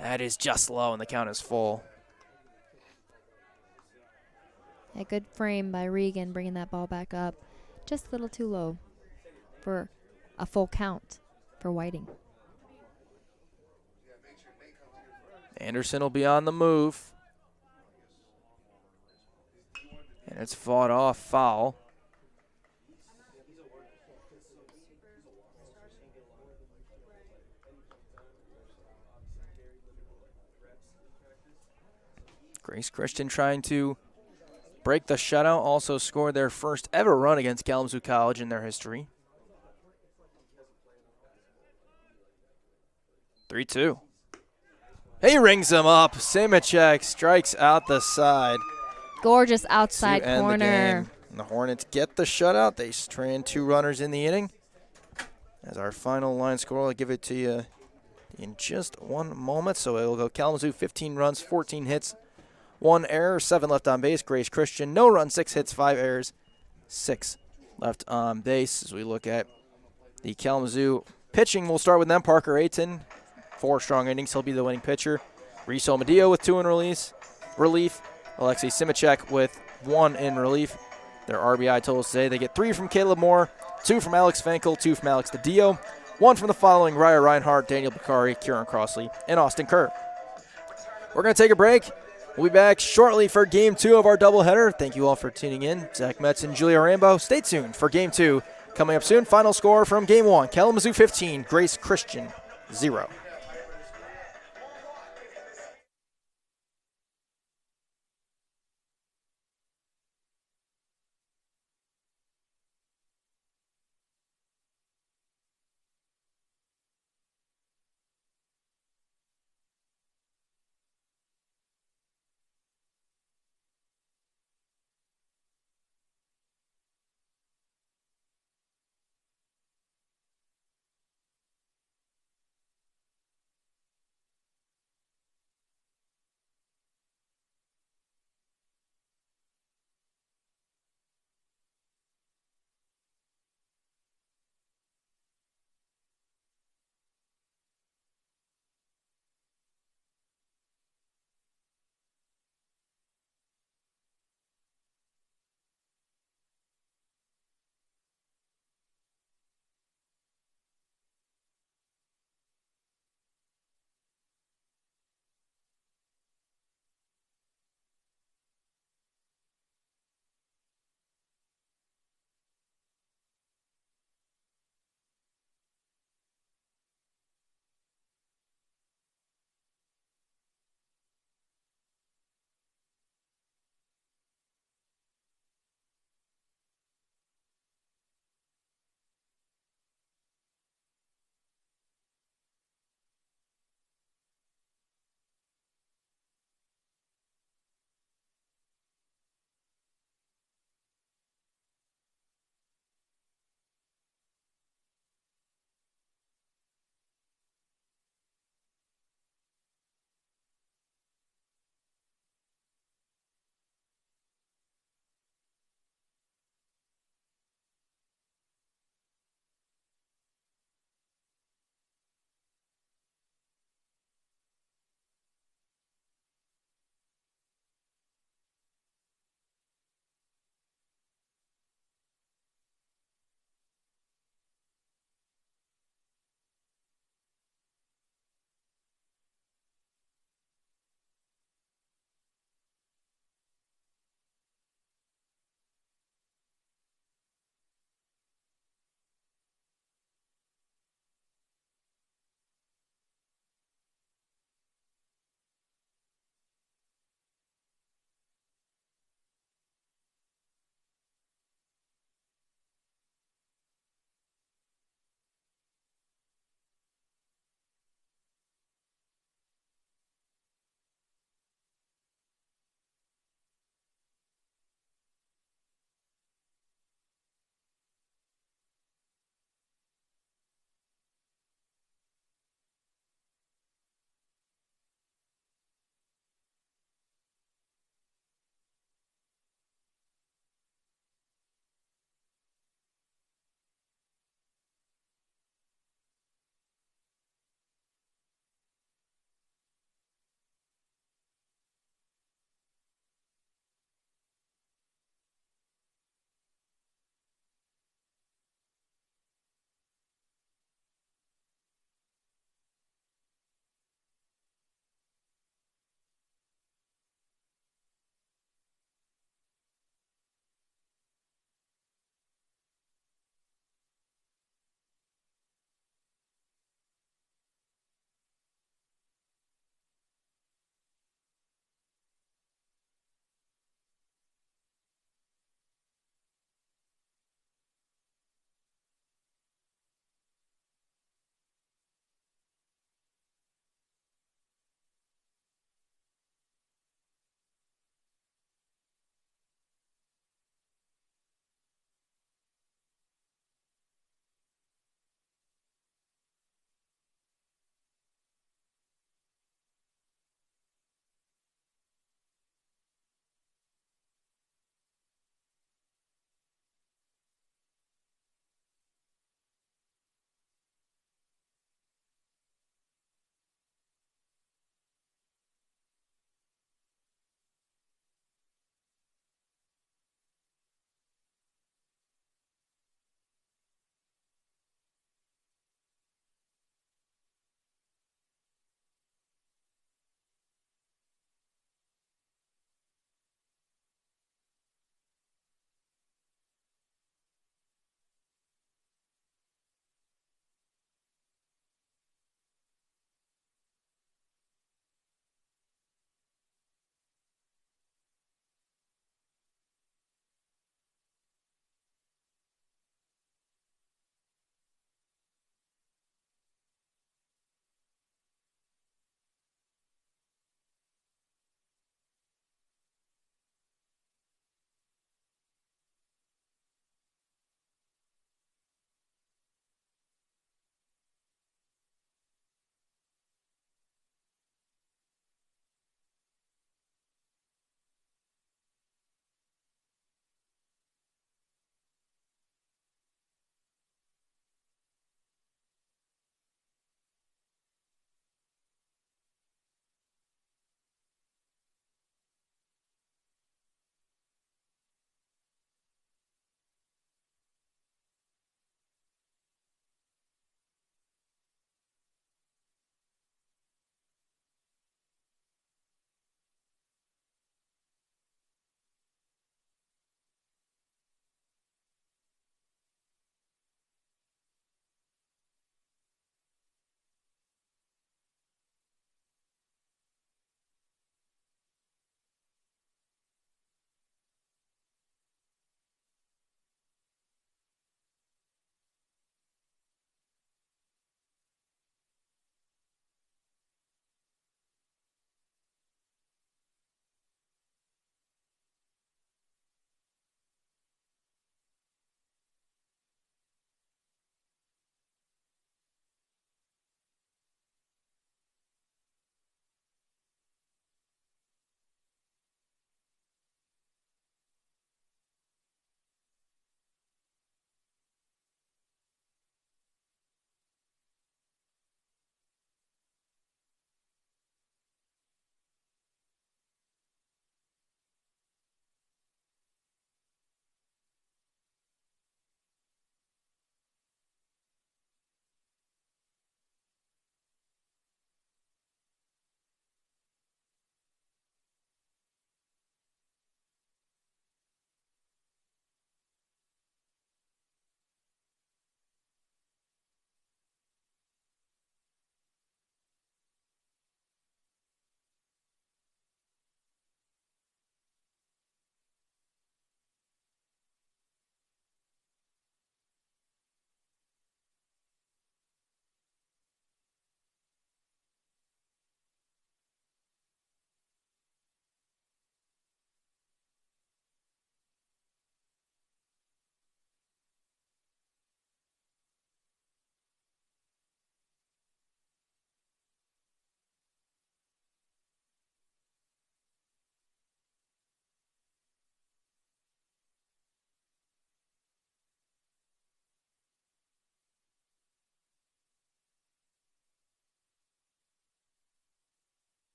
That is just low, and the count is full. A good frame by Regan, bringing that ball back up. Just a little too low for a full count for Whiting. Anderson will be on the move. And it's fought off, foul. Grace Christian trying to break the shutout, also scored their first ever run against Kalamazoo College in their history. 3-2. He rings him up. Simicek strikes out the side. Gorgeous outside to end corner. the game. And the Hornets get the shutout. They strand 2 runners in the inning. As our final line score, I'll give it to you in just one moment. So it'll go Kalamazoo 15 runs, 14 hits, 1 error, 7 left on base. Grace Christian, no runs, 6 hits, 5 errors, 6 left on base. As we look at the Kalamazoo pitching, we'll start with them. Parker Ayton, 4 strong innings. He'll be the winning pitcher. Reese Omadillo with 2 in relief. Alexei Simicek with 1 in relief. Their RBI totals today, they get 3 from Caleb Moore, 2 from Alex Fankel, 2 from Alex DiDio, 1 from the following: Raya Reinhardt, Daniel Bakari, Kieran Crossley, and Austin Kerr. We're going to take a break. We'll be back shortly for Game 2 of our doubleheader. Thank you all for tuning in. Zach Metz and Julia Rambo. Stay tuned for Game 2 coming up soon. Final score from Game 1, Kalamazoo 15, Grace Christian 0.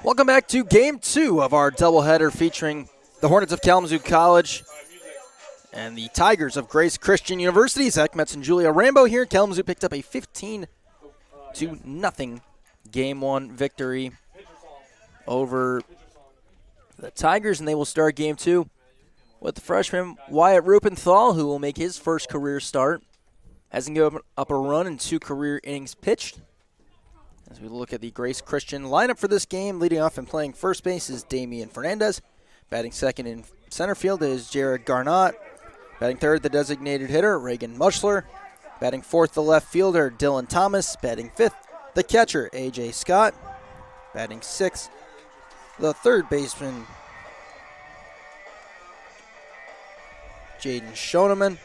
Welcome back to Game 2 of our doubleheader featuring the Hornets of Kalamazoo College and the Tigers of Grace Christian University. Zach Metz and Julia Rambo here. Kalamazoo picked up a 15-0 Game 1 victory over the Tigers, and they will start Game 2 with the freshman Wyatt Rupenthal, who will make his first career start. Hasn't given up a run in 2 career innings pitched. As we look at the Grace Christian lineup for this game, leading off and playing first base is Damian Fernandez. Batting second in center field is Jared Garnott. Batting third, the designated hitter, Reagan Muchler. Batting fourth, the left fielder, Dylan Thomas. Batting fifth, the catcher, A.J. Scott. Batting sixth, the third baseman, Jaden Schoeneman.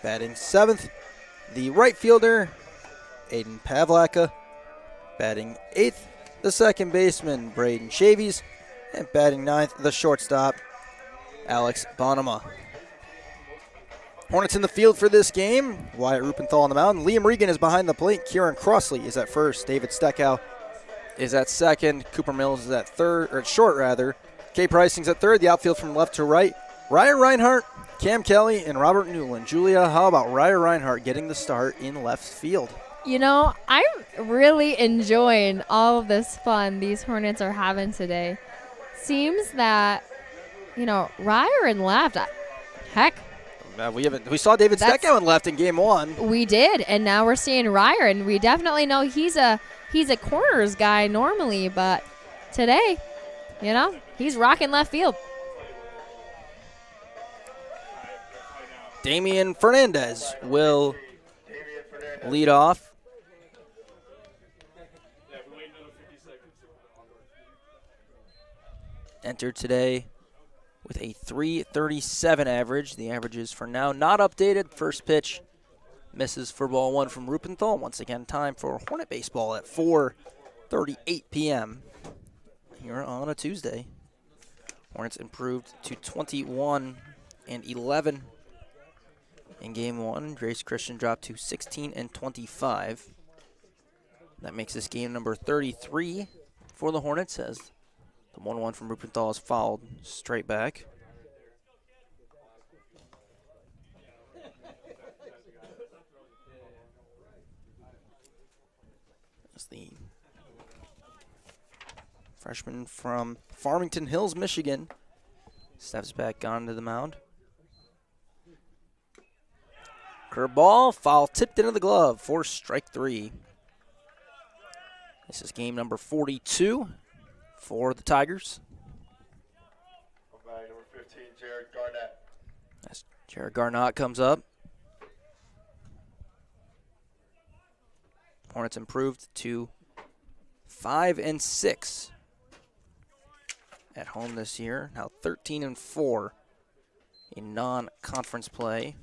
Batting seventh, the right fielder, Aiden Pavlaka. Batting eighth, the second baseman, Braden Chavies. And batting ninth, the shortstop, Alex Bonema. Hornets in the field for this game. Wyatt Rupenthal on the mound. Liam Regan is behind the plate. Kieran Crossley is at first. David Steckow is at second. Cooper Mills is at third, or at short rather. Kay Pricing's at third. The outfield from left to right. Ryan Reinhart, Cam Kelly, and Robert Newland. Julia, how about Ryan Reinhart getting the start in left field? You know, I'm really enjoying all of this fun these Hornets are having today. Seems that, Ryer in left, heck. We saw David Steckow in left in Game 1. We did, and now we're seeing Ryer, and we definitely know he's a corners guy normally, but today, he's rocking left field. Damian Fernandez will lead off. Entered today with a .337 average. The averages for now not updated. First pitch misses for ball 1 from Rupenthal. Once again, time for Hornet baseball at 4:38 p.m. here on a Tuesday. Hornets improved to 21-11 in Game 1. Grace Christian dropped to 16-25. That makes this game number 33 for the Hornets, as the 1-1 from Rupenthal is fouled straight back. As the freshman from Farmington Hills, Michigan, steps back onto the mound. Curveball, foul tipped into the glove for strike 3. This is game number 42 for the Tigers. Number 15, Jared Garnett. As Jared Garnott comes up. Hornets improved to 5-6 at home this year. Now 13-4 in non-conference play.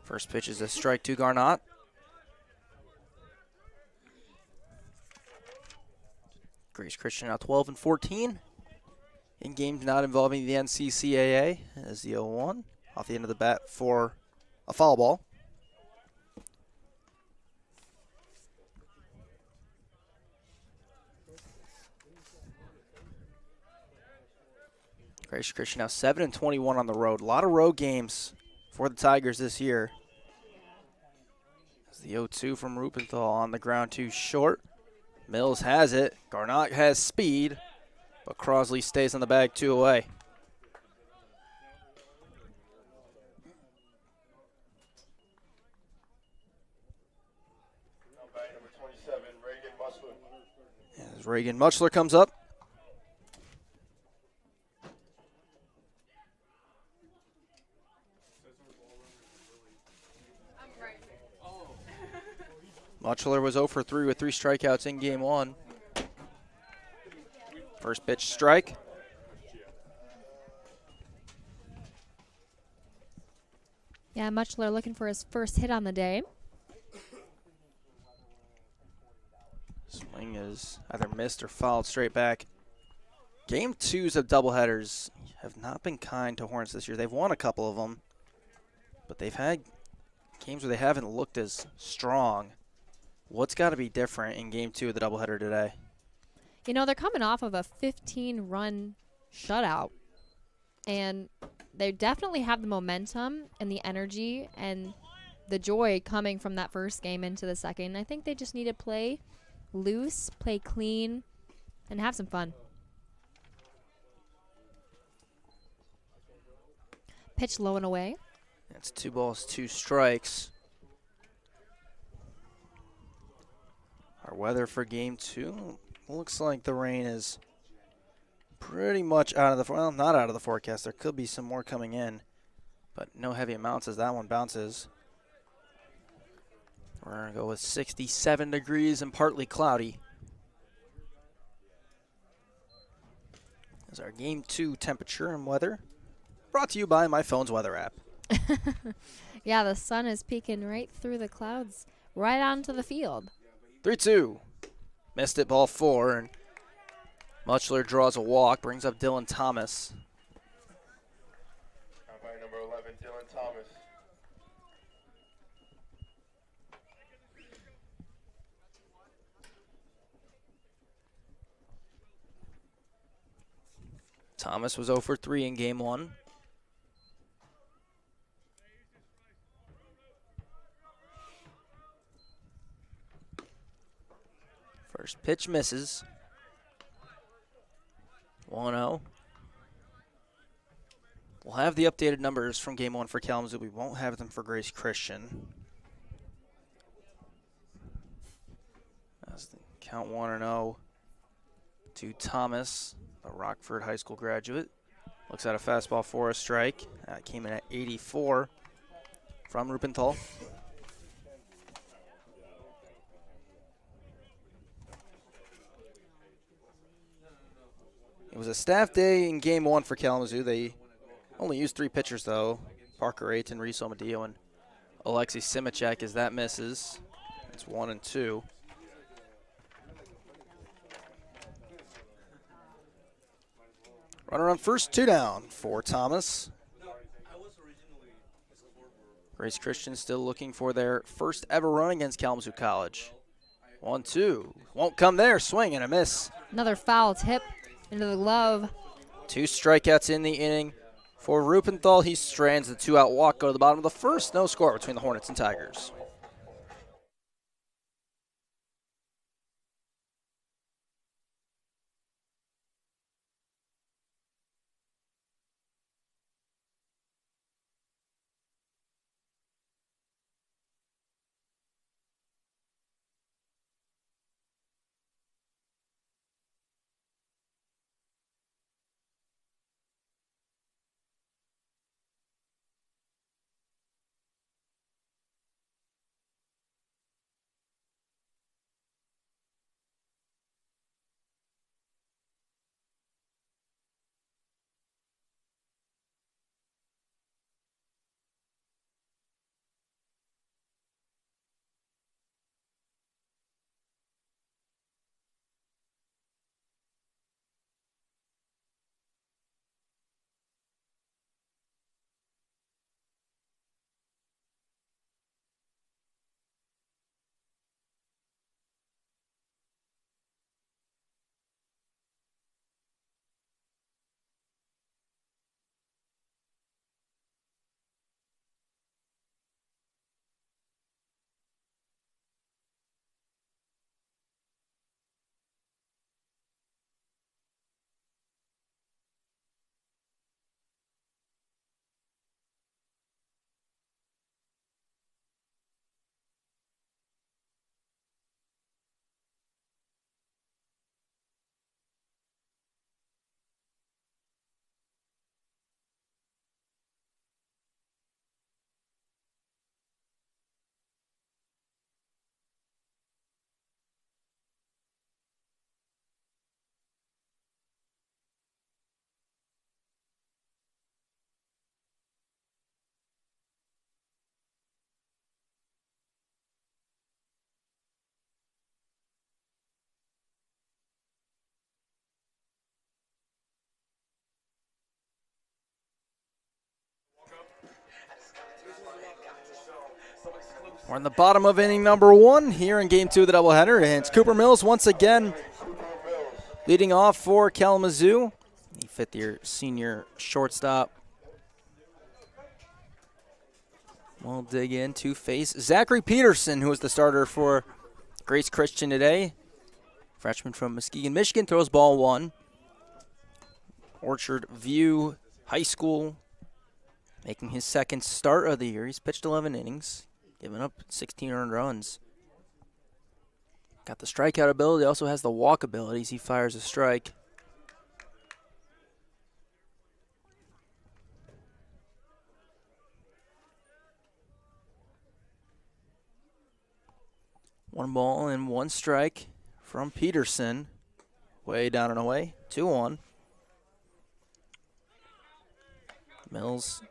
First pitch is a strike to Garnott. Grace Christian now 12-14 in games not involving the NCCAA, as the 0-1 off the end of the bat for a foul ball. Grace Christian now 7-21 on the road. A lot of road games for the Tigers this year. As the 0-2 from Rupenthal on the ground too short. Mills has it. Garnott has speed, but Crosley stays on the bag 2 away. Number 27, Reagan Muchler. As Reagan Muchler comes up. Muchler was 0 for 3 with 3 strikeouts in Game 1. First pitch strike. Yeah, Muchler looking for his first hit on the day. Swing is either missed or fouled straight back. Game 2s of doubleheaders have not been kind to Hornets this year. They've won a couple of them, but they've had games where they haven't looked as strong. What's got to be different in Game 2 of the doubleheader today? You know, they're coming off of a 15-run shutout, and they definitely have the momentum and the energy and the joy coming from that first game into the second. I think they just need to play loose, play clean, and have some fun. Pitch low and away. That's 2 balls, 2 strikes. Our weather for game 2 looks like the rain is pretty much out of the, well, not out of the forecast. There could be some more coming in, but no heavy amounts as that one bounces. We're going to go with 67 degrees and partly cloudy. As our game 2 temperature and weather, brought to you by my phone's weather app. Yeah, the sun is peeking right through the clouds, right onto the field. 3-2. Missed it, ball 4, and Muchler draws a walk, brings up Dylan Thomas. Umpire number 11, Dylan Thomas. Thomas was 0 for 3 in game 1. First pitch misses. 1-0. We'll have the updated numbers from game 1 for Kalamazoo. We won't have them for Grace Christian. As the count 1-0 to Thomas, a Rockford High School graduate. Looks at a fastball for a strike. That came in at 84 from Rupenthal. It was a staff day in game 1 for Kalamazoo. They only used 3 pitchers, though. Parker Ayton, Reese Omadillo, and Alexei Simachek, as that misses. It's 1-2. Runner on first, 2 down for Thomas. Grace Christian still looking for their first ever run against Kalamazoo College. 1-2. Won't come there. Swing and a miss. Another foul tip into the glove. 2 strikeouts in the inning. For Rupenthal, he strands the 2-out walk, go to the bottom of the first. No score between the Hornets and Tigers. We're in the bottom of inning number 1 here in game 2 of the doubleheader, and it's Cooper Mills once again Leading off for Kalamazoo, the fifth-year senior shortstop. We'll dig in to face Zachary Peterson, who was the starter for Grace Christian today. Freshman from Muskegon, Michigan, throws ball 1. Orchard View High School, making his second start of the year. He's pitched 11 innings, giving up 16 earned runs. Got the strikeout ability, also has the walk abilities. He fires a strike. One ball and one strike from Peterson. Way down and away, 2-1. Mills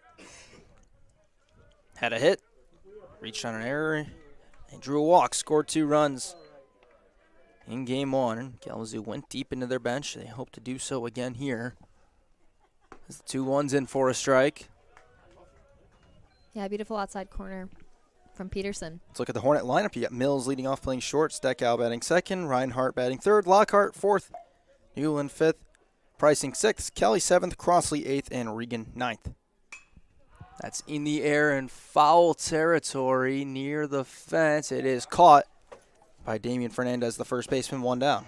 had a hit, reached on an error, and drew a walk, scored 2 runs in game 1. Kalamazoo went deep into their bench. They hope to do so again here. As the 2-1's in for a strike. Yeah, beautiful outside corner from Peterson. Let's look at the Hornet lineup. You got Mills leading off playing short, Steckow batting second, Reinhardt batting third, Lockhart fourth, Newland fifth, Pricing sixth, Kelly seventh, Crossley eighth, and Regan ninth. That's in the air in foul territory near the fence. It is caught by Damian Fernandez, the first baseman, 1 down.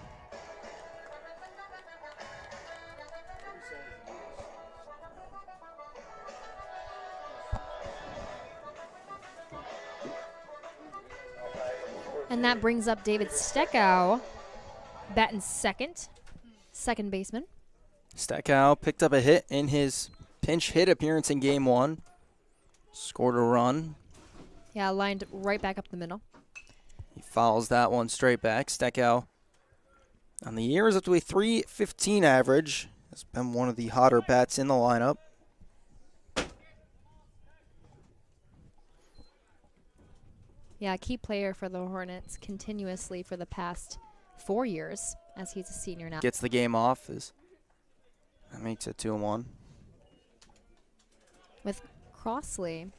And that brings up David Steckow, batting second baseman. Steckow picked up a hit in his pinch hit appearance in game 1. Scored a run. Yeah, lined right back up the middle. He fouls that one straight back. Steckow on the year is up to a .315 average. Has been one of the hotter bats in the lineup. Yeah, key player for the Hornets continuously for the past 4 years as he's a senior now. Gets the game off. That makes it 2-1. With Crossley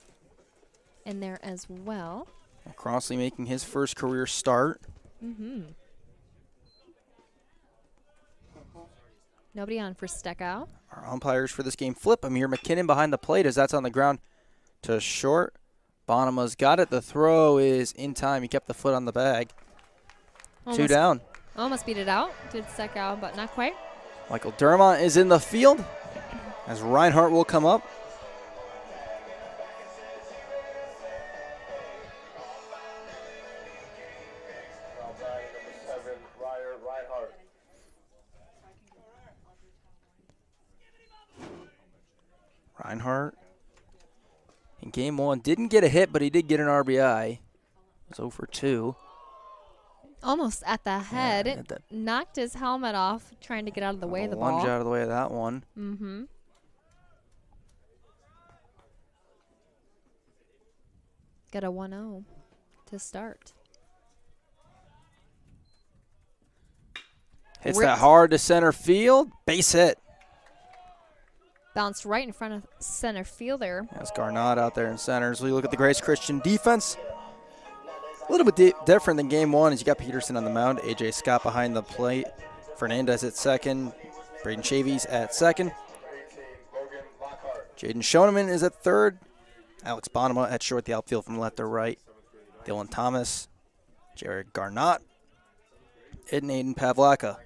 in there as well. Crossley making his first career start. Nobody on for Steckow. Our umpires for this game flip Amir McKinnon behind the plate as that's on the ground to short. Bonema's got it. The throw is in time. He kept the foot on the bag. 2 down. Almost beat it out. Did Steckow, but not quite. Michael Dermott is in the field as Reinhardt will come up. Reinhardt in game 1 didn't get a hit, but he did get an RBI. It was 0 for 2. Almost at the head. Yeah, that knocked his helmet off, trying to get out of the way of the ball. Lunge out of the way of that one. Got a 1-0 to start. Hits that hard to center field. Base hit. Bounced right in front of center fielder. That's Garnott out there in center. As we look at the Grace Christian defense, a little bit different than game 1 as you got Peterson on the mound, A.J. Scott behind the plate, Fernandez at second, Braden Chavies at second, Jaden Schoeneman is at third, Alex Bonema at short, the outfield from left to right, Dylan Thomas, Jared Garnott, and Aiden Pavlaka.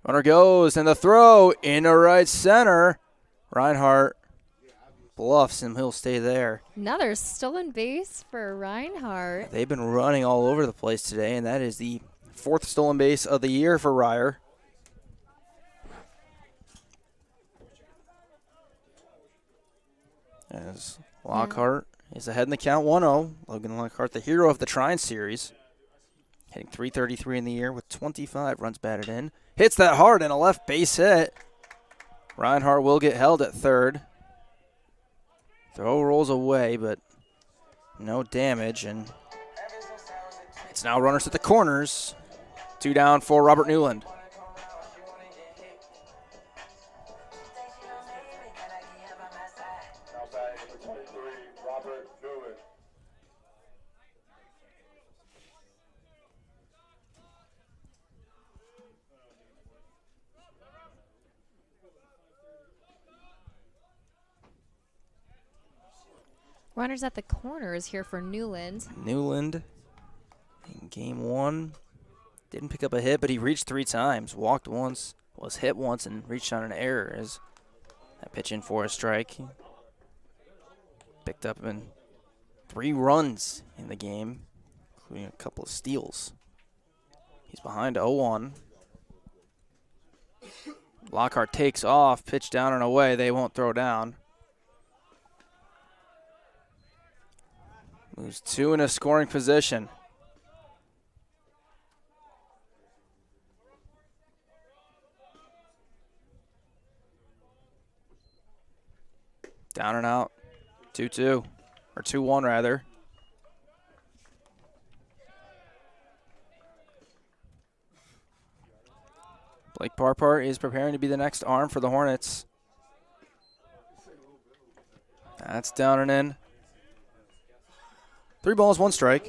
Runner goes, and the throw into right center. Reinhardt bluffs him. He'll stay there. Another stolen base for Reinhardt. They've been running all over the place today, and that is the 4th stolen base of the year for Ryer. As Lockhart is ahead in the count 1-0. Logan Lockhart, the hero of the Trine Series. Hitting .333 in the year with 25 runs batted in. Hits that hard and a left base hit. Reinhardt will get held at third. Throw rolls away, but no damage. And it's now runners at the corners. 2 down for Robert Newland. Runners at the corners here for Newland. Newland in game 1 didn't pick up a hit, but he reached 3 times, walked once, was hit once, and reached on an error as that pitch in for a strike. Picked up in 3 runs in the game, including a couple of steals. He's behind 0-1. Lockhart takes off, pitch down and away. They won't throw down. Moves 2 in a scoring position. Down and out. 2-2, or 2-1 rather. Blake Parpar is preparing to be the next arm for the Hornets. That's down and in. 3 balls, 1 strike.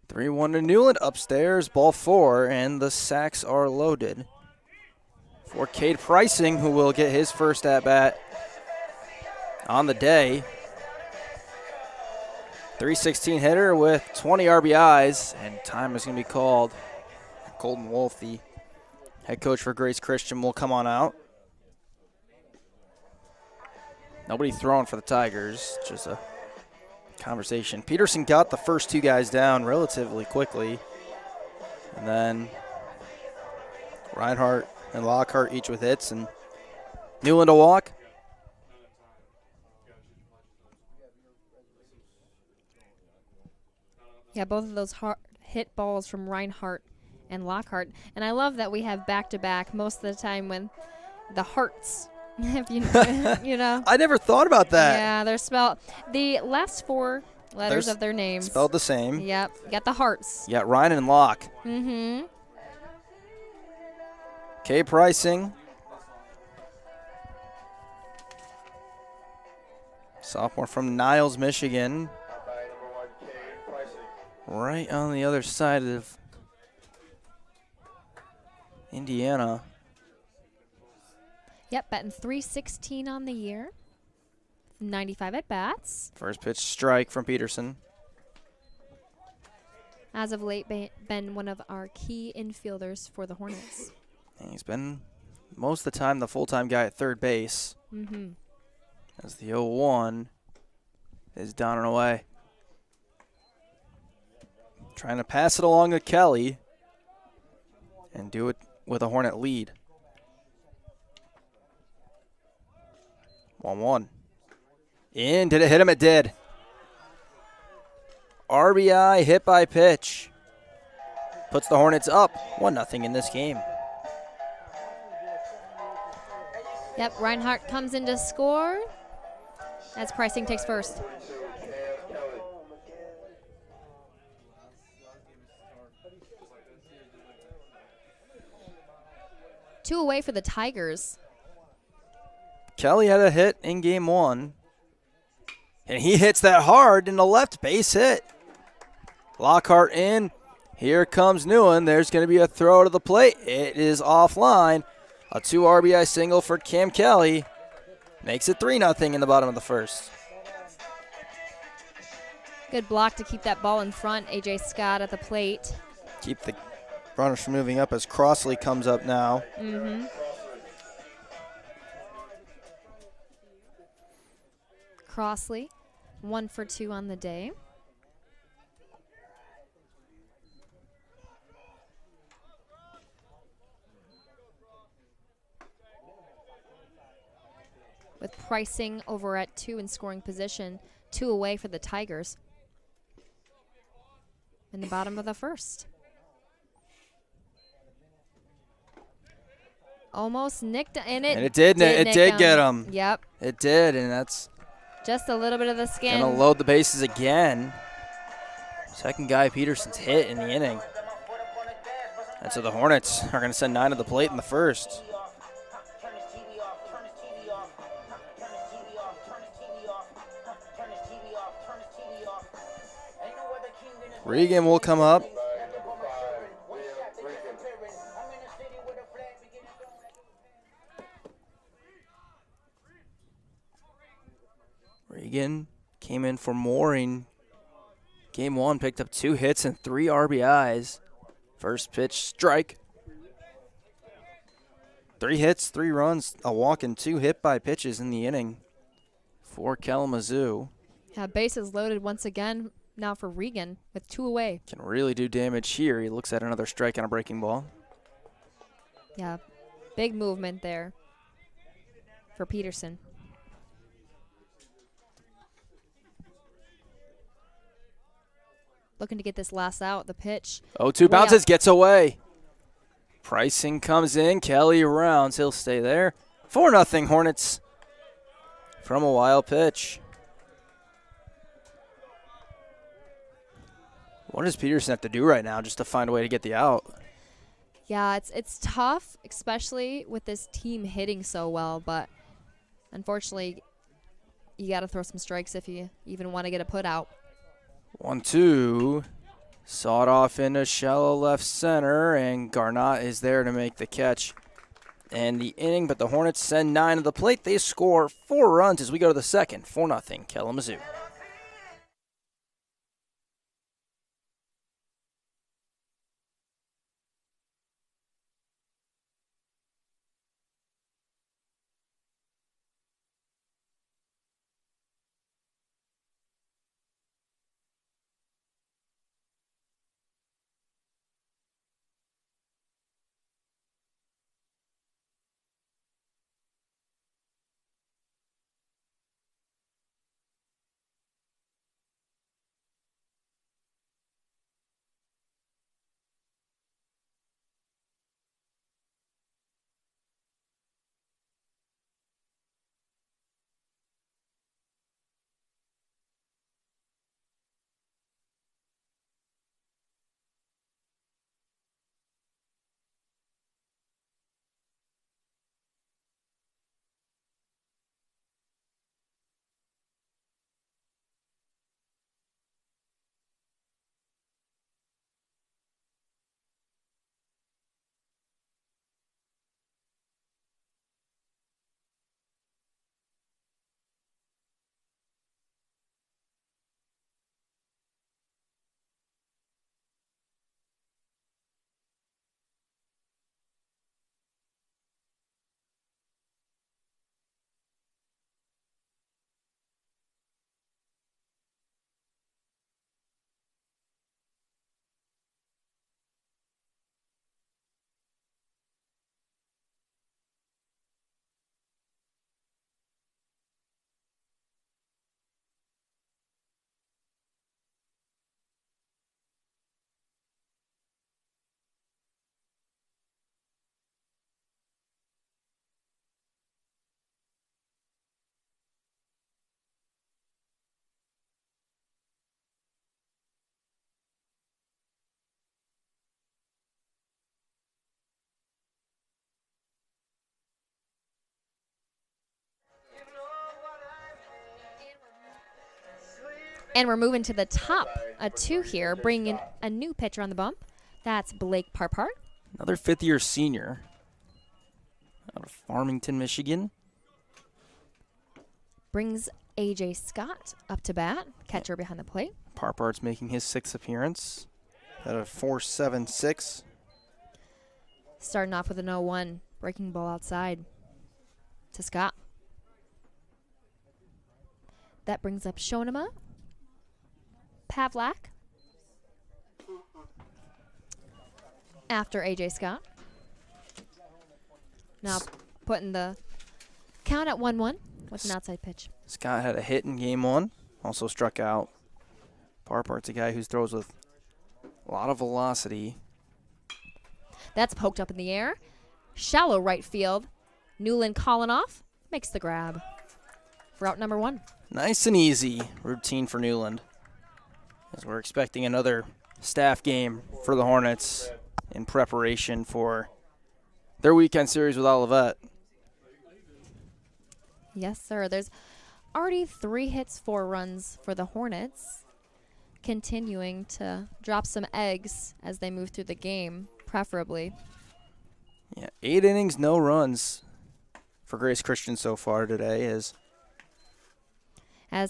3-1 to Newland upstairs, ball 4, and the sacks are loaded for Cade Pricing, who will get his first at-bat on the day. 316 hitter with 20 RBIs, and time is going to be called. Colton Wolf, the head coach for Grace Christian, will come on out. Nobody throwing for the Tigers, just a conversation. Peterson got the first 2 guys down relatively quickly, and then Reinhardt and Lockhart each with hits, and Newland a walk. Yeah, both of those hit balls from Reinhardt and Lockhart. And I love that we have back-to-back most of the time when the Hearts, if you know. I never thought about that. Yeah, they're spelled. The last 4 letters of their names. Spelled the same. Yep, you got the Hearts. You got Ryan and Locke. Mm-hmm. K. Pricing. Sophomore from Niles, Michigan. Right on the other side of Indiana. Yep, batting .316 on the year. 95 at bats. First pitch strike from Peterson. As of late, been one of our key infielders for the Hornets. And he's been most of the time the full-time guy at third base. Mm-hmm. As the 0-1 is down and away. Trying to pass it along to Kelly and do it with a Hornet lead. 1-1. In. Did it hit him? It did. RBI hit by pitch. Puts the Hornets up 1-0 in this game. Yep, Reinhardt comes in to score as Pricing takes first. Two away for the Tigers. Kelly had a hit in game 1. And he hits that hard in the left base hit. Lockhart in. Here comes Newland. There's going to be a throw to the plate. It is offline. A 2 RBI single for Cam Kelly. Makes it 3-0 in the bottom of the first. Good block to keep that ball in front. A.J. Scott at the plate. Keep the runners from moving up as Crossley comes up now. Mm-hmm. Crossley, 1 for 2 on the day. With Pricing over at 2 in scoring position, 2 away for the Tigers. In the bottom of the first. Almost nicked, and it did nick get him. Yep. It did, and that's Just a little bit of the skin. going to load the bases again. Second guy Peterson's hit in the inning. And so the Hornets are going to send 9 to the plate in the first. Regan will come up. Regan came in for Mooring. Game 1, picked up 2 hits and 3 RBIs. First pitch, strike. 3 hits, 3 runs, a walk, and 2 hit by pitches in the inning for Kalamazoo. Yeah, bases loaded once again now for Regan with 2 away. Can really do damage here. He looks at another strike on a breaking ball. Yeah, big movement there for Peterson. Looking to get this last out, the pitch. 0-2 bounces, up. gets away. Pricing comes in. Kelly rounds. He'll stay there. 4-0 Hornets from a wild pitch. What does Peterson have to do right now just to find a way to get the out? Yeah, it's tough, especially with this team hitting so well, but unfortunately, you got to throw some strikes if you even want to get a put out. 1-2. Sawed off into shallow left center, and Garnott is there to make the catch. And the inning, but the Hornets send 9 to the plate. They score 4 runs as we go to the second. 4-0 Kalamazoo. And we're moving to the top of 2 here, bringing in a new pitcher on the bump. That's Blake Parpart. Another 5th-year senior out of Farmington, Michigan. Brings A.J. Scott up to bat, catcher behind the plate. Parpart's making his 6th appearance at a 4.76. Starting off with an 0-1, breaking ball outside to Scott. That brings up Shonema. Pavlak. After A.J. Scott. Now putting the count at 1-1 with an outside pitch. Scott had a hit in game 1, also struck out. Parpart's a guy who throws with a lot of velocity. That's poked up in the air. Shallow right field. Newland calling off. Makes the grab. For out number 1. Nice and easy routine for Newland, as we're expecting another staff game for the Hornets in preparation for their weekend series with Olivet. Yes, sir. There's already 3 hits, 4 runs for the Hornets. continuing to drop some eggs as they move through the game, preferably. Yeah, 8 innings, no runs for Grace Christian so far today. As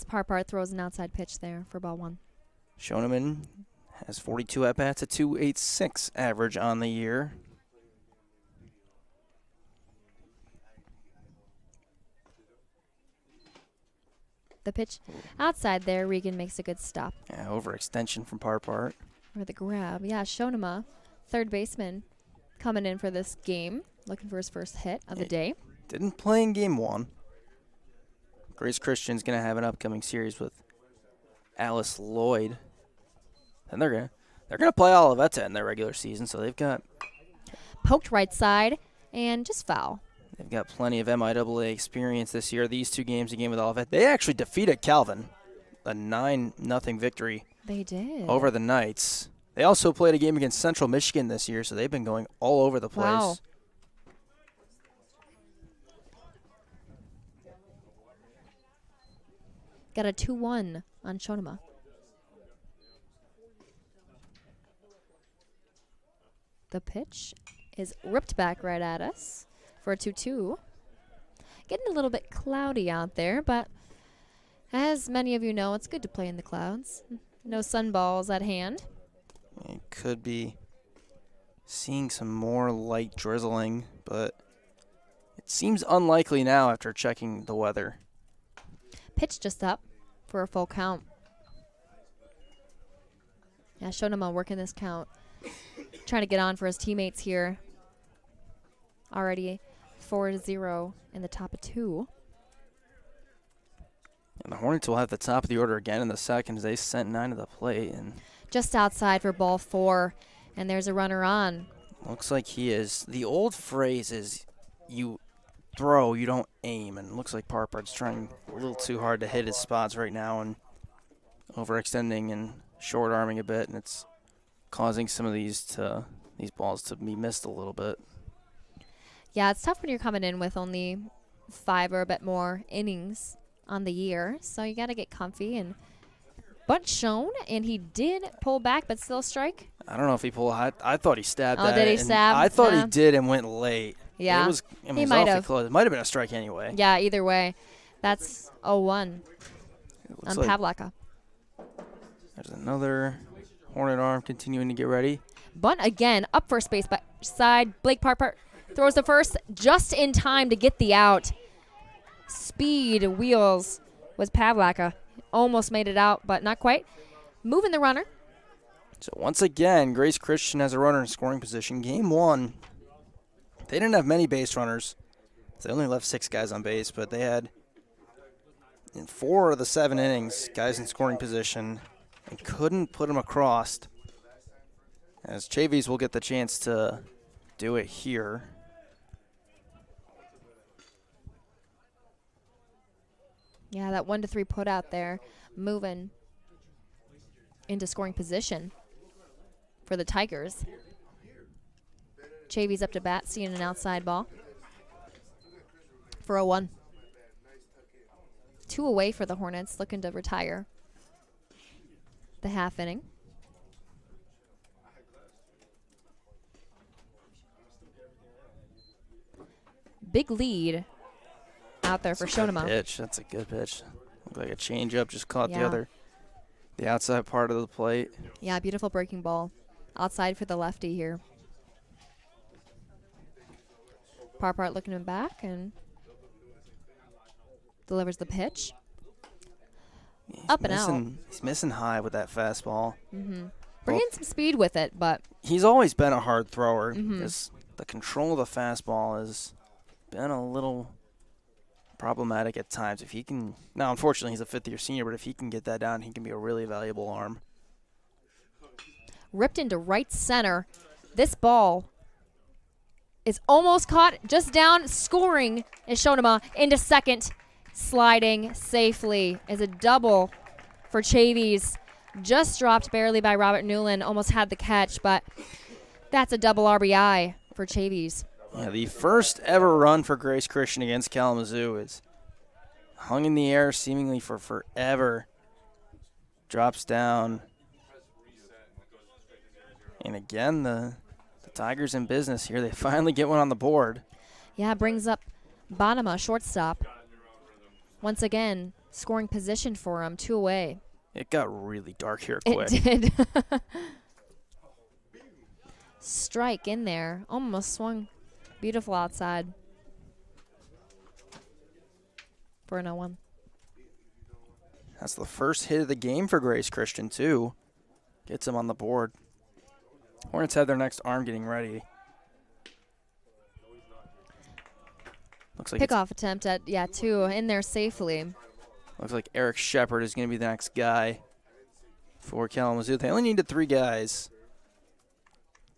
Parpart throws an outside pitch there for ball 1. Shoneman has 42 at-bats, a 2.86 average on the year. The pitch outside there, Regan makes a good stop. Yeah, overextension from Parpart. Or the grab. Yeah, Shonema, third baseman, coming in for this game, looking for his first hit of the day. Didn't play in game 1. Grace Christian's going to have an upcoming series with Alice Lloyd. And they're gonna play Olivetta in their regular season, so they've got Poked right side and just foul. They've got plenty of MIAA experience this year. These 2 games, a game with Olivet, they actually defeated Calvin, a 9-0 victory. They did. Over the Knights. They also played a game against Central Michigan this year, so they've been going all over the place. Wow. Got a 2-1 on Shonema. The pitch is ripped back right at us for a 2-2. Getting a little bit cloudy out there, but as many of you know, it's good to play in the clouds. No sunballs at hand. It could be seeing some more light drizzling, but it seems unlikely now after checking the weather. Pitch just up for a full count. Yeah, Shonema working this count. Trying to get on for his teammates here. Already 4-0 in the top of 2. And the Hornets will have the top of the order again in the second as they sent 9 to the plate. And just outside for ball 4. And there's a runner on. looks like he is. The old phrase is you throw, you don't aim. And it looks like Parpart's trying a little too hard to hit his spots right now and overextending and short arming a bit. And it's causing some of these balls to be missed a little bit. Yeah, it's tough when you're coming in with only 5 or a bit more innings on the year. So you got to get comfy and bunt shown, and he did pull back, but still strike. I don't know if he pulled. I thought he stabbed. Oh, did he stab? I thought Yeah. he did and went late. Yeah, it was. I mean, he it was might awfully have. close. It might have been a strike anyway. Yeah, either way, that's 0-1 It on looks like Pavlaka. there's another Hornet arm continuing to get ready. Bunt again, up first base by side. Blake Parpart throws the first just in time to get the out. Speed wheels was Pavlaka. Almost made it out, but not quite. Moving the runner. So once again, Grace Christian has a runner in scoring position. Game 1, they didn't have many base runners. They only left 6 guys on base, but they had in 4 of the 7 innings guys in scoring position and couldn't put them across. As Chavies will get the chance to do it here. Yeah, that 1-3 put out there, moving into scoring position for the Tigers. Chavies up to bat, seeing an outside ball for a 1. 2 away for the Hornets, looking to retire the half inning. Big lead out there for That's a good Shonema. pitch. That's a good pitch. Looked like a changeup, just caught Yeah. the outside part of the plate. Yeah, beautiful breaking ball. Outside for the lefty here. Parpart looking him back and delivers the pitch. He's Up and out. He's missing high with that fastball. Bringing some speed with it, but He's always been a hard thrower. Mm-hmm. Because the control of the fastball has been a little problematic at times. If he can, now unfortunately he's a 5th-year senior, but if he can get that down, he can be a really valuable arm. ripped into right center. This ball is almost caught just down. Scoring is Shonema into second. Sliding safely is a double for Chavies. Just dropped barely by Robert Newland. Almost had the catch, but that's a double RBI for Chavies. Yeah, the first ever run for Grace Christian against Kalamazoo is hung in the air seemingly for forever. Drops down And again, the Tigers in business here. They finally get one on the board. Yeah, brings up Bonema, shortstop. Once again, scoring position for him, 2 away. It got really dark here quick. It did. Strike in there. Almost swung. Beautiful outside. For an 0-1. That's the first hit of the game for Grace Christian, too. Gets him on the board. Hornets have their next arm getting ready. Looks like Pickoff attempt at, 2. In there safely. Looks like Eric Shepard is going to be the next guy for Kalamazoo. They only needed 3 guys.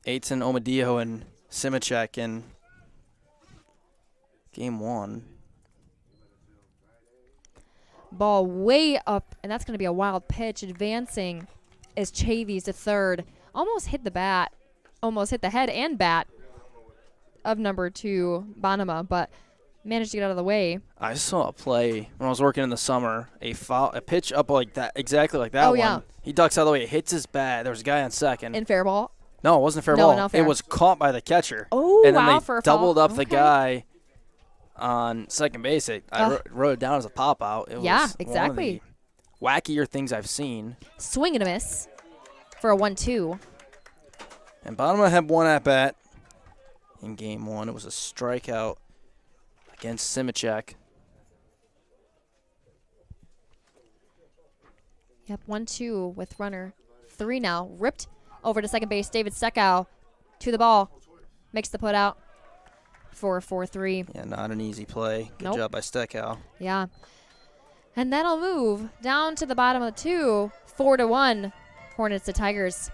Aiton, Omadillo, and Simicek in game 1. Ball way up, and that's going to be a wild pitch. Advancing is Chavies to third. Almost hit the bat. Almost hit the head and bat of number 2, Bonema, but managed to get out of the way. I saw a play when I was working in the summer. A pitch up like that, exactly like that one. Yeah. He ducks out of the way. It hits his bat. There was a guy on second. In fair ball. No, it wasn't a fair No, ball. not fair. It was caught by the catcher. Oh, and then wow, they for a foul. doubled up the Okay. guy on second base. I wrote it down as a pop out. It Yeah, was exactly. one of the wackier things I've seen. Swing and a miss for a 1-2. And Bonema had 1 at bat in game 1. It was a strikeout against Simicek. Yep, 1-2 with runner 3 now. Ripped over to second base. David Steckow to the ball. Makes the put out for a 4-3. Yeah, not an easy play. Good Nope. job by Steckow. Yeah. And that'll move down to the bottom of the 2, 4-1. Hornets to Tigers.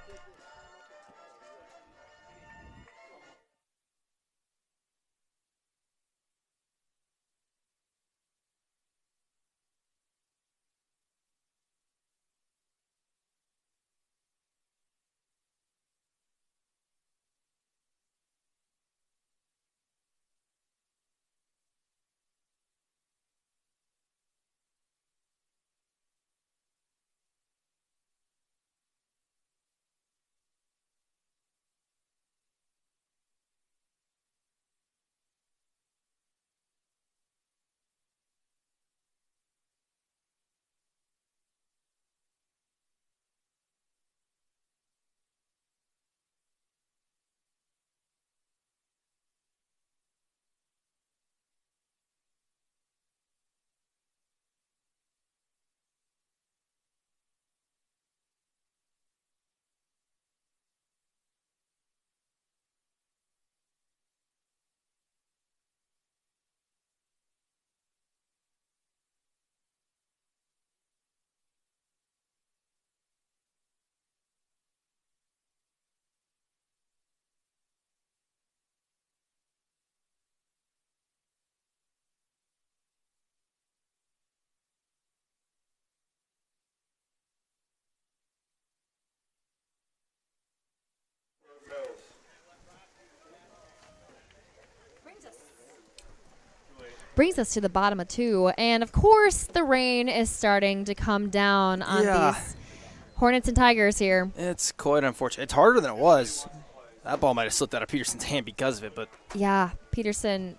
Brings us to the bottom of 2. And, of course, the rain is starting to come down on these Hornets and Tigers here. It's quite unfortunate. It's harder than it was. That ball might have slipped out of Peterson's hand because of it, but Yeah, Peterson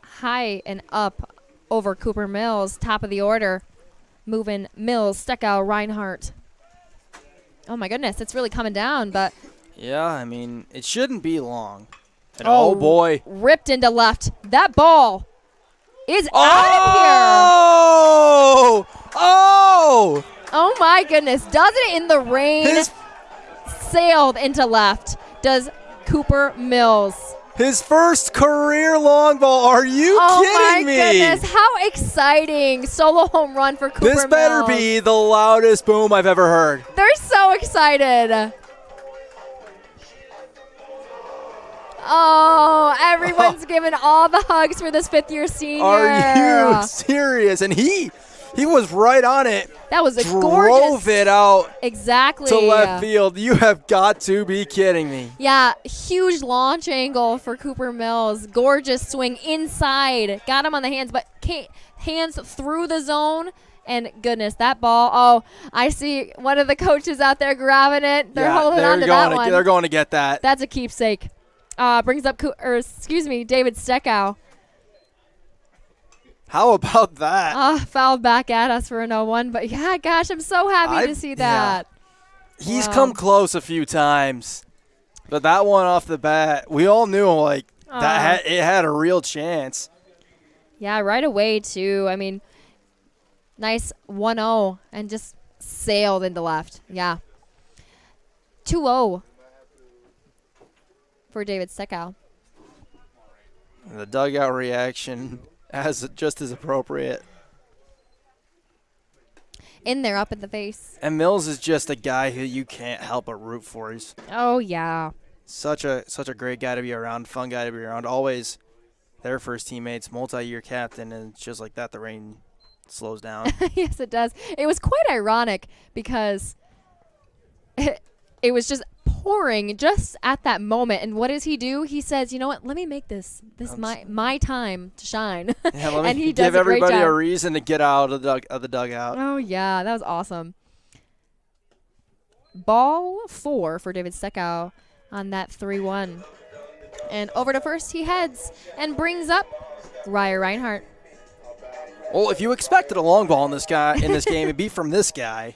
high and up over Cooper Mills, top of the order. Moving Mills, Steckow, Reinhardt. Oh, my goodness, it's really coming down, but yeah, I mean, it shouldn't be long. And oh boy. ripped into left. That ball is out Oh! Oh! of here. Oh, my goodness. Does it in the rain. Sailed into left. Does Cooper Mills. His first career long ball. Are you kidding me? Oh, my goodness. How exciting. Solo home run for Cooper Mills. This better be the loudest boom I've ever heard. They're so excited. Oh, everyone's giving all the hugs for this 5th-year senior. Are you serious? And he was right on it. That was a Drove gorgeous. it out Exactly. to left field. You have got to be kidding me. Yeah, huge launch angle for Cooper Mills. Gorgeous swing inside. Got him on the hands, but hands through the zone And goodness, that ball. Oh, I see one of the coaches out there grabbing it. They're holding on to that one. They're going to get that. That's a keepsake. Brings up, David Steckow. How about that? Fouled back at us for an 0-1. But yeah, gosh, I'm so happy to see that. Yeah. He's come close a few times. But that one off the bat, we all knew it had a real chance. Yeah, right away, too. I mean, nice 1-0 and just sailed into left. Yeah. 2-0 for David Steckow. The dugout reaction just as appropriate. In there, up in the face. And Mills is just a guy who you can't help but root for. He's yeah. such a great guy to be around, fun guy to be around. Always there for his teammates, multi-year captain, and it's just like that, the rain slows down. Yes, it does. It was quite ironic because it was just pouring just at that moment. And what does he do? He says, you know what, let me make this my time to shine. Yeah, let and me he does give everybody a reason to get out of the dugout. Oh, yeah, that was awesome. Ball 4 for David Steckow on that 3-1. And over to first he heads and brings up Ryer Reinhardt. Well, if you expected a long ball in this game, it'd be from this guy.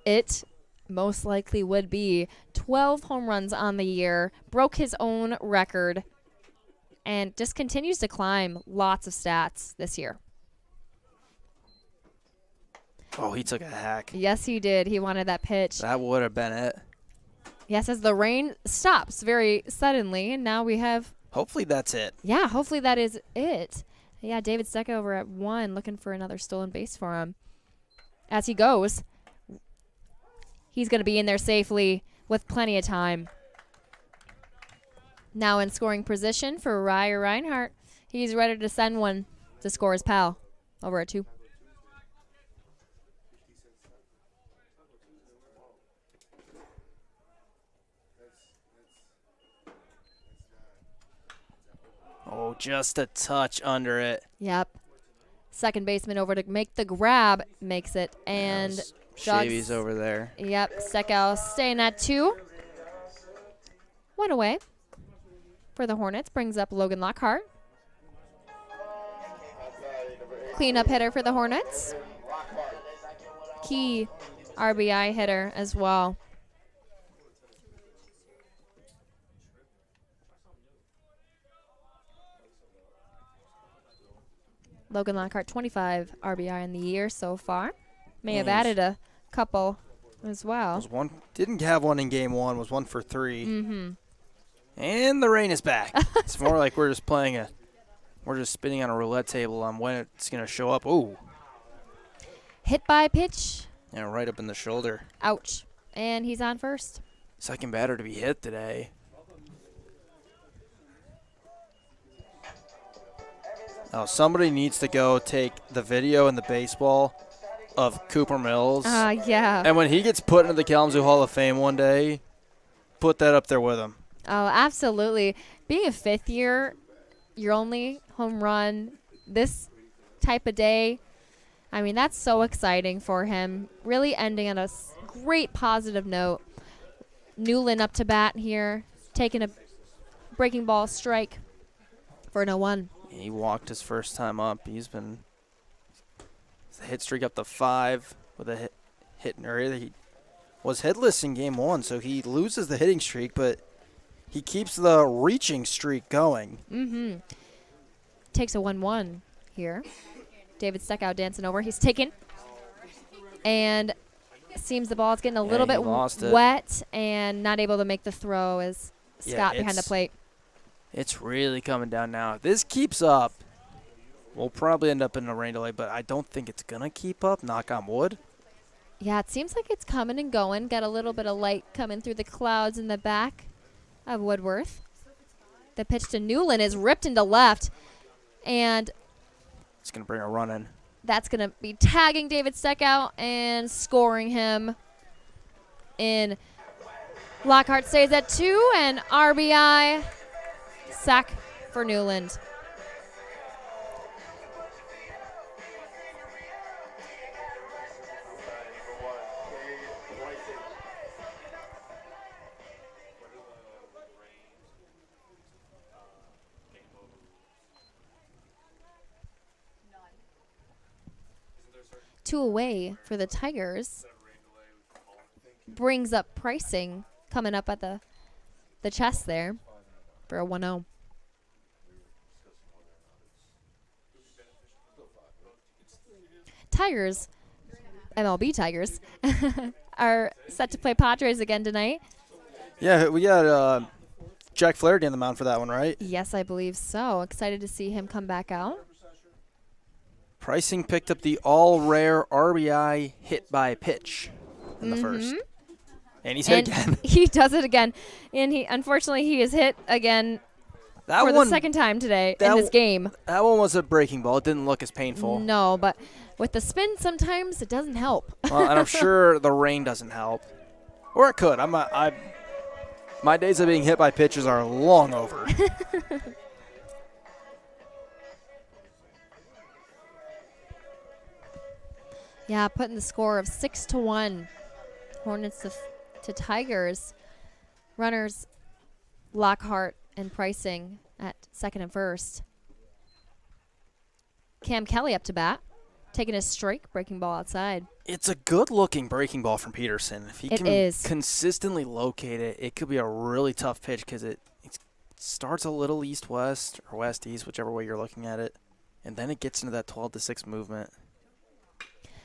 It most likely would be. 12 home runs on the year, broke his own record, and just continues to climb lots of stats this year. Oh, he took a hack. Yes, he did. He wanted that pitch. That would have been it. Yes, as the rain stops very suddenly, and now we have... Hopefully that's it. Yeah, hopefully that is it. Yeah, David Steckow over at 1, looking for another stolen base for him. As he goes, he's going to be in there safely with plenty of time. Now in scoring position for Ryer Reinhardt. He's ready to send one to score his pal over at 2. Oh, just a touch under it. Yep. Second baseman over to make the grab, makes it. And Shavy's over there. Yep, Steckow staying at 2. 1 away for the Hornets. Brings up Logan Lockhart. Cleanup hitter for the Hornets. Key RBI hitter as well. Logan Lockhart, 25 RBI in the year so far. May have added a couple as well. Didn't have one in game 1. Was 1 for 3. Mm-hmm. And the rain is back. It's more like we're just spinning on a roulette table on when it's gonna show up. Ooh. Hit by pitch. Yeah, right up in the shoulder. Ouch. And he's on first. Second batter to be hit today. Oh, somebody needs to go take the video and the baseball of Cooper Mills. Yeah. And when he gets put into the Kalamazoo Hall of Fame one day, put that up there with him. Oh, absolutely. Being a fifth year, your only home run this type of day, I mean, that's so exciting for him. Really ending on a great positive note. Newland up to bat here, taking a breaking ball strike for an 0-1. He walked his first time up. He's been the hit streak up to 5 with a hit. He was hitless in game 1, so he loses the hitting streak, but he keeps the reaching streak going. Mm-hmm. Takes a 1-1 here. David Steckow dancing over. He's taken. And seems the ball's getting a little bit wet and not able to make the throw as Scott behind the plate. It's really coming down now. If this keeps up, we'll probably end up in a rain delay, but I don't think it's going to keep up, knock on wood. Yeah, it seems like it's coming and going. Got a little bit of light coming through the clouds in the back of Woodworth. The pitch to Newland is ripped into left, and it's going to bring a run in. That's going to be tagging David Steckow and scoring him in. Lockhart stays at 2, and RBI sack for Newland. 2 away for the Tigers. Brings up pricing coming up at the chest there for a 1-0. Tigers, MLB Tigers, are set to play Padres again tonight. Yeah, we got Jack Flaherty on the mound for that one, right? Yes, I believe so. Excited to see him come back out. Pricing picked up the all-rare RBI hit by pitch in the first. And he's hit again. He does it again. And unfortunately he is hit again for the second time today in this game. That one was a breaking ball. It didn't look as painful. No, but with the spin sometimes it doesn't help. Well, and I'm sure the rain doesn't help. Or it could. My days of being hit by pitches are long over. Yeah, putting the score of 6-1. Hornets to Tigers. Runners Lockhart and Pricing at second and first. Cam Kelly up to bat, taking a strike, breaking ball outside. It's a good-looking breaking ball from Peterson. If he can consistently locate it, it could be a really tough pitch because it starts a little east-west or west-east, whichever way you're looking at it, and then it gets into that 12-6 movement.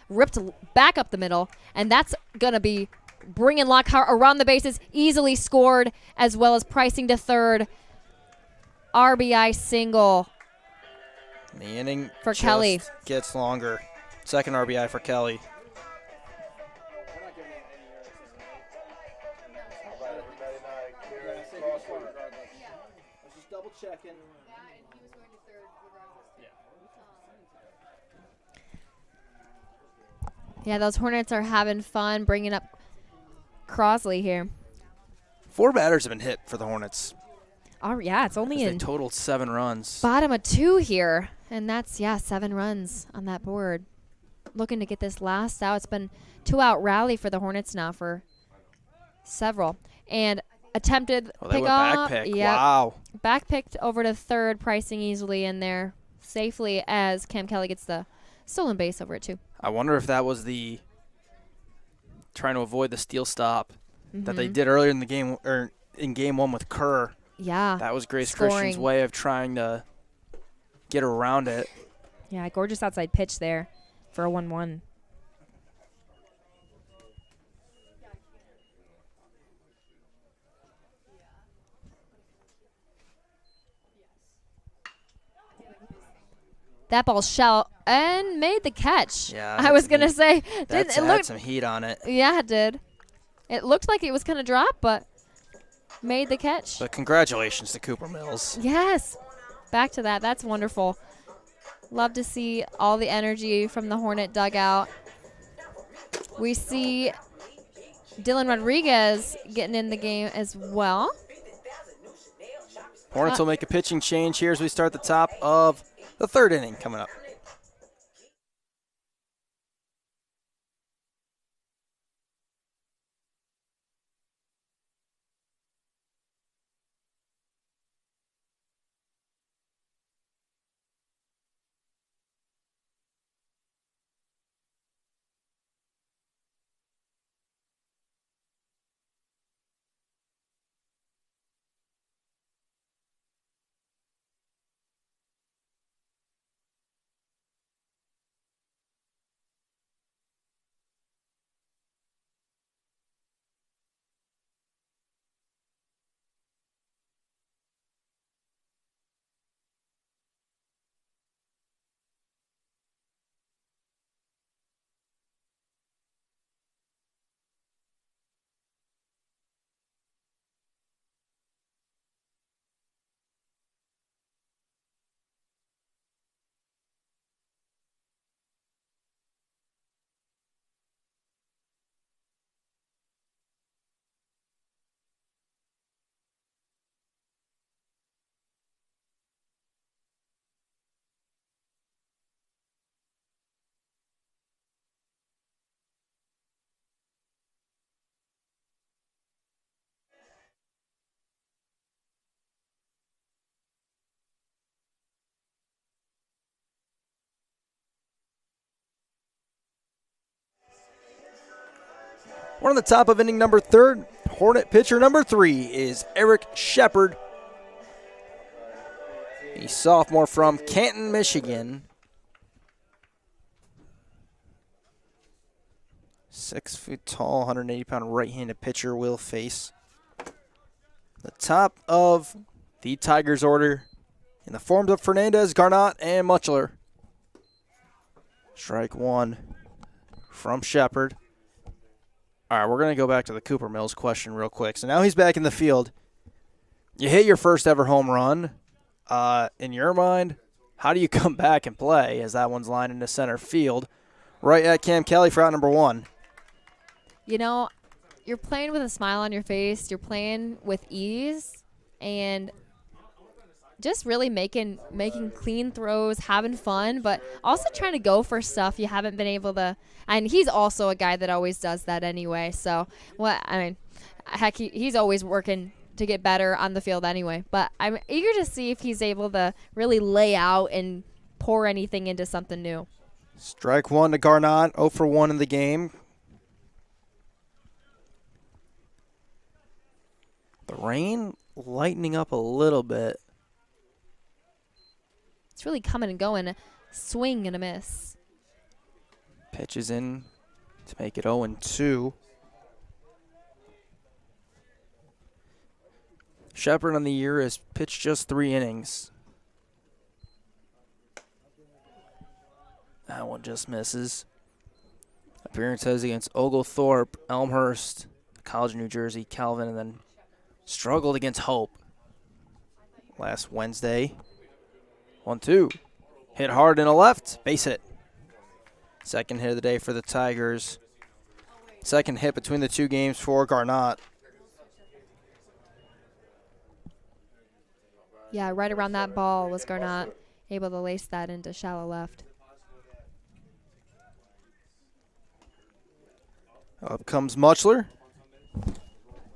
Ripped back up the middle, and that's going to be bringing Lockhart around the bases, easily scored, as well as Pricing to third. RBI single. The inning for Kelly gets longer. Second RBI for Kelly. Just double checking. Yeah, those Hornets are having fun bringing up Crosley here. 4 batters have been hit for the Hornets. Oh, yeah, it's only in they totaled 7 runs. Bottom of 2 here, and that's 7 runs on that board. Looking to get this last out. It's been 2-out rally for the Hornets now for several, and attempted pick up. Back pick. Yep. Wow. Back picked over to third, Pricing easily in there safely as Cam Kelly gets the stolen base over it too. I wonder if that was the trying to avoid the steal stop that they did earlier in the game, or in game 1 with Kerr. Yeah. That was Grace Christian's way of trying to get around it. Yeah, gorgeous outside pitch there for a 1-1. That ball shell and made the catch. Yeah, I was going to say. It had some heat on it. Yeah, it did. It looked like it was going to drop, but made the catch. But congratulations to Cooper Mills. Yes. Back to that. That's wonderful. Love to see all the energy from the Hornet dugout. We see Dylan Rodriguez getting in the game as well. Hornets will make a pitching change here as we start the top of the 3rd inning coming up. We're on the top of inning number 3. Hornet pitcher number 3 is Eric Shepard. A sophomore from Canton, Michigan. 6 foot tall, 180-pound right-handed pitcher will face the top of the Tigers order in the forms of Fernandez, Garnott, and Mutchler. Strike 1 from Shepard. All right, we're going to go back to the Cooper Mills question real quick. So now he's back in the field. You hit your first ever home run. In your mind, how do you come back and play as that one's lined into center field right at Cam Kelly for out number 1? You know, you're playing with a smile on your face. You're playing with ease and just really making clean throws, having fun, but also trying to go for stuff you haven't been able to. And he's also a guy that always does that anyway. So, heck, he's always working to get better on the field anyway. But I'm eager to see if he's able to really lay out and pour anything into something new. Strike 1 to Garnott, 0 for 1 in the game. The rain lightening up a little bit. It's really coming and going. A swing and a miss. Pitches in to make it 0-2. Shepard on the year has pitched just 3 innings. That one just misses. Appearances against Oglethorpe, Elmhurst, College of New Jersey, Calvin, and then struggled against Hope last Wednesday. 1-2. Hit hard in a left. Base hit. Second hit of the day for the Tigers. Second hit between the 2 games for Garnott. Yeah, right around that ball was Garnott able to lace that into shallow left. Up comes Mutchler.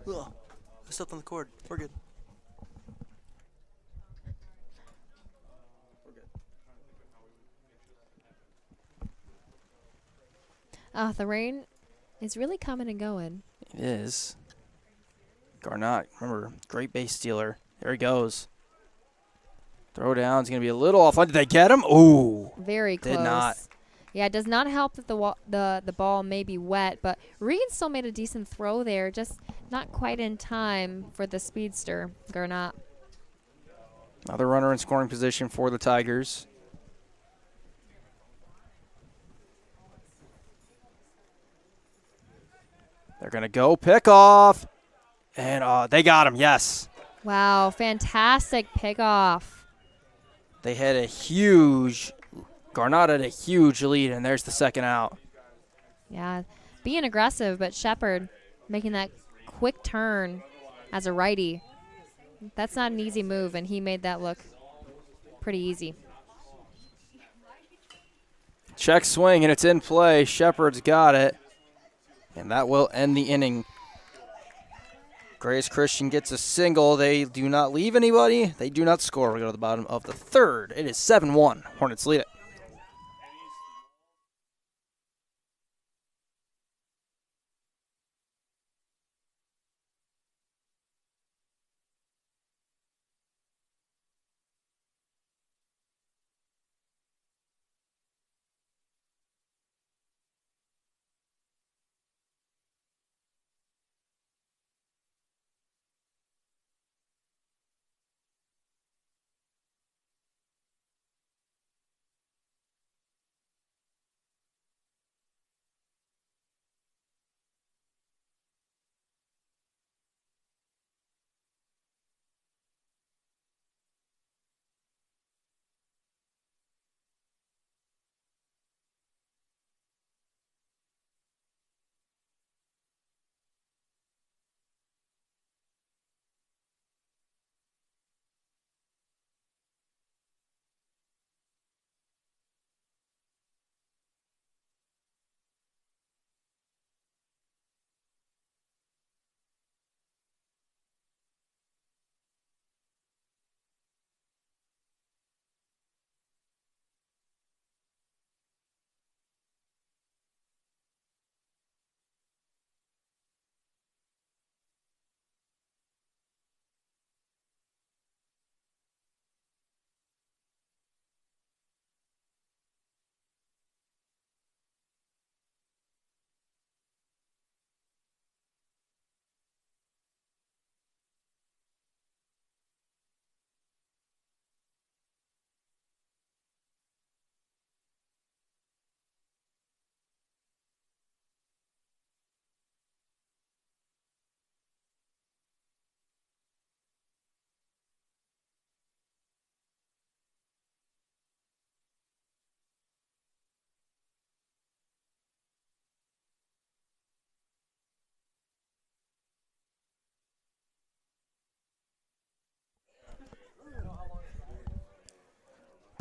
Ugh. I stepped on the cord. We're good. The rain is really coming and going. It is. Garnott, remember, great base stealer. There he goes. Throw down's going to be a little off. Did they get him? Ooh. Very close. Did not. Yeah, it does not help that the ball may be wet, but Regan still made a decent throw there, just not quite in time for the speedster, Garnott. Another runner in scoring position for the Tigers. They're going to go pick off. And they got him, yes. Wow, fantastic pickoff. They had a huge, Garnott had a huge lead, and there's the second out. Yeah, being aggressive, but Shepard making that quick turn as a righty. That's not an easy move, and he made that look pretty easy. Check swing, and it's in play. Shepard's got it, and that will end the inning. Grace Christian gets a single. They do not leave anybody. They do not score. We go to the bottom of the 3rd. It is 7-1. Hornets lead it.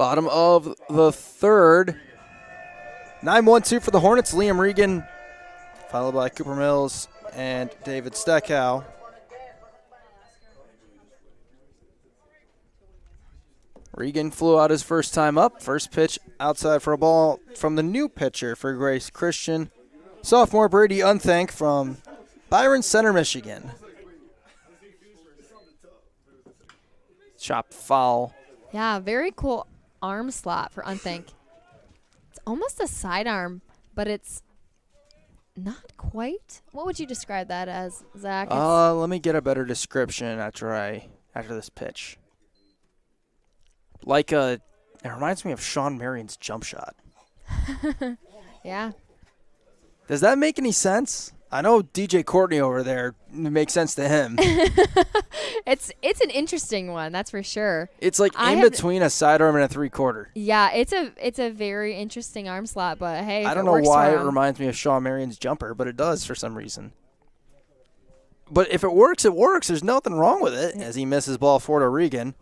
Bottom of the third. 9-1-2 for the Hornets. Liam Regan, followed by Cooper Mills and David Steckow. Regan flew out his first time up. First pitch outside for a ball from the new pitcher for Grace Christian. Sophomore Brady Unthank from Byron Center, Michigan. Chop foul. Yeah, very cool arm slot for Unthank. It's almost a sidearm, but it's not quite. What would you describe that as, Zach? Let me get a better description after this pitch. It reminds me of Sean Marion's jump shot. Yeah. Does that make any sense? I know DJ Courtney over there, it makes sense to him. It's an interesting one, that's for sure. It's like between a sidearm and a three-quarter. Yeah, it's a very interesting arm slot, but hey, I don't know why it reminds me of Sean Marion's jumper, but it does for some reason. But if it works, it works. There's nothing wrong with it as he misses ball 4 to Regan.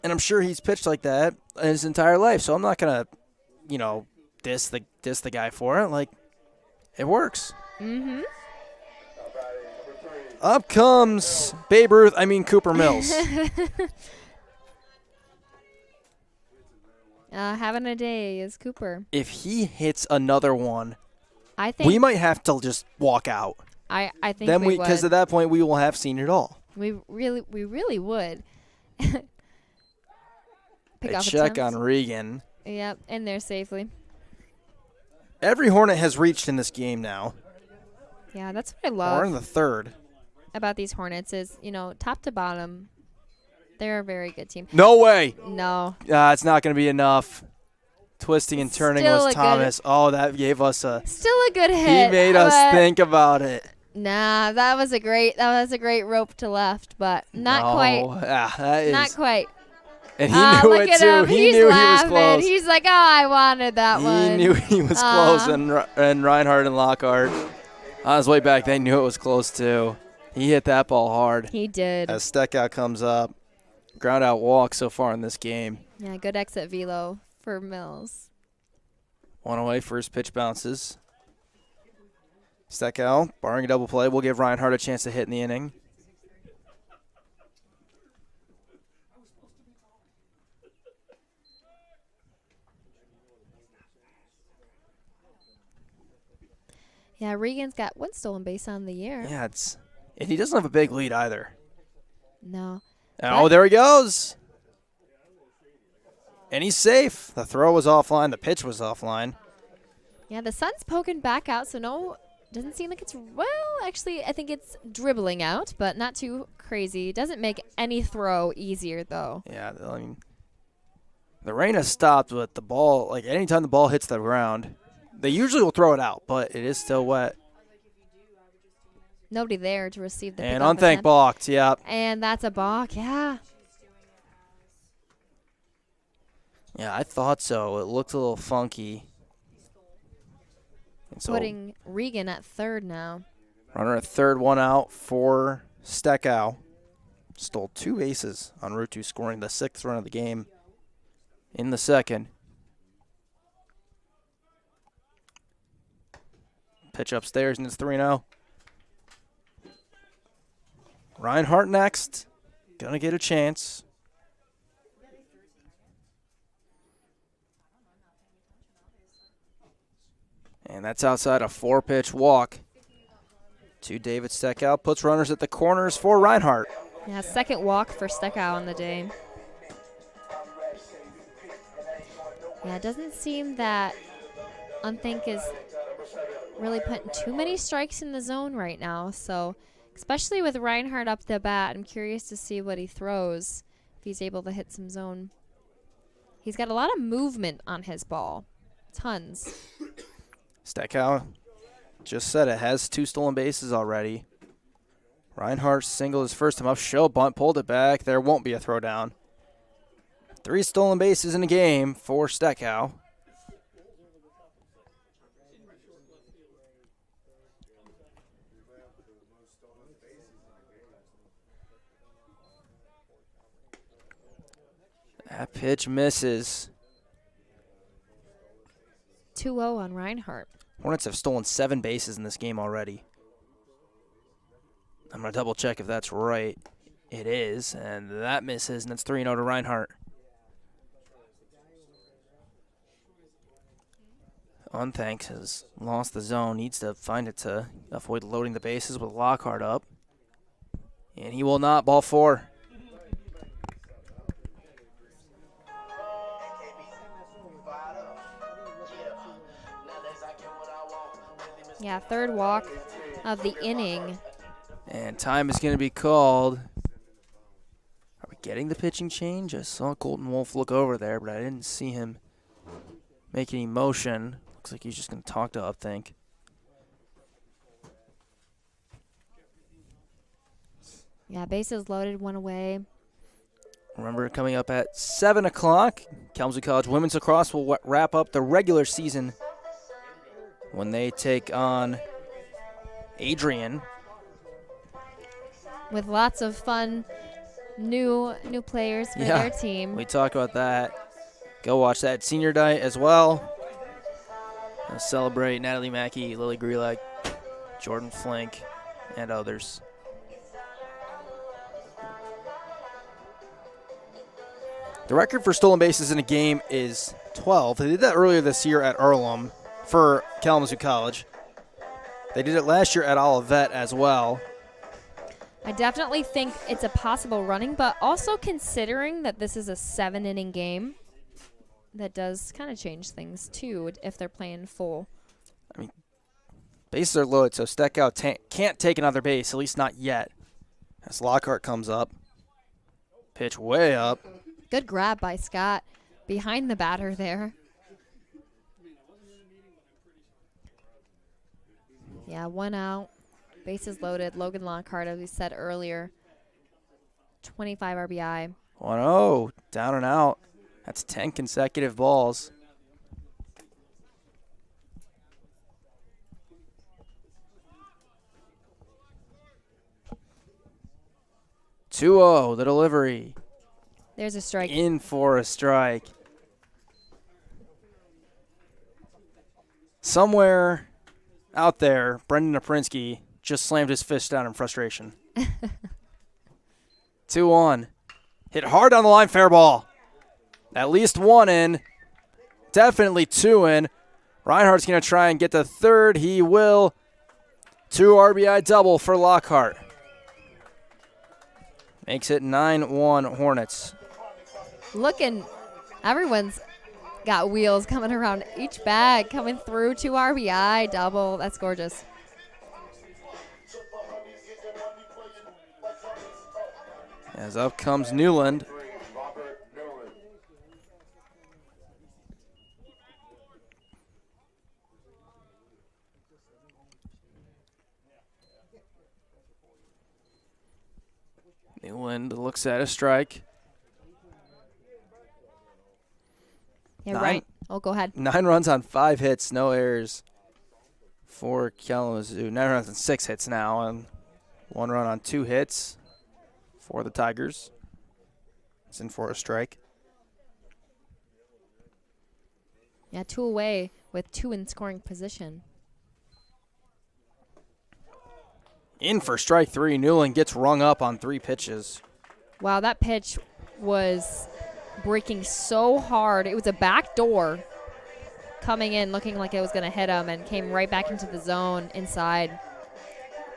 And I'm sure he's pitched like that his entire life, so I'm not going to, diss the guy for it. Like, it works. Mm-hmm. Up comes Cooper Mills. Having a day is Cooper. If he hits another one, I think we might have to just walk out. I think then we would. Because at that point we will have seen it all. We really would. They check on Regan. Yep, in there safely. Every Hornet has reached in this game now. Yeah, that's what I love. We're in the third. About these Hornets is, top to bottom, they're a very good team. No way. No. It's not going to be enough. Twisting and turning Still was Thomas. That gave us a. Still a good hit. He made us think about it. Nah, that was a great rope to left, but not quite. That is, not quite. And he knew it too. Him. He He's knew laughing. he was close. He's like, I wanted that one. He knew he was close, and Reinhardt and Lockhart on his way back, they knew it was close too. He hit that ball hard. He did. As Steckout comes up, ground out walk so far in this game. Yeah, good exit velo for Mills. One away, first pitch bounces. Steckout, barring a double play, will give Reinhardt a chance to hit in the inning. Yeah, Regan's got one stolen base on the year. Yeah, and he doesn't have a big lead either. No. Oh, there he goes. And he's safe. The throw was offline. The pitch was offline. Yeah, the sun's poking back out, so no, doesn't seem like it's, actually, I think it's dribbling out, but not too crazy. Doesn't make any throw easier, though. Yeah, I mean, the rain has stopped, but the ball, like anytime the ball hits the ground, they usually will throw it out, but it is still wet. Nobody there to receive the And pickoff Unthank attempt. balked, yeah. And that's a balk, yeah. Yeah, I thought so. It looked a little funky. And so Putting Regan at third now. runner at third, one out for Steckow. Stole 2 bases en route to scoring the 6th run of the game in the second. Pitch upstairs, and it's 3-0. Reinhardt next. Gonna get a chance. And that's outside a 4-pitch walk to David Steckow. Puts runners at the corners for Reinhardt. Yeah, second walk for Steckow on the day. Yeah, it doesn't seem that Unthank is really putting too many strikes in the zone right now. So, especially with Reinhardt up the bat, I'm curious to see what he throws if he's able to hit some zone. He's got a lot of movement on his ball. Tons. Steckow just said it has 2 stolen bases already. Reinhardt singled his first time up. Show bunt, pulled it back. There won't be a throw down. 3 stolen bases in a game for Steckow. That pitch misses. 2-0 on Reinhardt. Hornets have stolen 7 bases in this game already. I'm going to double check if that's right. It is, and that misses, and it's 3-0 to Reinhardt. Unthanks has lost the zone, needs to find it to avoid loading the bases with Lockhart up. And he will not. Ball 4. Yeah, third walk of the inning. And time is going to be called. Are we getting the pitching change? I saw Colton Wolf look over there, but I didn't see him make any motion. Looks like he's just going to talk to Upthink. Yeah, bases loaded, one away. Remember, coming up at 7 o'clock, Kalamazoo College Women's Lacrosse will wrap up the regular season when they take on Adrian. With lots of fun new players for their team. We talked about that. Go watch that senior night as well. They'll celebrate Natalie Mackey, Lily Grelak, Jordan Flink, and others. The record for stolen bases in a game is 12. They did that earlier this year at Earlham for Kalamazoo College. They did it last year at Olivet as well. I definitely think it's a possible running, but also considering that this is a 7-inning game, that does kind of change things too if they're playing full. I mean, bases are loaded, so Steckow can't take another base, at least not yet. As Lockhart comes up. Pitch way up. Good grab by Scott behind the batter there. Yeah, 1 out. Bases loaded. Logan Lockhart, as we said earlier, 25 RBI. 1-0, down and out. That's 10 consecutive balls. The delivery. There's a strike. In for a strike. Somewhere out there, Brendan Aprinsky just slammed his fist down in frustration. 2-1. Hit hard down the line, fair ball. At least 1 in. Definitely 2 in. Reinhardt's going to try and get the third. He will. 2 RBI double for Lockhart. Makes it 9-1 Hornets. Looking, everyone's got wheels coming around each bag, coming through. 2 RBI double. That's gorgeous. As up comes Newland. Newland looks at a strike. Yeah, right. Oh, go ahead. 9 runs on 5 hits, no errors for Kalamazoo. 9 runs on 6 hits now, and 1 run on 2 hits for the Tigers. It's in for a strike. Yeah, 2 away with 2 in scoring position. In for strike 3. Newland gets rung up on 3 pitches. Wow, that pitch was breaking so hard. It was a back door coming in, looking like it was going to hit him, and came right back into the zone inside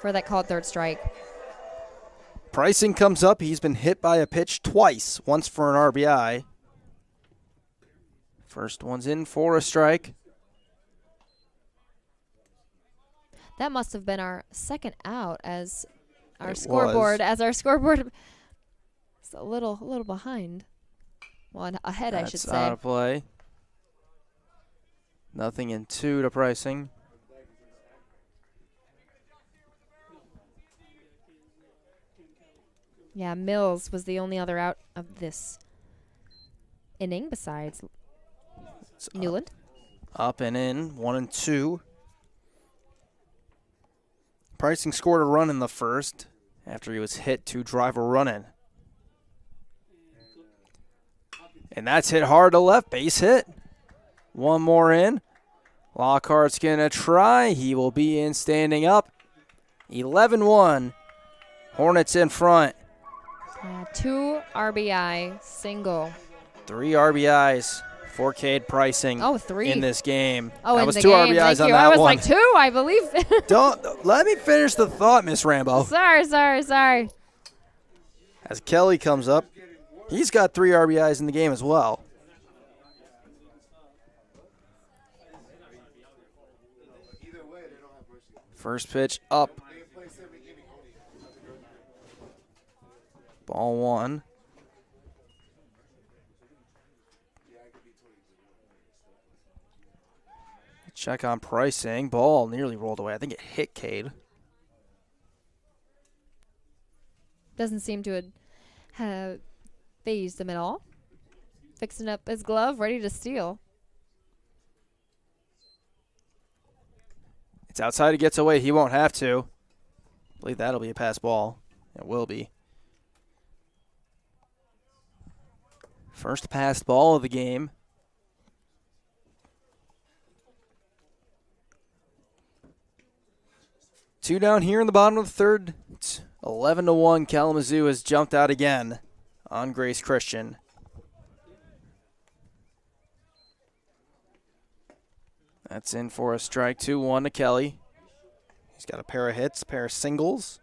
for that called third strike. Pricing comes up. He's been hit by a pitch twice, once for an RBI. First one's in for a strike. That must have been our second out as our It scoreboard. was. As our scoreboard is a little behind. Well, ahead, I should That's say. out of play. Nothing in 2 to Pricing. Yeah, Mills was the only other out of this inning besides It's Newland. Up and in, 1 and 2. Pricing scored a run in the first after he was hit to drive a run in. And that's hit hard to left. Base hit. One more in. Lockhart's going to try. He will be in standing up. 11-1. Hornets in front. 2 RBI single. 3 RBIs for Cade Pricing. Oh, 3 in this game. Oh, that in was the 2 game. RBIs Thank on you. that I was one. like 2, I believe. Don't let me finish the thought, Miss Rambo. Sorry. As Kelly comes up, he's got 3 RBIs in the game as well. First pitch up. Ball 1. Check on Pricing. Ball nearly rolled away. I think it hit Cade. Doesn't seem to have phased him at all. Fixing up his glove, ready to steal. It's outside. He gets away. He won't have to. I believe that'll be a pass ball. It will be. First passed ball of the game. Two down here in the bottom of the third. It's 11-1. Kalamazoo has jumped out again on Grace Christian. That's in for a strike. 2-1 to Kelly. He's got a pair of hits, pair of singles.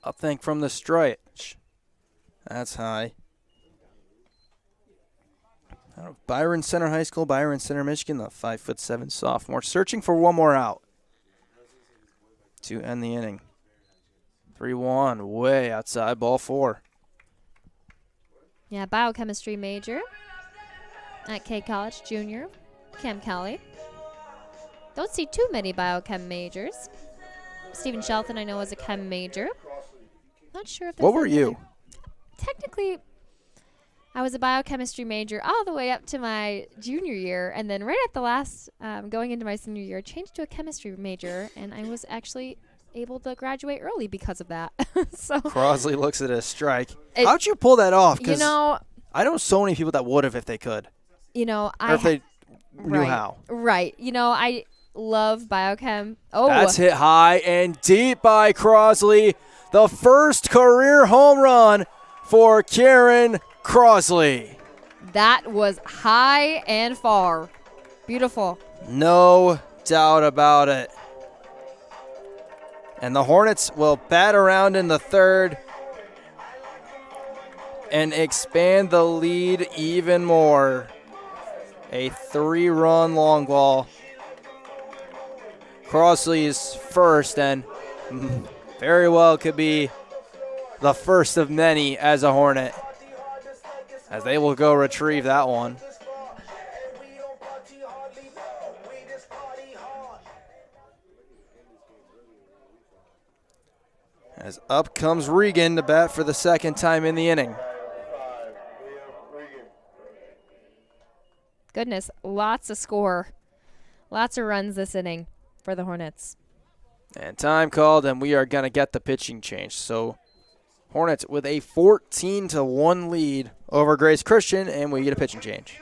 Upthink from the stretch. That's high. Out of Byron Center High School, Byron Center, Michigan, the 5'7" sophomore, searching for one more out to end the inning. 3-1, way outside, ball 4. Yeah, biochemistry major at K College Junior, Cam Kelly. Don't see too many biochem majors. Stephen Shelton, I know, is a chem major. Not sure if. What were you? Technically, I was a biochemistry major all the way up to my junior year, and then right at the last, going into my senior year, changed to a chemistry major, and I was actually able to graduate early because of that. So Crosley looks at a strike. How'd you pull that off? You know, I know so many people that would have if they could. You know, or if they knew how. Right. You know, I love biochem. Oh, that's hit high and deep by Crosley. The first career home run for Karen Crosley. That was high and far. Beautiful. No doubt about it. And the Hornets will bat around in the third and expand the lead even more. A 3-run long ball. Crosley's first, and very well could be the first of many as a Hornet, as they will go retrieve that one. As up comes Regan to bat for the second time in the inning. Goodness, lots of score. Lots of runs this inning for the Hornets. And time called, and we are going to get the pitching change. So Hornets with a 14-1 lead over Grace Christian, and we get a pitching change.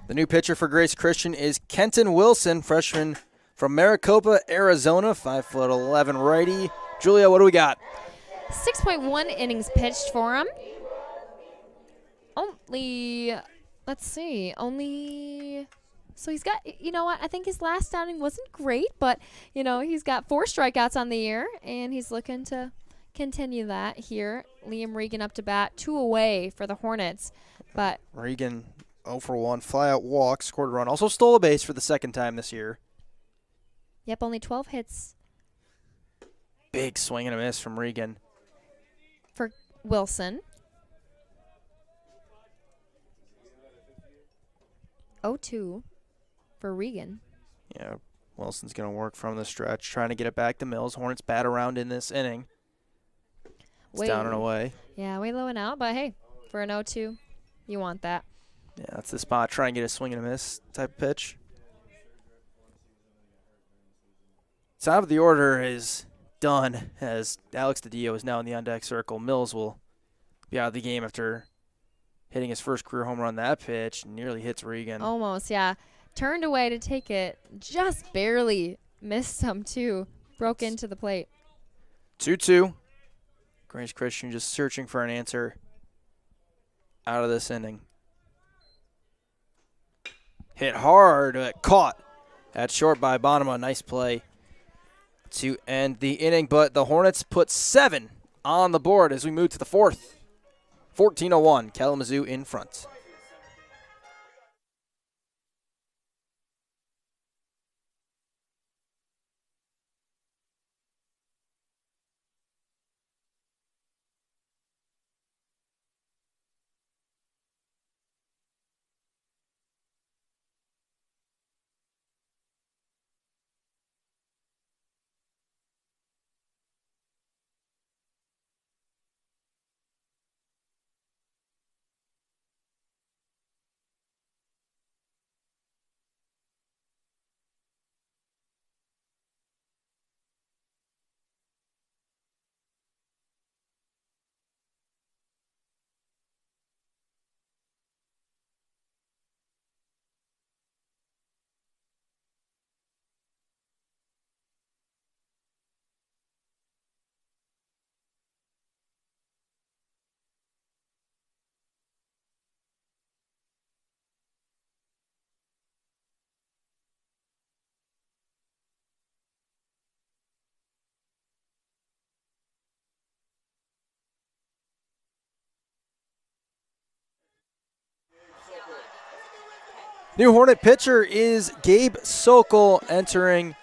The new pitcher for Grace Christian is Kenton Wilson, freshman from Maricopa, Arizona, 5'11" righty. Julia, what do we got? 6.1 innings pitched for him. So he's got, you know what, I think his last outing wasn't great, but, you know, he's got 4 strikeouts on the year, and he's looking to continue that here. Liam Regan up to bat, 2 away for the Hornets. But Regan 0 for 1, fly-out walk, scored a run. Also stole a base for the second time this year. Yep, only 12 hits Big swing and a miss from Regan. for Wilson. 0-2 for Regan. Yeah, Wilson's going to work from the stretch, trying to get it back to Mills. Hornets bat around in this inning. It's down and away. Yeah, way low and out, but hey, for an 0-2, you want that. Yeah, that's the spot. Try and get a swing and a miss type of pitch. Top of the order is done as Alex DiDio is now in the on-deck circle. Mills will be out of the game after hitting his first career home run that pitch. Nearly hits Regan. Almost, yeah. Turned away to take it. Just barely missed some, too. Broke into the plate. 2-2. Grace Christian just searching for an answer out of this inning. Hit hard, caught at short by Bonema. Nice play to end the inning, but the Hornets put 7 on the board as we move to the 4th. 14-01, Kalamazoo in front. New Hornet pitcher is Gabe Sokol entering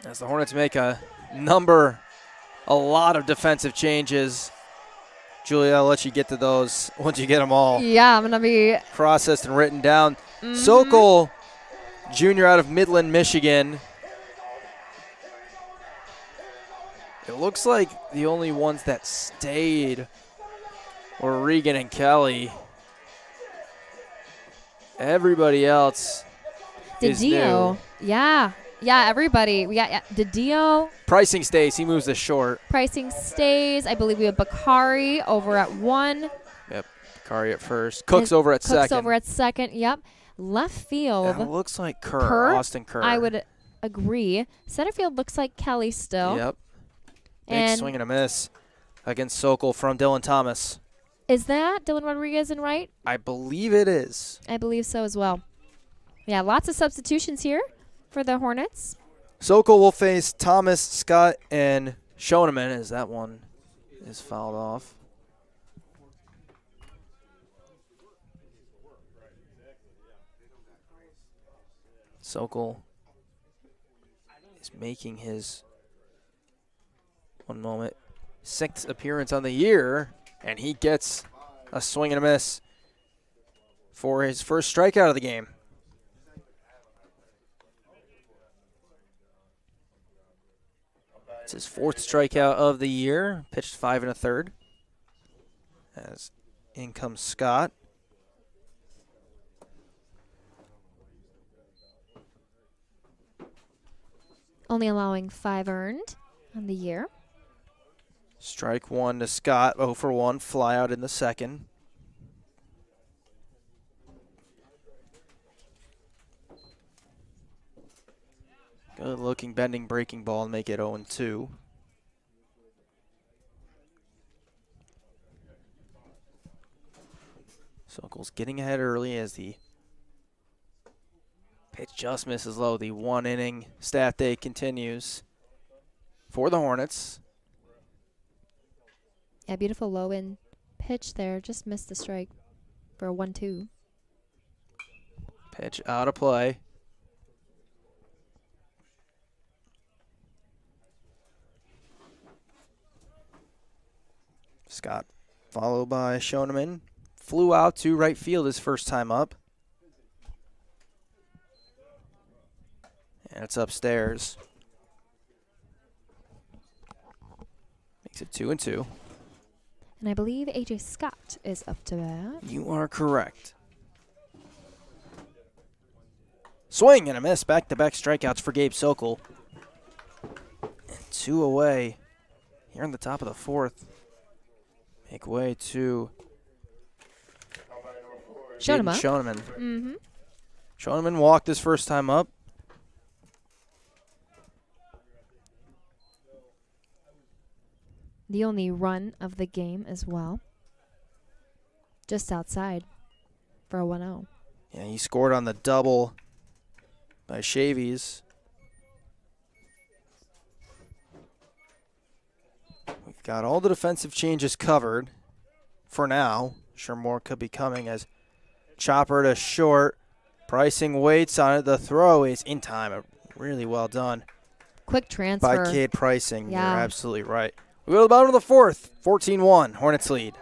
as the Hornets make a lot of defensive changes. Julia, I'll let you get to those once you get them all Yeah, I'm going to be processed and written down. Sokol, junior out of Midland, Michigan. It looks like the only ones that stayed were Regan and Kelly. Everybody else is new. Yeah, everybody. We got DiDio. Pricing stays. He moves to short. Pricing stays. I believe we have Bakari over at 1. Yep. Bakari at first. Cooks over at second. Cooks over at second. Yep. Left field. That looks like Kerr. Austin Kerr. I would agree. Center field looks like Kelly still. Yep. Big And swing and a miss against Sokol from Dylan Thomas. is that Dylan Rodriguez in right? I believe it is. I believe so as well. Yeah, lots of substitutions here for the Hornets. Sokol will face Thomas, Scott, and Schoeneman as that one is fouled off. Sokol is making his, one moment, 6th appearance on the year, and he gets a swing and a miss for his first strikeout of the game. It's his 4th strikeout of the year, pitched 5 1/3. As in comes Scott. Only allowing 5 earned on the year. Strike 1 to Scott, 0 for 1, fly out in the second. Good looking bending breaking ball and make it 0-2. Sokol's getting ahead early as the pitch just misses low. The 1 inning stat day continues for the Hornets. Yeah, beautiful low in pitch there. Just missed the strike for a 1-2. Pitch out of play. Scott followed by Schoenemann. Flew out to right field his first time up. And it's upstairs. Makes it 2-2. And I believe A.J. Scott is up to bat. You are correct. Swing and a miss. Back-to-back strikeouts for Gabe Sokol. And 2 away here in the top of the 4th. Make way to Schoenemann. Schoenemann. Mm-hmm. Schoenemann walked his first time up. The only run of the game as well. Just outside for a 1-0. Yeah, he scored on the double by Chavies. We've got all the defensive changes covered for now. Sure more could be coming as chopper to short. Pricing waits on it. The throw is in time. Really well done Quick transfer. by Cade Pricing. Yeah. You're absolutely right. We go to the bottom of the 4th. 14-1. Hornets lead.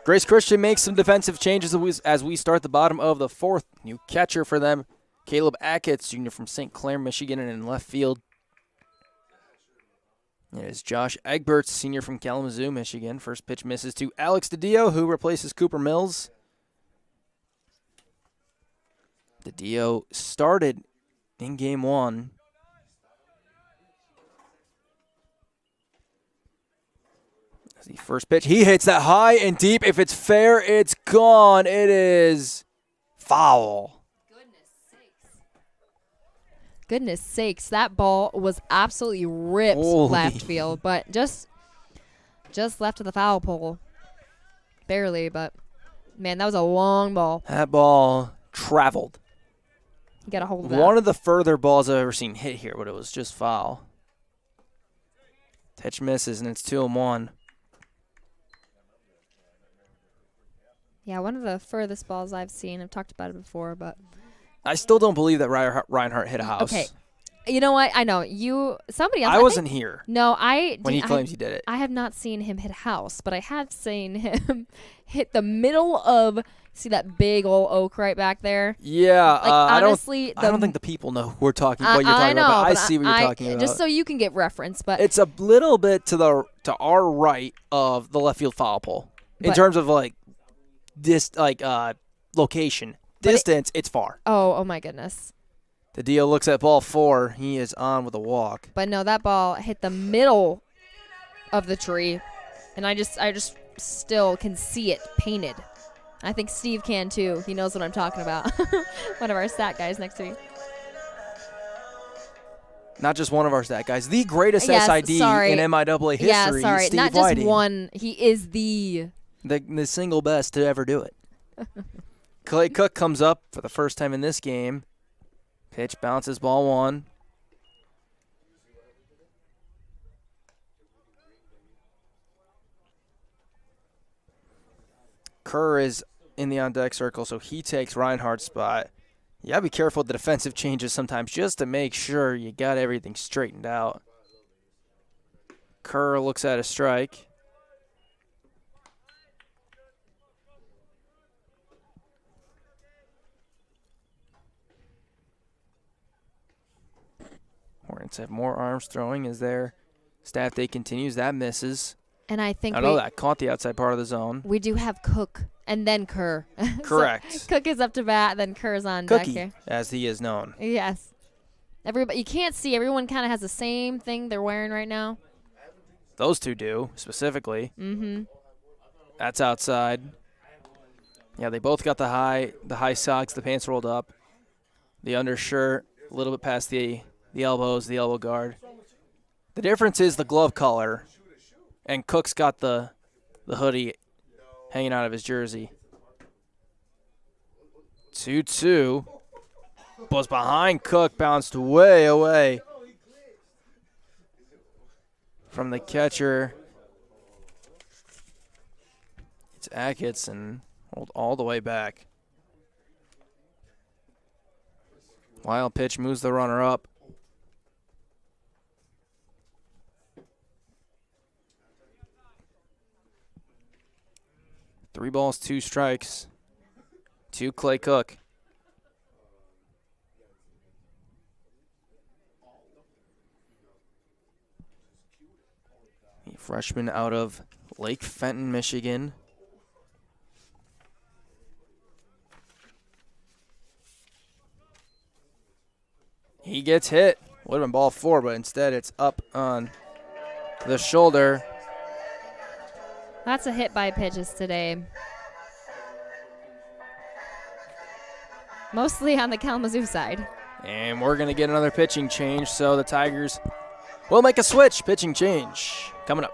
Grace Christian makes some defensive changes as we start the bottom of the 4th. New catcher for them, Caleb Achatz, junior from St. Clair, Michigan, and in left field. It is Josh Egberts, senior from Kalamazoo, Michigan. First pitch misses to Alex DiDio, who replaces Cooper Mills. DiDio started in game 1. The first pitch, he hits that high and deep. If it's fair, it's gone. It is foul. Goodness sakes, that ball was absolutely ripped Holy. left field, but just left of the foul pole. Barely, but man, that was a long ball. That ball traveled. You got a hold of that. One of the further balls I've ever seen hit here, but it was just foul. Pitch misses, and it's 2-1. Yeah, one of the furthest balls I've seen. I've talked about it before, but I still don't believe that Reinhardt hit a house. okay. You know what? I know somebody else. I wasn't here No, when he claims he did it. I have not seen him hit a house, but I have seen him hit the middle of. See that big old oak right back there? Yeah, Like, honestly, I don't think the people know who we're talking. What you're I talking know, about. But I but see what you're talking about. Just so you can get reference, but It's a little bit to our right of the left field foul pole in But- terms of location. Distance, it's far. oh my goodness. The deal looks at ball 4. He is on with a walk. But no, that ball hit the middle of the tree, and I just still can see it painted. I think Steve can too. He knows what I'm talking about. One of our stat guys next to me. Not just one of our stat guys. The greatest Yes, SID sorry. in MIAA history. Yeah, sorry. Steve Not Whiting. just one. He is the single best to ever do it. Clay Cook comes up for the first time in this game. Pitch bounces, ball 1. Kerr is in the on-deck circle, so he takes Reinhardt's spot. You got to be careful with the defensive changes sometimes just to make sure you got everything straightened out. Kerr looks at a strike. Hornets have more arms throwing as their staff day continues. That misses. and I think I know that caught the outside part of the zone. we do have Cook and then Kerr. Correct. So Cook is up to bat, then Kerr's on deck Cookie, here. as he is known. Yes. Everybody, you can't see. Everyone kind of has the same thing they're wearing right now. Those two do, specifically. Mm-hmm. That's outside. Yeah, they both got the high socks, the pants rolled up, the undershirt a little bit past the elbows, the elbow guard. The difference is the glove color, and Cook's got the hoodie hanging out of his jersey. 2-2. Was behind Cook, bounced way away from the catcher. It's Atkinson, hold all the way back. Wild pitch moves the runner up. Three balls, 2 strikes to Clay Cook. A freshman out of Lake Fenton, Michigan. He gets hit. Would have been ball 4, but instead it's up on the shoulder. Lots of hit by pitches today. Mostly on the Kalamazoo side. And we're going to get another pitching change, so the Tigers will make a switch. Pitching change coming up.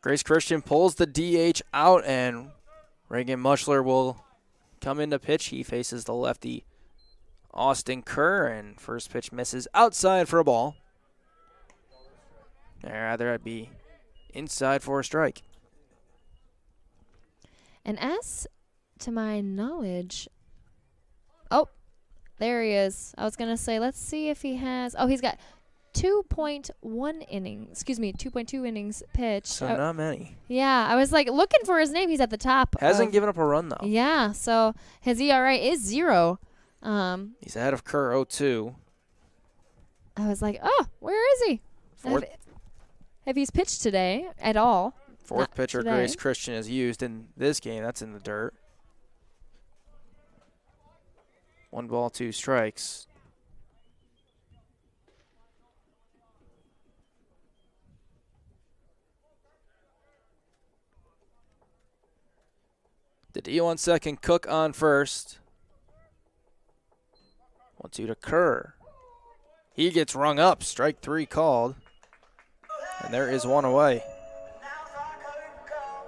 Grace Christian pulls the DH out, and Reagan Mushler will come into pitch. He faces the lefty Austin Kerr, and first pitch misses outside for a ball. Or rather, I'd be inside for a strike. And as to my knowledge, oh, there he is. I was going to say, let's see if he has, oh, he's got 2.1 innings, 2.2 innings pitched. So not many. Yeah, I was like looking for his name. He's at the top. Hasn't given up a run, though. Yeah, so his ERA is 0. He's ahead of Kerr 0-2. I was like, oh, where is he? If he's pitched today at all. Fourth Not pitcher today. Grace Christian is used in this game. That's in the dirt. 1 ball, 2 strikes. DiDio on second, Cook on first. 1-2 to Kerr. He gets rung up. Strike 3 called. And there is one away.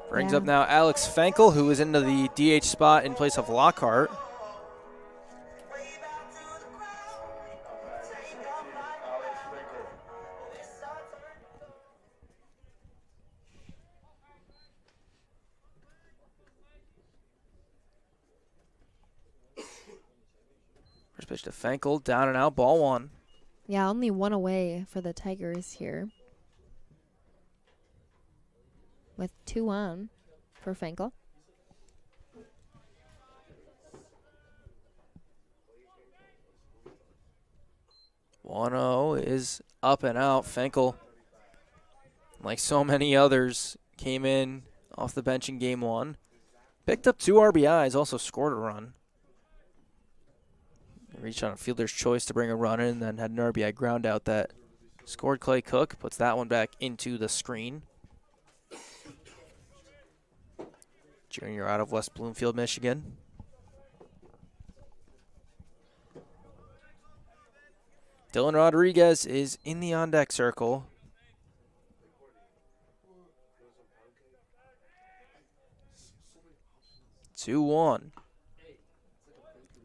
Brings up now Alex Fenkel, who is into the DH spot in place of Lockhart. First pitch to Fenkel, down and out, ball 1. Yeah, only 1 away for the Tigers here. With 2 on for Fenkel. One 0 is up and out. Fenkel, like so many others, came in off the bench in game 1. Picked up 2 RBIs, also scored a run. Reached on a fielder's choice to bring a run in, and then had an RBI ground out that scored Clay Cook. Puts that one back into the screen. Junior out of West Bloomfield, Michigan. Dylan Rodriguez is in the on-deck circle. Two one.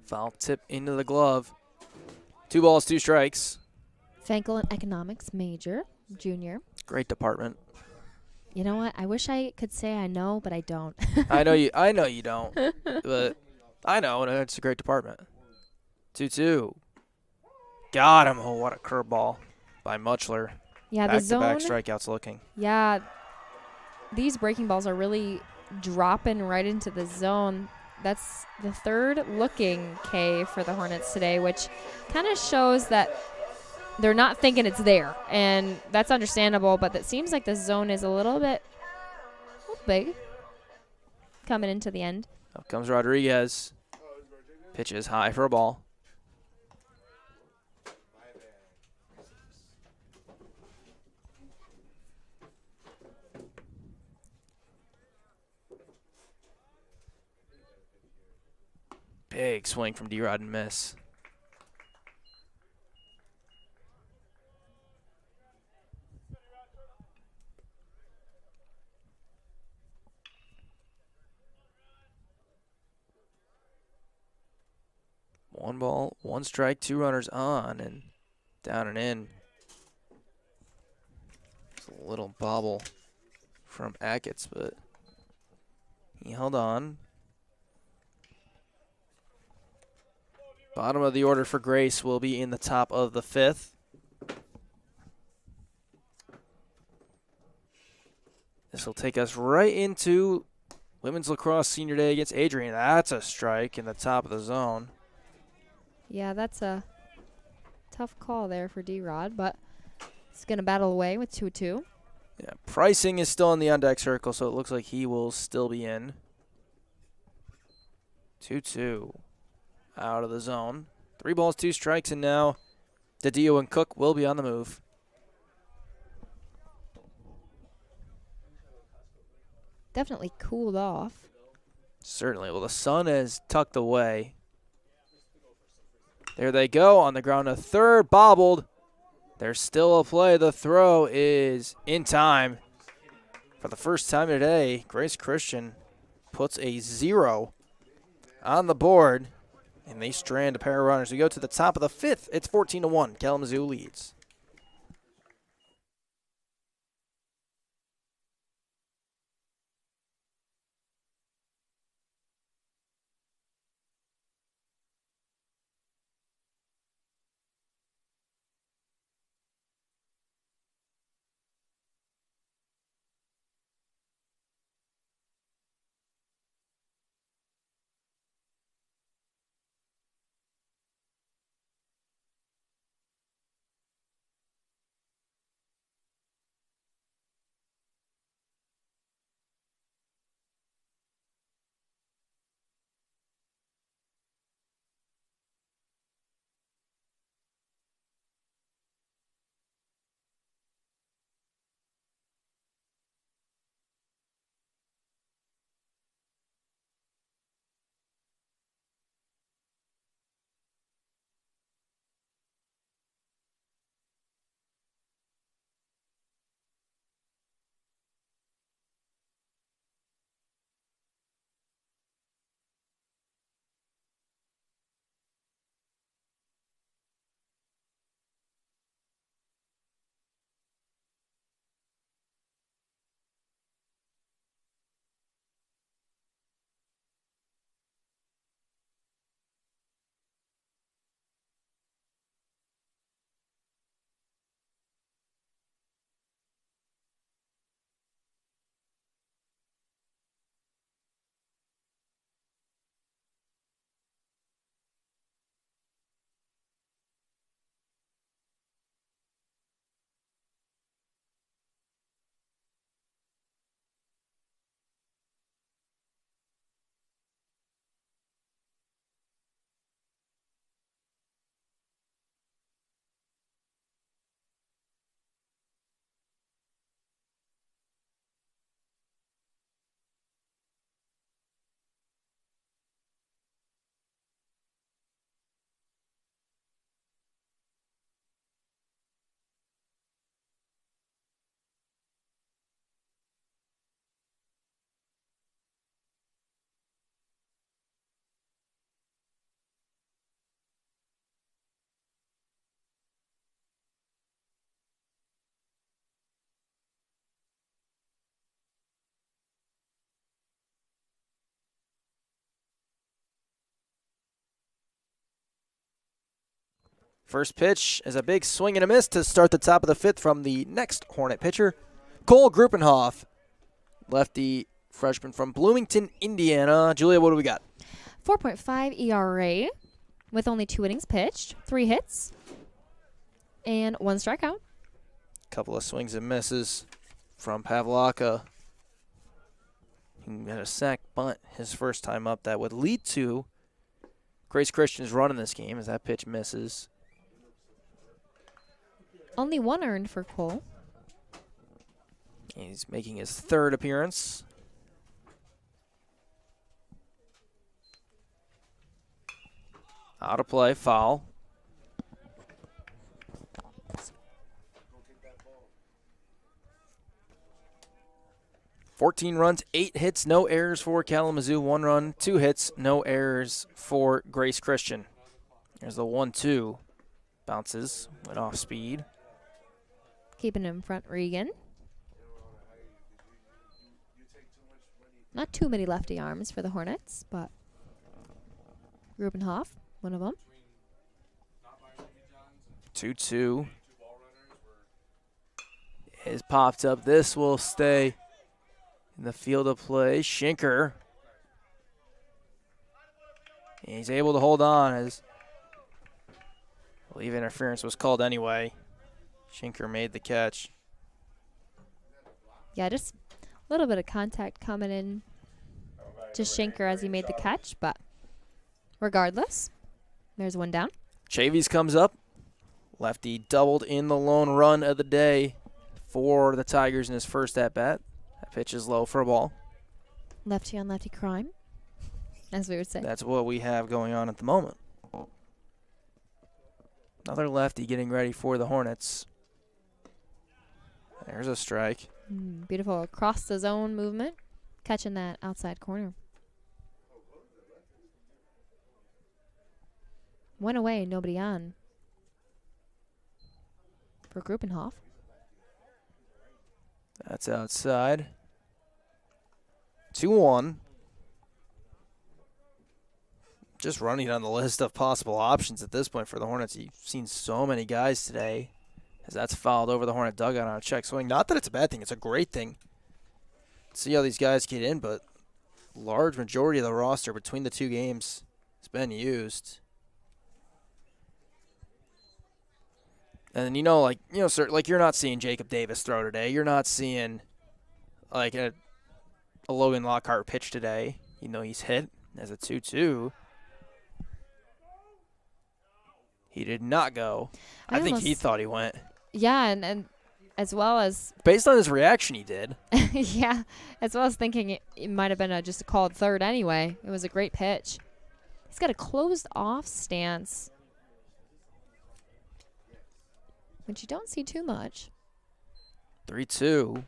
Foul tip into the glove. 2 balls, 2 strikes. Fenkel, an economics major, junior. Great department. You know what? I wish I could say I know, but I don't. I know you don't. But I know, and it's a great department. 2-2. Got him. Oh, what a curveball by Muchler. Yeah, the zone. Back-to-back strikeouts looking. Yeah, these breaking balls are really dropping right into the zone. That's the 3rd looking K for the Hornets today, which kind of shows that they're not thinking it's there, and that's understandable, but it seems like the zone is a little big coming into the end. Up comes Rodriguez. Pitches high for a ball. Big swing from D-Rod and miss. One ball, 1 strike, 2 runners on, and down and in. It's a little bobble from Achatz, but he held on. Bottom of the order for Grace will be in the top of the 5th. This will take us right into Women's Lacrosse Senior Day against Adrian. That's a strike in the top of the zone. Yeah, that's a tough call there for D-Rod, but he's going to battle away with 2-2. Yeah, Pricing is still in the on-deck circle, so it looks like he will still be in. 2-2. Out of the zone. 3 balls, 2 strikes, and now DiDio and Cook will be on the move. Definitely cooled off. Certainly. Well, the sun is tucked away. There they go on the ground to third, bobbled. There's still a play. The throw is in time For the first time today, Grace Christian puts a 0 on the board, and they strand a pair of runners. We go to the top of the 5th. It's 14-1. Kalamazoo leads. First pitch is a big swing and a miss to start the top of the 5th from the next Hornet pitcher, Cole Gruppenhoff, lefty freshman from Bloomington, Indiana. Julia, what do we got? 4.5 ERA with only 2 innings pitched, 3 hits, and 1 strikeout. Couple of swings and misses from Pavlaka. He had a sac bunt his first time up that would lead to Grace Christian's run in this game as that pitch misses. Only 1 earned for Cole. He's making his 3rd appearance. Out of play, foul. $14 runs, 8 hits, no errors for Kalamazoo. 1 run, 2 hits, no errors for Grace Christian. There's the 1-2. Bounces, went off speed. Keeping him in front, Regan. Not too many lefty arms for the Hornets, but Gruppenhoff, one of them. 2-2 is popped up. This will stay in the field of play. Schinker. And he's able to hold on as I believe interference was called anyway. Schinker made the catch. Yeah, just a little bit of contact coming in to Schinker as he made the catch, but regardless, there's 1 down. Chavies comes up. Lefty doubled in the lone run of the day for the Tigers in his first at-bat. That pitch is low for a ball. Lefty on lefty crime, as we would say. That's what we have going on at the moment. Another lefty getting ready for the Hornets. There's a strike. Beautiful across the zone movement. Catching that outside corner. Went away, nobody on. For Gruppenhoff. That's outside. 2-1. Just running on the list of possible options at this point for the Hornets. You've seen so many guys today as that's fouled over the Hornet dugout on a check swing. Not that it's a bad thing. It's a great thing. See how these guys get in, but large majority of the roster between the two games has been used. And sir, like you're not seeing Jacob Davis throw today. You're not seeing like a Logan Lockhart pitch today. He's hit as a 2-2. He did not go. I think he thought he went. Yeah, and as well as based on his reaction, he did. yeah, as well as thinking it might have been just a called third anyway. It was a great pitch. He's got a closed off stance, which you don't see too much. 3-2.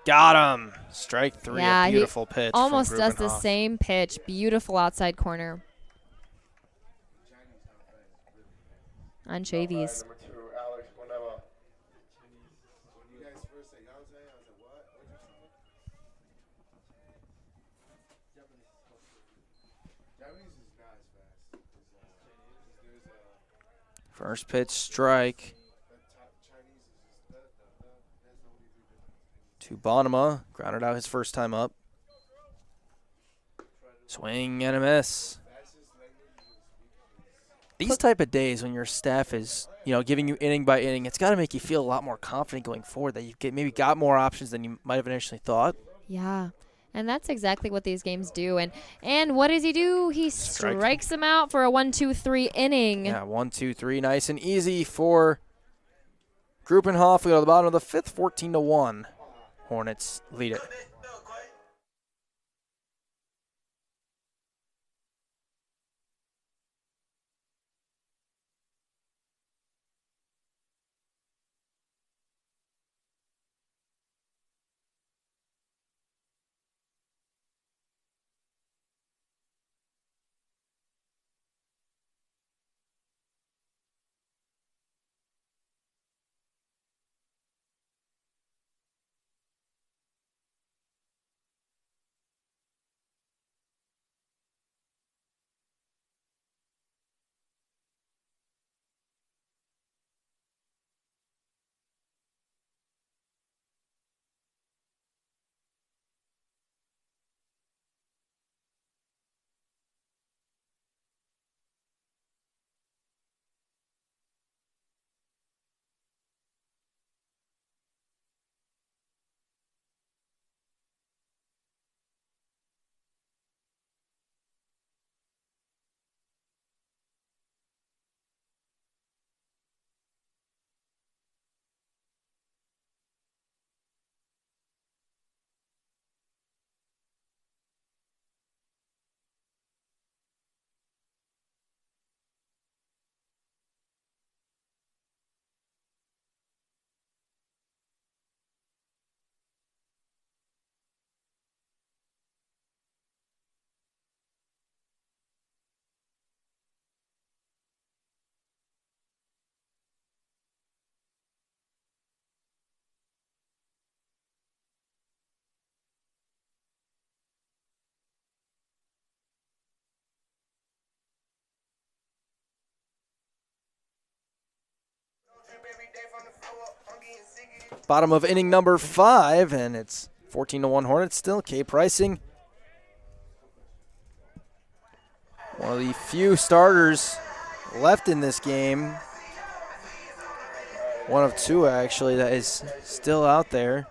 Got him. Strike 3. Yeah, a beautiful pitch. Almost from does the Gruppenhoff. same pitch. Beautiful outside corner. On Chavies. Number 2, Alex Bonella. First pitch strike. To Bonema. Grounded out his first time up. Swing and a miss. These type of days when your staff is, giving you inning by inning, it's got to make you feel a lot more confident going forward that you've maybe got more options than you might have initially thought. Yeah, and that's exactly what these games do. And what does he do? He strikes him out for a 1-2-3 inning. Yeah, 1-2-3, nice and easy for Gruppenhoff. We go to the bottom of the fifth, 14-1. Hornets lead it. Bottom of inning number 5, and it's 14-1 Hornets still. K Pricing, one of the few starters left in this game. One of 2, actually, that is still out there.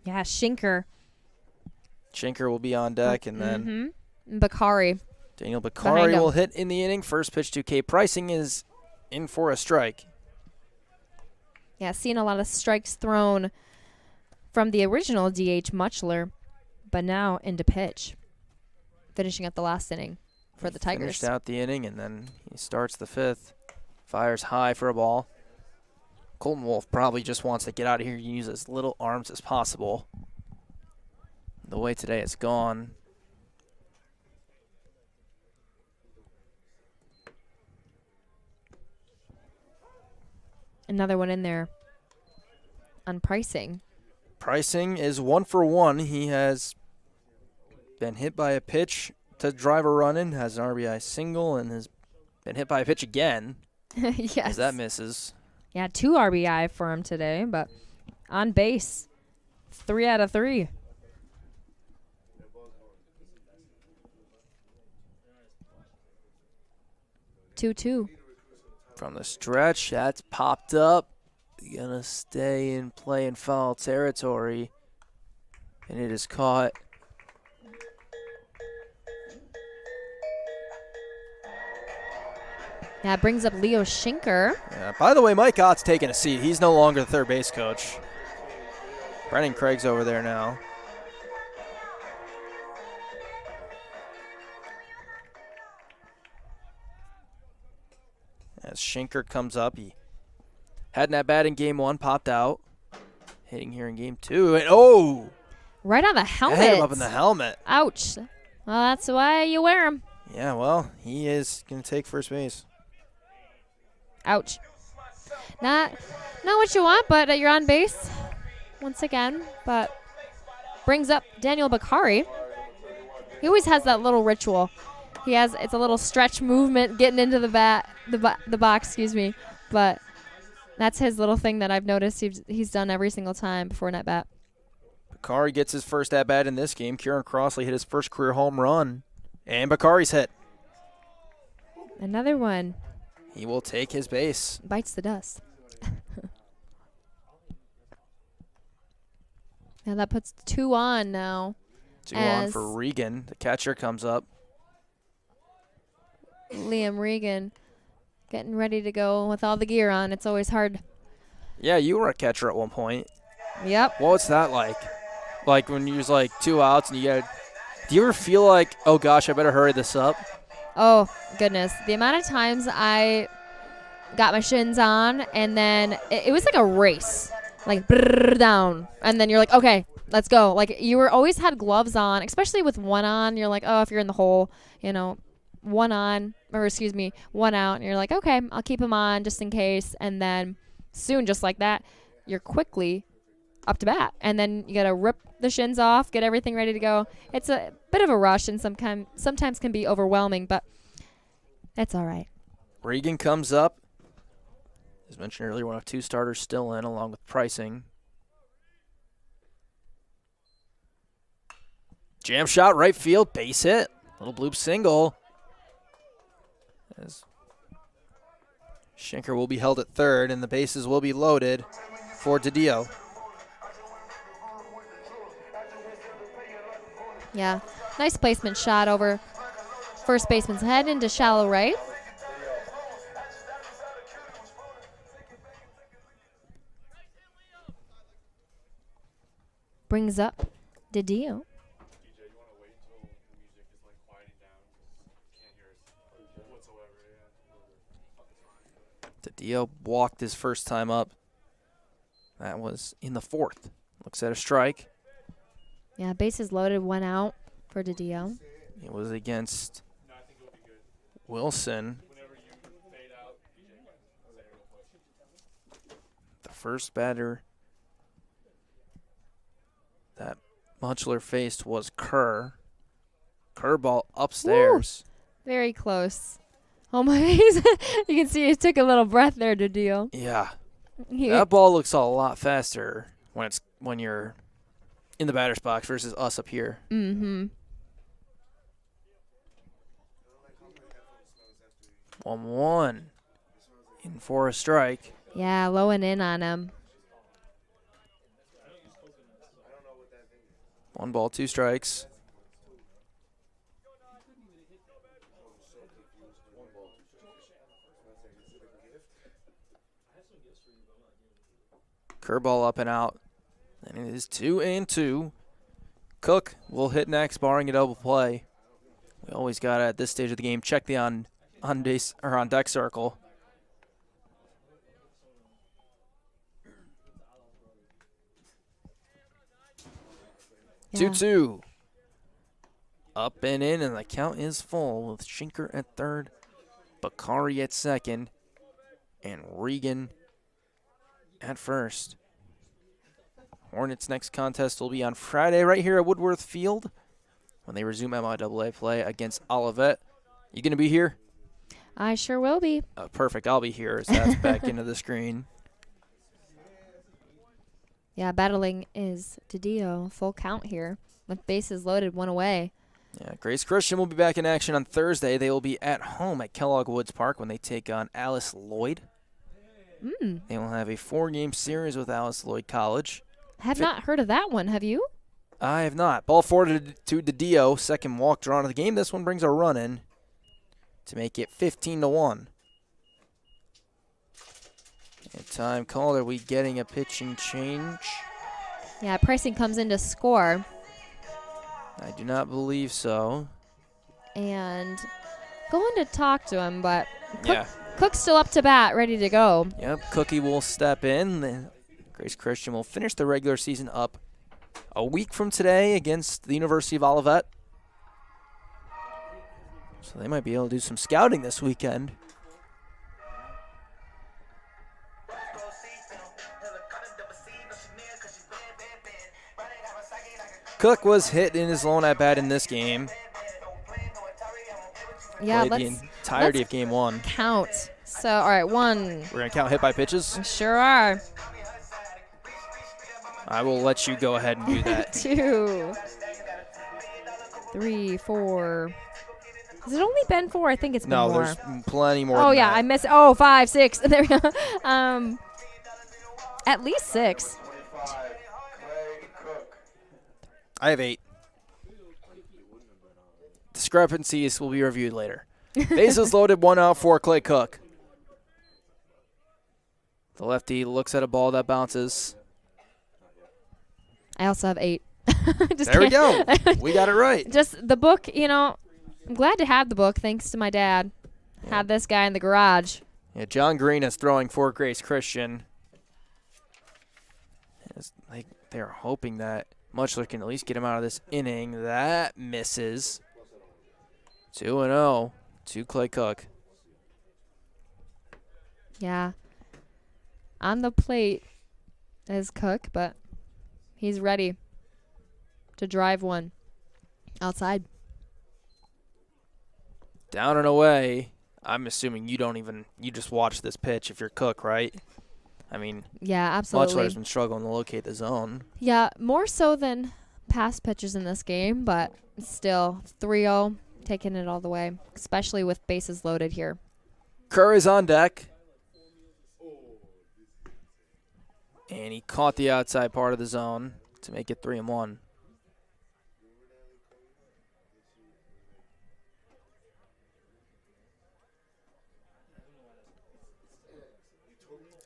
Yeah, Schinker. Schinker will be on deck, and then Bakari. Daniel Bakari will hit in the inning. First pitch to K Pricing is in for a strike. Yeah, seeing a lot of strikes thrown from the original DH Muchler, but now into pitch. Finishing up the last inning for the Tigers. Finished out the inning, and then he starts the 5th. Fires high for a ball. Colton Wolf probably just wants to get out of here and use as little arms as possible. The way today has gone. Another one in there on pricing. Pricing is 1 for 1. He has been hit by a pitch to drive a run in, has an RBI single, and has been hit by a pitch again. Yes. As that misses. Yeah, 2 RBI for him today, but on base, 3 out of 3. Two. From the stretch, that's popped up. Gonna stay in play in foul territory. And it is caught. That brings up Leo Schinker. Yeah, by the way, Mike Ott's taking a seat. He's no longer the third base coach. Brennan Craig's over there now. As Schinker comes up, he had an at-bat in game 1, popped out. Hitting here in game 2, and oh! Right on the helmet. Hit him up in the helmet. Ouch. Well, that's why you wear them. Yeah, well, he is going to take first base. Ouch. Not what you want, but you're on base once again. But brings up Daniel Bakari. He always has that little ritual. It's a little stretch movement getting into the box, excuse me. But that's his little thing that I've noticed he's done every single time before an at-bat. Bakari gets his first at-bat in this game. Kieran Crossley hit his first career home run. And Bakari's hit. Another one. He will take his base. Bites the dust. Now that puts 2 on now. 2 on for Regan. The catcher comes up. Liam Regan getting ready to go with all the gear on. It's always hard. Yeah, you were a catcher at one point. Yep. What's that like? Like when you're like 2 outs and do you ever feel like, oh gosh, I better hurry this up? Oh, goodness. The amount of times I got my shins on, and then it was like a race. Like, brrr, down. And then you're like, okay, let's go. Like, you always had gloves on, especially with one on. You're like, oh, if you're in the hole, one on, or excuse me, one out. And you're like, okay, I'll keep them on just in case. And then soon, just like that, you're quickly up to bat. And then you got to rip the shins off, get everything ready to go. It's a bit of a rush and sometimes can be overwhelming, but that's all right. Regan comes up. As mentioned earlier, one of 2 starters still in, along with pricing. Jam shot, right field, base hit. Little bloop single. As Schinker will be held at third, and the bases will be loaded for DiDio. Yeah, nice placement shot over first baseman's head into shallow right. Brings up DiDio. DiDio walked his first time up. That was in the 4th. Looks at a strike. Yeah, bases loaded, 1 out for DiDio. It was against Wilson. The first batter that Munchler faced was Kerr. Curveball upstairs. Woo. Very close. Oh my! You can see he took a little breath there, DiDio. Yeah, that ball looks a lot faster when you're in the batter's box versus us up here. Mm-hmm. 1-1 in for a strike. Yeah, low and in on him. 1 ball, 2 strikes. Curveball up and out. And it is 2-2. Cook will hit next, barring a double play. We always got to, at this stage of the game, check the on base or on deck circle. Yeah. 2-2. Up and in, and the count is full with Schinker at third, Bakari at second, and Regan at first. Hornets' next contest will be on Friday right here at Woodworth Field when they resume MIAA play against Olivet. You going to be here? I sure will be. Perfect. I'll be here as that's back into the screen. Yeah, battling is Didio. Full count here with bases loaded, one away. Yeah, Grace Christian will be back in action on Thursday. They will be at home at Kellogg Woods Park when they take on Alice Lloyd. They will have a 4-game series with Alice Lloyd College. Have not heard of that one, have you? I have not. Ball forwarded to Didio. Second walk drawn of the game. This one brings a run in to make it 15-1. And time called. Are we getting a pitching change? Yeah, pricing comes in to score. I do not believe so. And going to talk to him, but Yeah. Cook's still up to bat, ready to go. Yep, Cookie will step in. Then Grace Christian will finish the regular season up a week from today against the University of Olivet. So they might be able to do some scouting this weekend. Cook was hit in his lone at bat in this game. Yeah, Played the entirety of game one. count. So, all right, one. We're going to count hit by pitches. Sure are. I will let you go ahead and do that. 2, 3, 4. Has it only been 4? I think it's been No, more. there's plenty more. Oh than yeah, that. I missed. Oh, 5, 6. There we go. At least 6. 25, Clay Cook. I have 8. Discrepancies will be reviewed later. Bases loaded, 1 out for Clay Cook. The lefty looks at a ball that bounces. I also have 8. Just There we go. can't- We got it right. Just the book, you know. I'm glad to have the book, thanks to my dad. Had this guy in the garage. Yeah, John Green is throwing for Grace Christian. They're hoping that Muchler can at least get him out of this inning. That misses. 2-0 to Clay Cook. Yeah. On the plate is Cook, but he's ready to drive one outside. Down and away. I'm assuming you just watch this pitch if you're Cook, right? I mean, Yeah, absolutely. Muchler's been struggling to locate the zone. Yeah, more so than past pitches in this game, but still 3-0, taking it all the way, especially with bases loaded here. Kerr is on deck. And he caught the outside part of the zone to make it 3-1.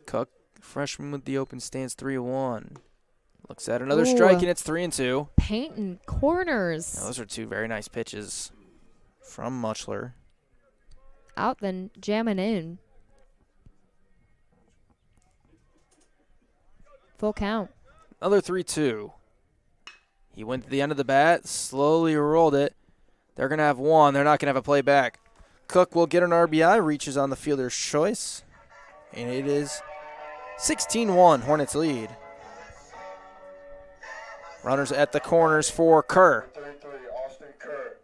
Cook, freshman with the open stance, 3-1. Looks at another Ooh. strike, and it's 3-2. Painting corners. Now, those are 2 very nice pitches from Muchler. Out then jamming in. Full count. Another 3-2. He went to the end of the bat, slowly rolled it. They're going to have 1. They're not going to have a play back. Cook will get an RBI, reaches on the fielder's choice, and it is 16-1, Hornets lead. Runners at the corners for Kerr. 33, Austin Kerr.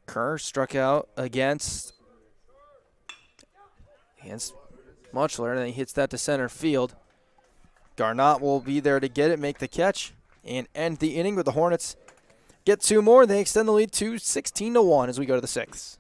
Kerr struck out against Muchler, and then he hits that to center field. Garnott will be there to get it, make the catch, and end the inning with the Hornets get 2 more. They extend the lead to 16-1 as we go to the 6th.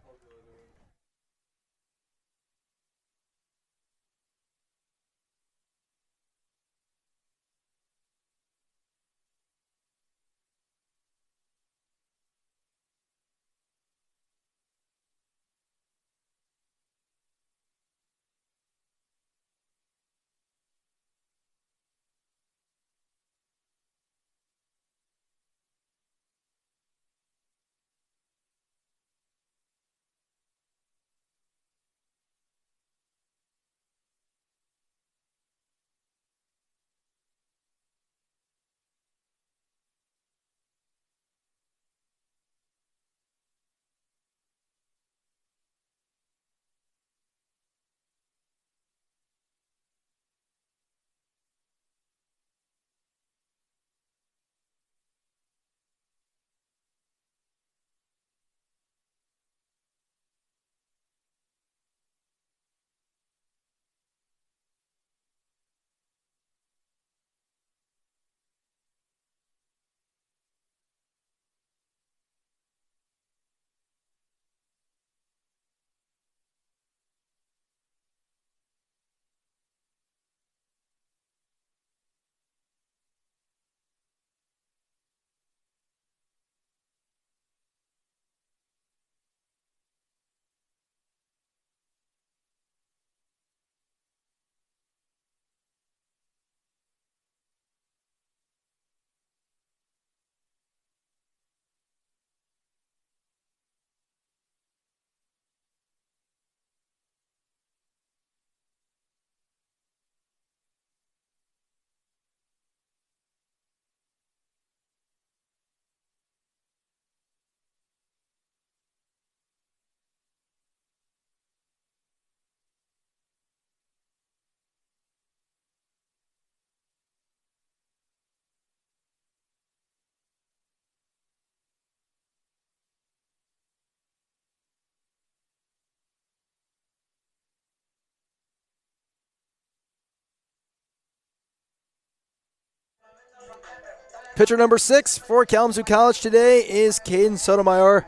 Pitcher number 6 for Kalamazoo College today is Caden Sotomayor.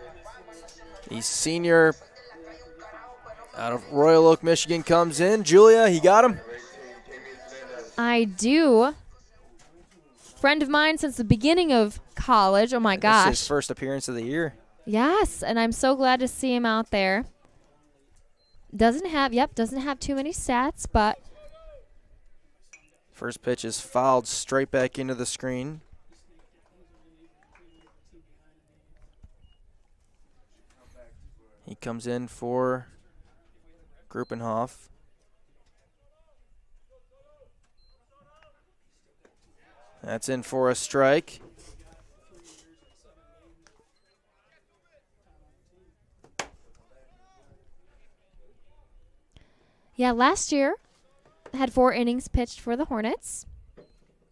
The senior out of Royal Oak, Michigan comes in. Julia, he got him? I do. Friend of mine since the beginning of college. Oh, my gosh. This is his first appearance of the year. Yes, and I'm so glad to see him out there. Doesn't have too many stats, but First pitch is fouled straight back into the screen. He comes in for Gruppenhoff. That's in for a strike. yeah, last year had 4 innings pitched for the Hornets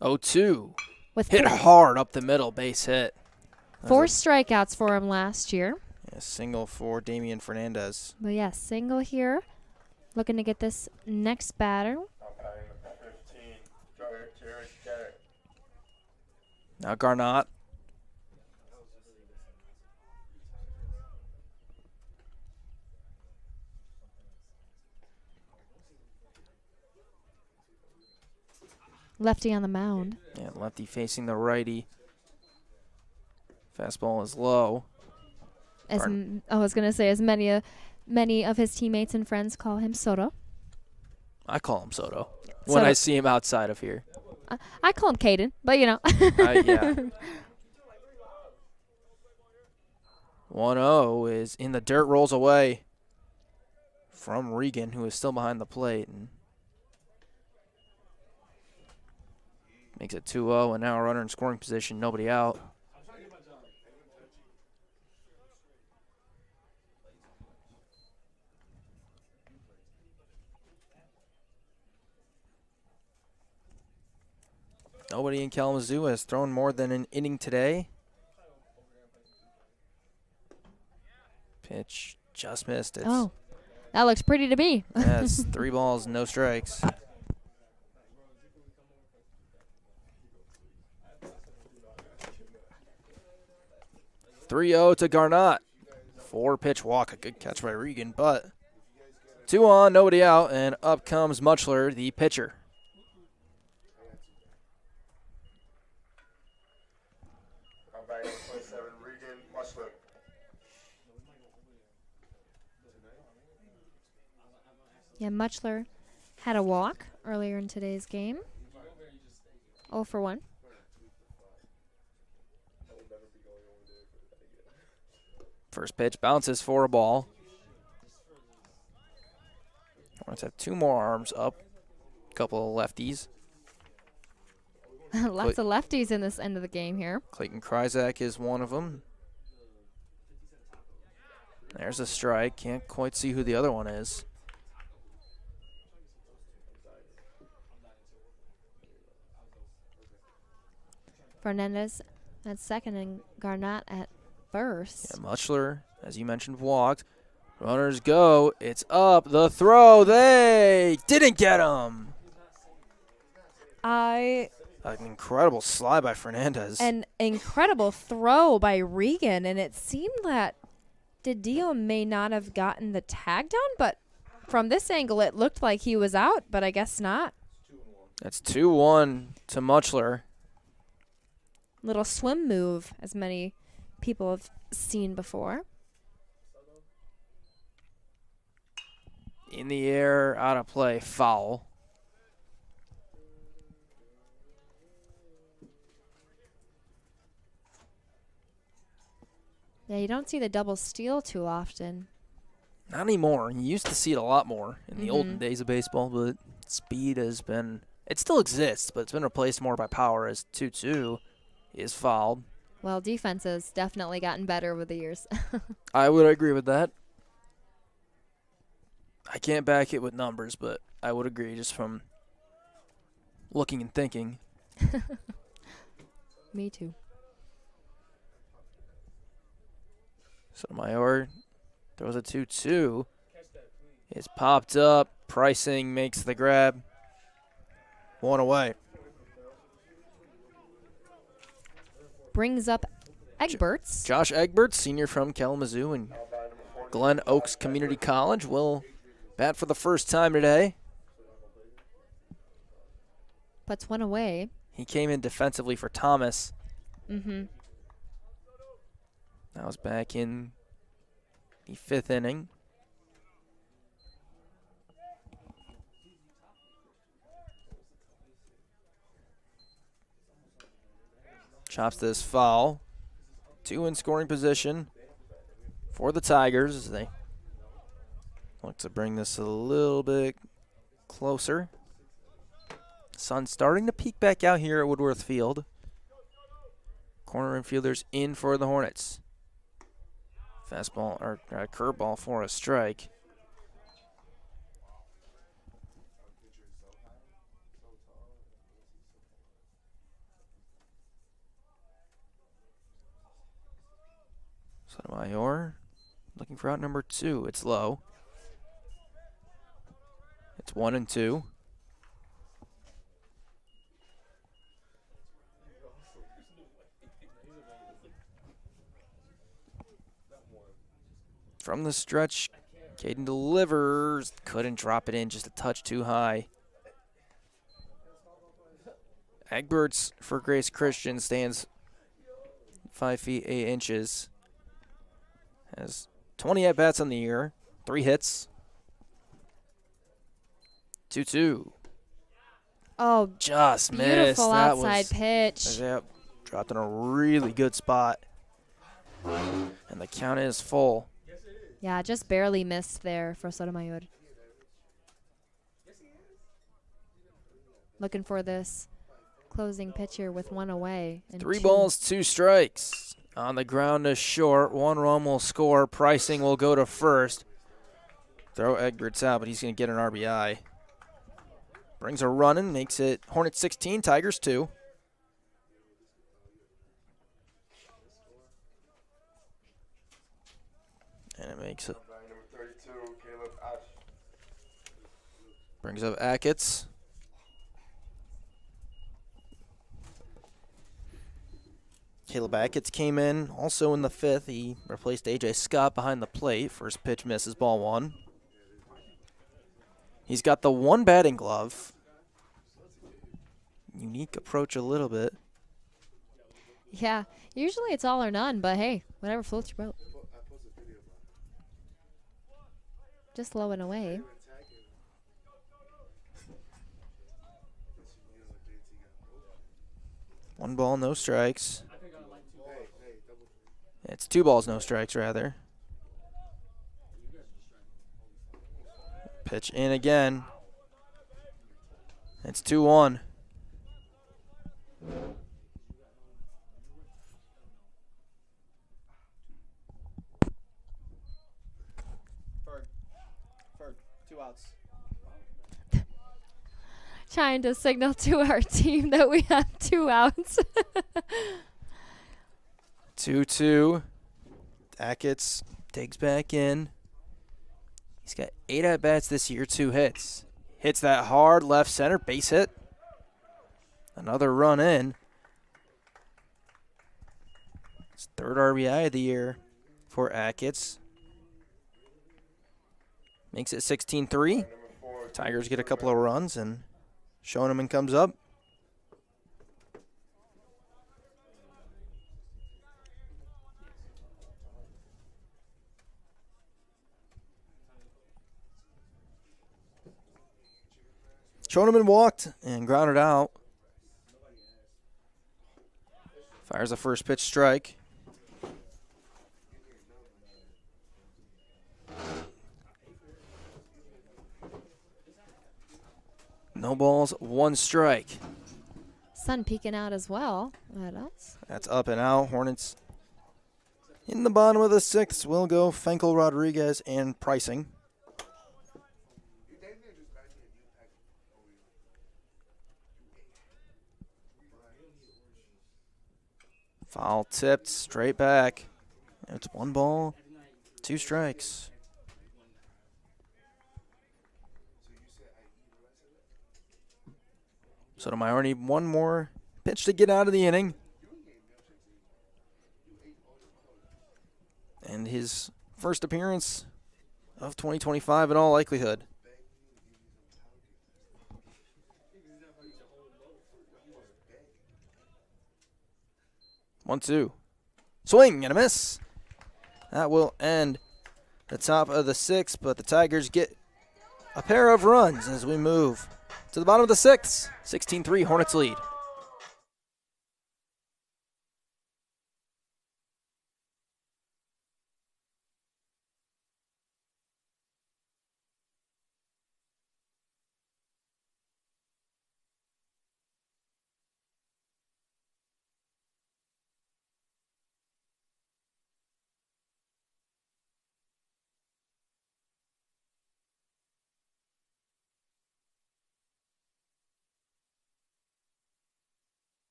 0-2. with Hit hard up the middle, base hit. 4 strikeouts for him last year. A single for Damian Fernandez. But yeah, single here. Looking to get this next batter. Umpiring number 15, Jared Garrett. Now Garnott. Lefty on the mound. Yeah, lefty facing the righty. Fastball is low. I was gonna say, as many of his teammates and friends call him Soto. I call him Soto when Soto. I see him outside of here. I call him Caden, but you know. Yeah. 1-0 is in the dirt, rolls away from Regan, who is still behind the plate, and makes it 2-0, and now a runner in scoring position, nobody out. Nobody in Kalamazoo has thrown more than an inning today. Pitch just missed. It's, Oh, that looks pretty to me. yeah, it's 3 balls, no strikes. (3-0) to Garnott. 4-pitch walk, a good catch by Regan, but 2 on, nobody out, and up comes Muchler, the pitcher. Umpiring number 27, Regan Musler. Yeah, Muchler had a walk earlier in today's game. 0 for 1. First pitch bounces for a ball. Hornets have 2 more arms up. Couple of lefties. Lots of lefties in this end of the game here. Clayton Kryzak is one of them. There's a strike. Can't quite see who the other one is. Fernandez at second and Garnott at first. Yeah, Muchler, as you mentioned, walked. Runners go. It's up. The throw. They didn't get him. An incredible slide by Fernandez. An incredible throw by Regan, and it seemed that Didio may not have gotten the tag down, but from this angle it looked like he was out, but I guess not. That's 2-1 to Muchler. Little swim move, as many people have seen before. In the air, out of play, foul. Yeah, you don't see the double steal too often. Not anymore. You used to see it a lot more in the olden days of baseball, but speed has been, it still exists, but it's been replaced more by power as 2-2 is fouled. Well, defense has definitely gotten better over the years. I would agree with that. I can't back it with numbers, but I would agree just from looking and thinking. Me too. Sotomayor throws a 2-2. It's popped up. Pricing makes the grab. 1 away. brings up Egberts. Josh Egbert, senior from Kalamazoo and Glen Oaks Community College, will bat for the first time today. Puts one away. He came in defensively for Thomas. Mm-hmm. That was back in the 5th inning. Chops this foul. 2 in scoring position for the Tigers as they look to bring this a little bit closer. Sun starting to peek back out here at Woodworth Field. Corner infielders in for the Hornets. Fastball or curveball for a strike. Sotomayor looking for out number 2. It's low. It's 1-2. From the stretch, Caden delivers. Couldn't drop it in, just a touch too high. Egberts for Grace Christian stands 5 feet 8 inches. Has 20 at-bats on the year, 3 hits. 2-2. Oh, Just missed. beautiful That outside was, pitch. Yep, dropped in a really good spot. And the count is full. Yeah, just barely missed there for Sotomayor. Looking for this closing pitch here with 1 away. And 3 2. balls, 2 strikes. On the ground to short. 1 run will score. Pricing will go to first. Throw Egberts out, but he's going to get an RBI. Brings a run in, makes it Hornets 16, Tigers 2. And it makes it. Number 32, Caleb Ash. Brings up Ackett's. Caleb Ackett's came in also in the 5th. He replaced A.J. Scott behind the plate. First pitch misses, ball 1. He's got the 1 batting glove. Unique approach a little bit. Yeah, usually it's all or none, but hey, whatever floats your boat. Just low and away. One ball, no strikes. It's 2 balls, no strikes, rather. Pitch in again. It's 2-1. Ferg, 2 outs. Trying to signal to our team that we have 2 outs. 2-2. Ackett's digs back in. He's got 8 at-bats this year, 2 hits. Hits that hard left center, base hit. Another run in. It's 3rd RBI of the year for Ackett's. Makes it 16-3. Tigers get a couple of runs, and Schoeneman comes up. Schoeneman walked and grounded out. Fires a first pitch strike. No balls, 1 strike. Sun peeking out as well at us. That's up and out. Hornets in the bottom of the 6th will go Fenkel, Rodriguez, and Pricing. Foul tipped, straight back. It's 1 ball, 2 strikes. Sotomayor need 1 more pitch to get out of the inning. And his first appearance of 2025 in all likelihood. One, two. Swing and a miss. That will end the top of the sixth, but the Tigers get a pair of runs as we move to the bottom of the sixth. 16-3 Hornets lead.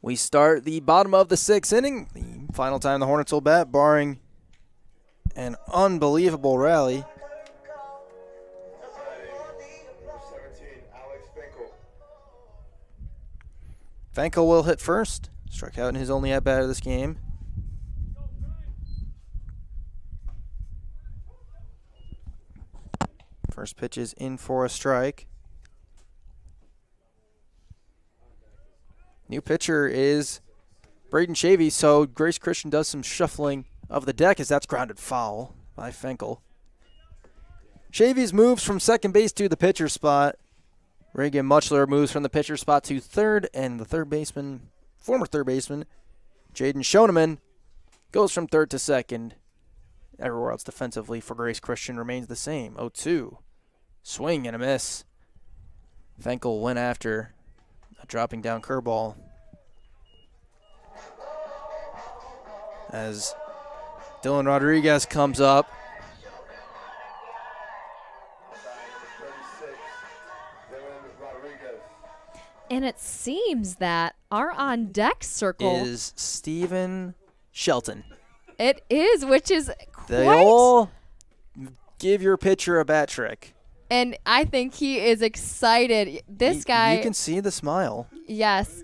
We start the bottom of the sixth inning. The final time the Hornets will bat, barring an unbelievable rally. 17, Alex Finkel. Finkel will hit first. Struck out in his only at-bat of this game. First pitch is in for a strike. New pitcher is Braden Shavy, so Grace Christian does some shuffling of the deck as that's grounded foul by Finkel. Shavy's moves from second base to the pitcher spot. Reagan Muchler moves from the pitcher spot to third, and the former third baseman, Jaden Schoeneman, goes from third to second. Everywhere else defensively for Grace Christian remains the same. 0-2. Swing and a miss. Finkel went after a dropping down curveball as Dylan Rodriguez comes up. 36, Dylan Rodriguez. And it seems that our on deck circle Is Steven Shelton. it is, which is They quite. all give your pitcher a bat trick. And I think he is excited. This guy, You can see the smile. yes.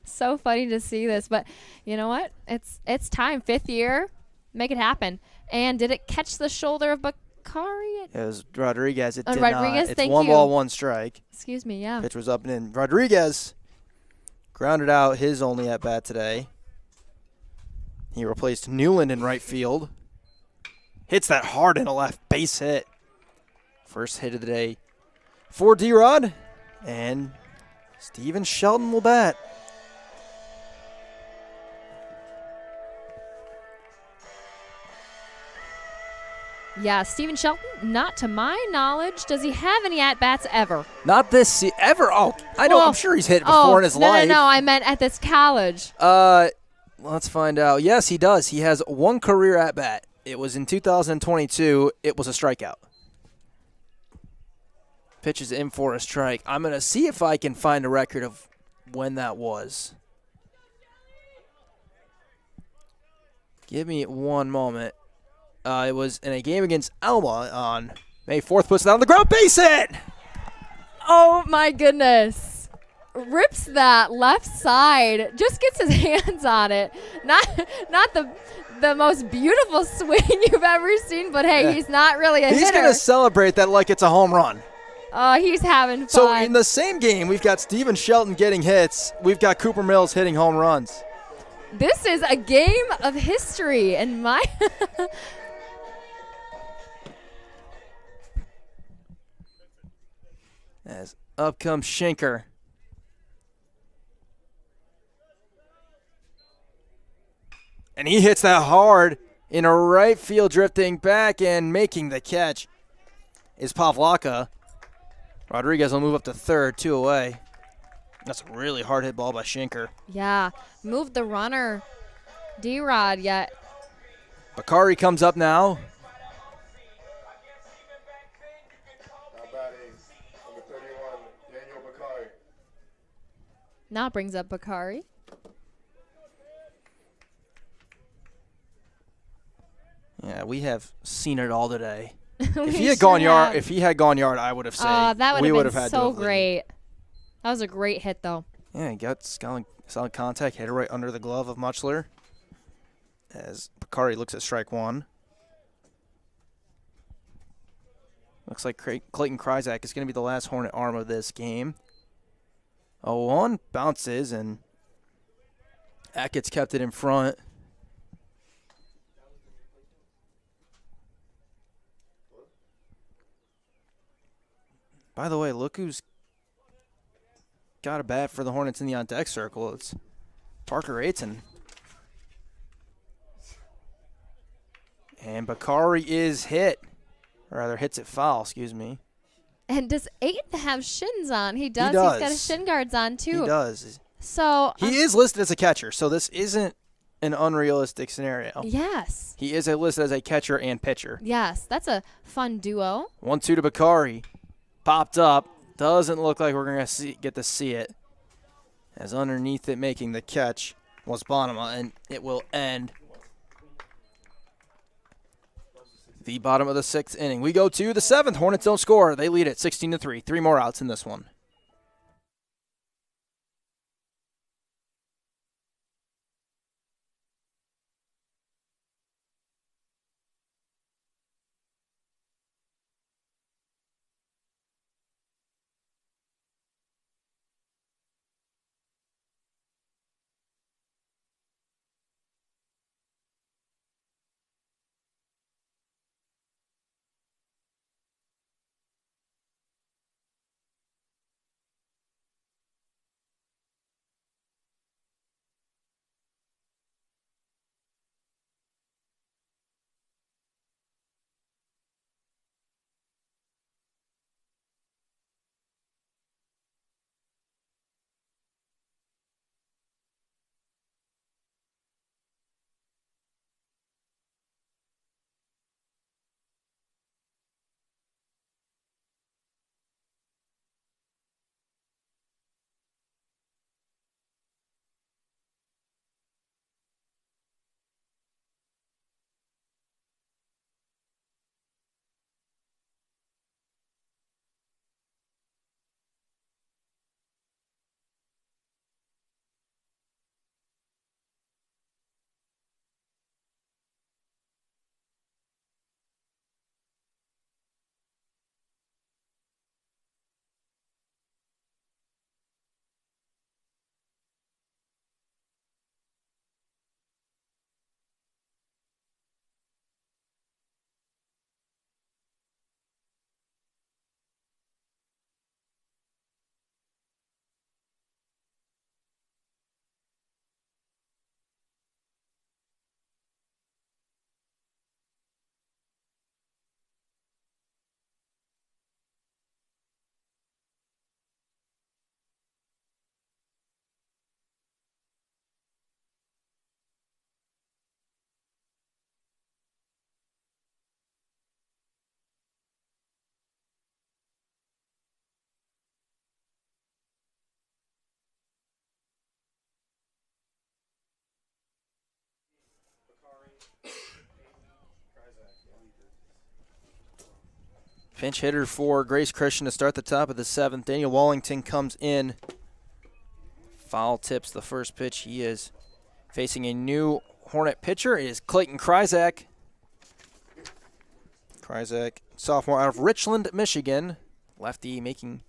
So funny to see this, but you know what? It's time. 5th year, make it happen. And did it catch the shoulder of Bakari? It was Rodriguez. It did Rodriguez, not. It's thank one you. ball, one strike. Excuse me, yeah. Pitch was up and in. Rodriguez grounded out his only at-bat today. He replaced Newland in right field. Hits that hard in a left base hit. First hit of the day for D-Rod. And Steven Shelton will bat. Yeah, Steven Shelton, not to my knowledge. Does he have any at-bats ever? Not this ever. Oh, I know. Well, I'm sure he's hit before in his life. No, I meant at this college. Let's find out. Yes, he does. He has one career at-bat. It was in 2022. It was a strikeout. Pitches in for a strike. I'm going to see if I can find a record of when that was. Give me one moment. It was in a game against Alma on May 4th. Puts it on the ground. Base hit! Oh, my goodness. Rips that left side. Just gets his hands on it. Not the most beautiful swing you've ever seen, but hey, he's not really a hitter. He's going to celebrate that like it's a home run. Oh, he's having fun. So in the same game, we've got Steven Shelton getting hits. We've got Cooper Mills hitting home runs. This is a game of history, and my As up comes Schenker. And he hits that hard in a right field, drifting back and making the catch is Pavlaka. Rodriguez will move up to third, 2 away. That's a really hard hit ball by Schenker. Yeah, moved the runner, D-Rod, yet. Bakari comes up now. Number 31, Daniel Bakari. Now brings up Bakari. Yeah, we have seen it all today. If We he had sure gone yard, have. if he had gone yard, I would have said That we would would have have been had so to have great. That was a great hit, though. Yeah, he got solid contact, hit it right under the glove of Muchler. As Bakari looks at strike one. Looks like Clayton Kryzak is going to be the last Hornet arm of this game. 0-1 bounces, and Ackett's kept it in front. By the way, look who's got a bat for the Hornets in the on-deck circle. It's Parker Aiton. And Bakari is hit. Or rather, hits it foul, excuse me. And does Aiton have shins on? He does. does. He's got his shin guards on, too. He does. So He is listed as a catcher, so this isn't an unrealistic scenario. yes. He is listed as a catcher and pitcher. Yes, that's a fun duo. 1-2 to Bakari. Popped up. Doesn't look like we're going to get to see it. As underneath it making the catch was Bonema, and it will end the bottom of the 6th inning. We go to the 7th. Hornets don't score. They lead it 16-3. 3 more outs in this one. Pinch hitter for Grace Christian to start the top of the 7th. Daniel Wallington comes in. Foul tips the first pitch. He is facing a new Hornet pitcher. It is Clayton Kryzak. Kryzak, sophomore out of Richland, Michigan. Lefty making,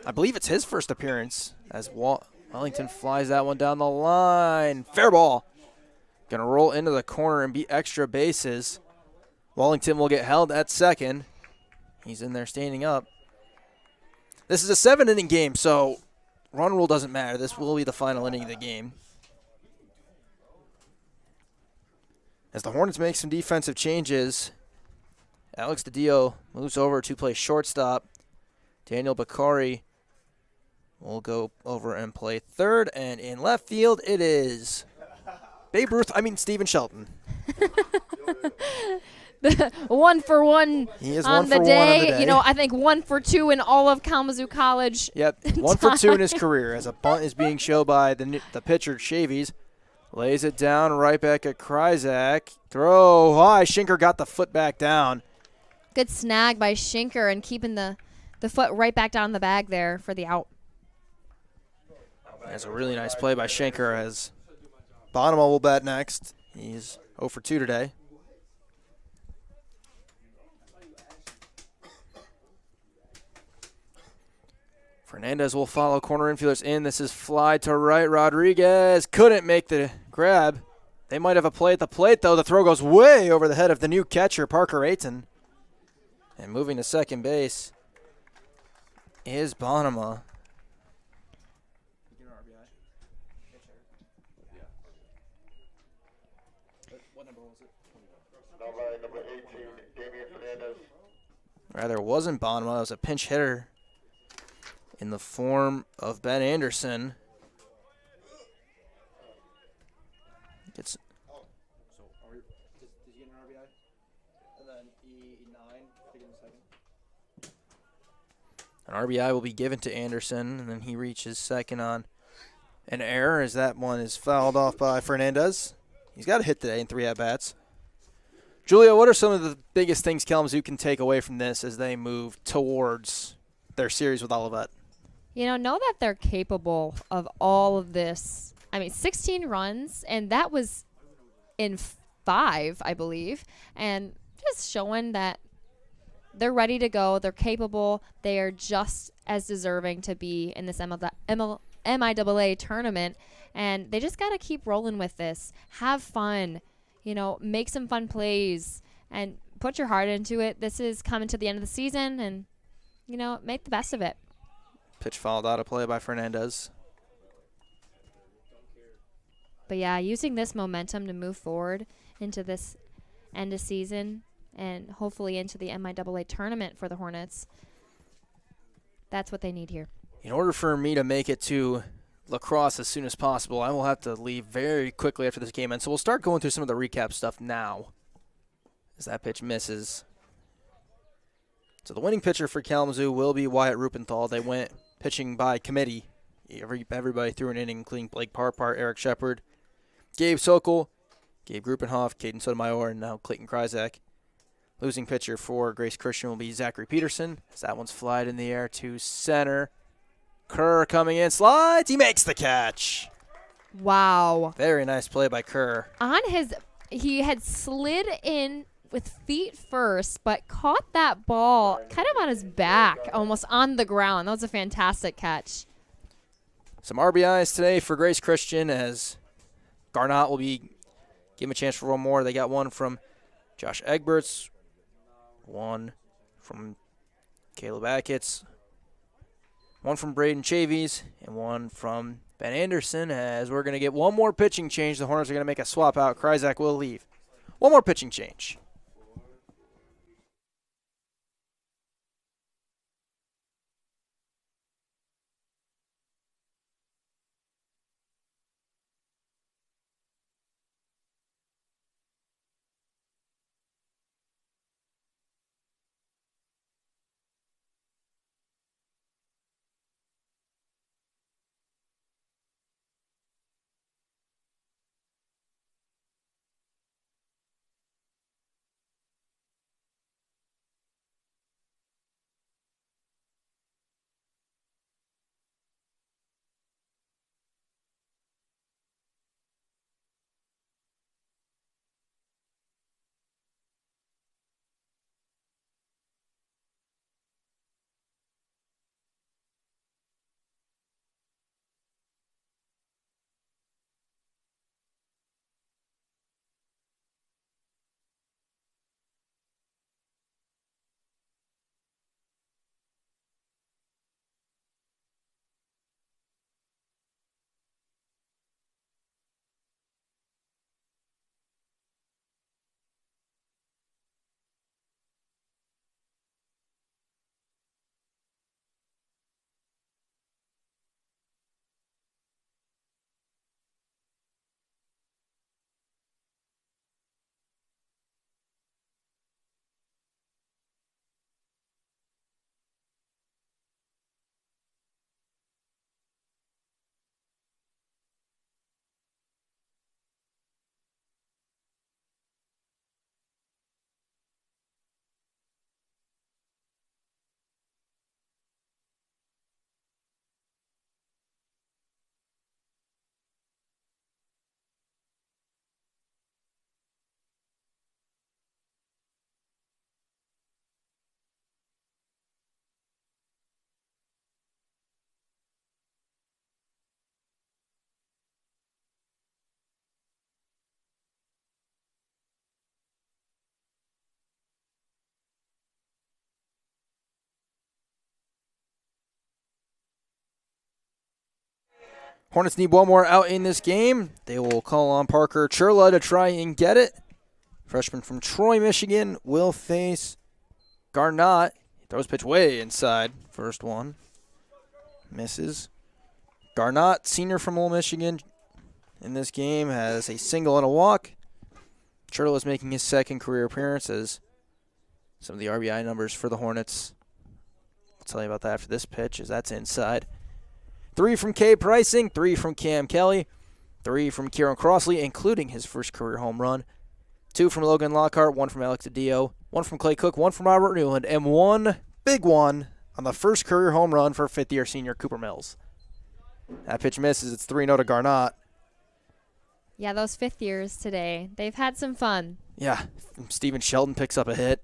I believe it's his first appearance as Wellington flies that one down the line. Fair ball. Going to roll into the corner and beat extra bases. Wellington will get held at second. He's in there standing up. This is a 7-inning game, so run rule doesn't matter. This will be the final inning of the game. As the Hornets make some defensive changes, Alex DiDio moves over to play shortstop. Daniel Bakari will go over and play third. And in left field, it is Stephen Shelton. 1 for 1 He is on 1 the for 1 on the day. day. You know, I think 1 for 2 in all of Kalamazoo College. Yep, 1 for 2 in his career as a bunt is being shown by the pitcher, Chavies. Lays it down right back at Kryzak. Throw high. Schinker got the foot back down. Good snag by Schinker and keeping the foot right back down in the bag there for the out. That's a really nice play by Schenker as Bonema will bat next. He's 0 for 2 today. Fernandez will follow corner infielders in. This is fly to right. Rodriguez couldn't make the grab. They might have a play at the plate, though. The throw goes way over the head of the new catcher, Parker Ayton. And moving to second base is Bonema. Number 18, Damian Fernandez. Rather, it wasn't Bonema. It was a pinch hitter in the form of Ben Anderson. Gets So are we, does he get an RBI? And then E9, take it in second. an RBI will be given to Anderson, and then he reaches second on an error as that one is fouled off by Fernandez. He's got a hit today in 3 at-bats. Julia, what are some of the biggest things Kalamazoo can take away from this as they move towards their series with Olivet? Know that they're capable of all of this. 16 runs, and that was in 5, I believe. And just showing that they're ready to go. They're capable. They are just as deserving to be in this MIAA tournament. And they just got to keep rolling with this. Have fun. Make some fun plays and put your heart into it. This is coming to the end of the season, and, make the best of it. Pitch fouled out of play by Fernandez. But, yeah, using this momentum to move forward into this end of season and hopefully into the MIAA tournament for the Hornets, that's what they need here. In order for me to make it to lacrosse as soon as possible, I will have to leave very quickly after this game ends. So we'll start going through some of the recap stuff now as that pitch misses. So the winning pitcher for Kalamazoo will be Wyatt Rupenthal. They went pitching by committee. Everybody threw an inning, including Blake Parpart, Eric Shepard, Gabe Sokol, Gabe Gruppenhoff, Caden Sotomayor, and now Clayton Kryzak. Losing pitcher for Grace Christian will be Zachary Peterson, as that one's flied in the air to center. Kerr coming in, slides, he makes the catch. Wow. Very nice play by Kerr. He had slid in with feet first, but caught that ball kind of on his back, almost on the ground. That was a fantastic catch. Some RBIs today for Grace Christian as Garnott will be give him a chance for one more. They got one from Josh Egberts, one from Caleb Ackett, one from Braden Chavies, and one from Ben Anderson. As we're going to get one more pitching change. The Hornets are going to make a swap out. Kryzak will leave. One more pitching change. Hornets need one more out in this game. They will call on Parker Churla to try and get it. Freshman from Troy, Michigan, will face Garnott. Throws pitch way inside. First one. Misses. Garnott, senior from Ole Michigan, in this game has a single and a walk. Churla is making his second career appearance as some of the RBI numbers for the Hornets. I'll tell you about that after this pitch, as that's inside. 3 from Kay Pricing, 3 from Cam Kelly, 3 from Kieran Crossley, including his first career home run. 2 from Logan Lockhart, 1 from Alex Adio, 1 from Clay Cook, 1 from Robert Newland, and 1 big one on the first career home run for fifth-year senior Cooper Mills. That pitch misses. It's 3-0 to Garnott. Yeah, those fifth years today, they've had some fun. Yeah, Steven Shelton picks up a hit.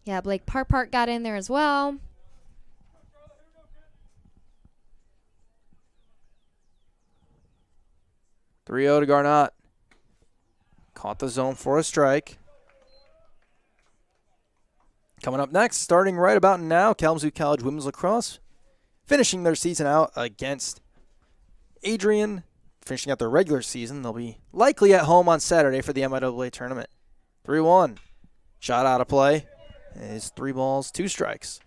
Yeah, Blake Park got in there as well. To Garnott. Caught the zone for a strike. Coming up next, starting right about now, Kalamazoo College Women's Lacrosse finishing their season out against Adrian, finishing out their regular season. They'll be likely at home on Saturday for the MIAA tournament. 3-1. Shot out of play. It is 3 balls, 2 strikes.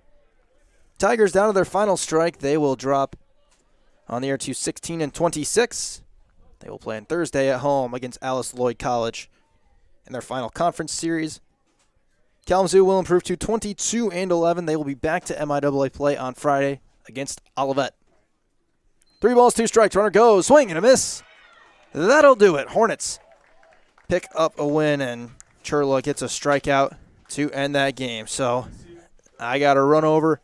Tigers down to their final strike. They will drop on the air to 16-26. They will play on Thursday at home against Alice Lloyd College in their final conference series. Kalamazoo will improve to 22-11. They will be back to MIAA play on Friday against Olivet. 3 balls, 2 strikes. Runner goes. Swing and a miss. That'll do it. Hornets pick up a win, and Churla gets a strikeout to end that game. So I got to run over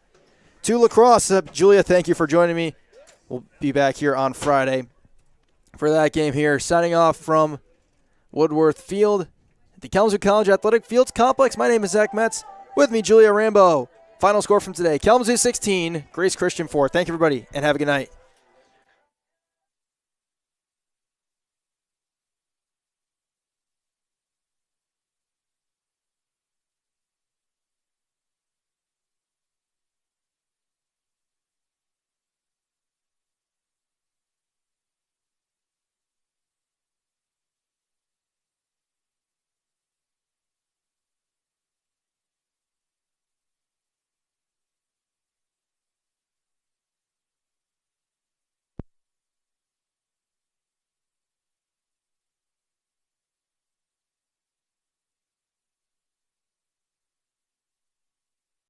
to lacrosse. Julia, thank you for joining me. We'll be back here on Friday for that game here. Signing off from Woodworth Field at the Kalamazoo College Athletic Fields Complex. My name is Zach Metz. With me, Julia Rambo. Final score from today, Kalamazoo 16, Grace Christian 4. Thank you, everybody, and have a good night.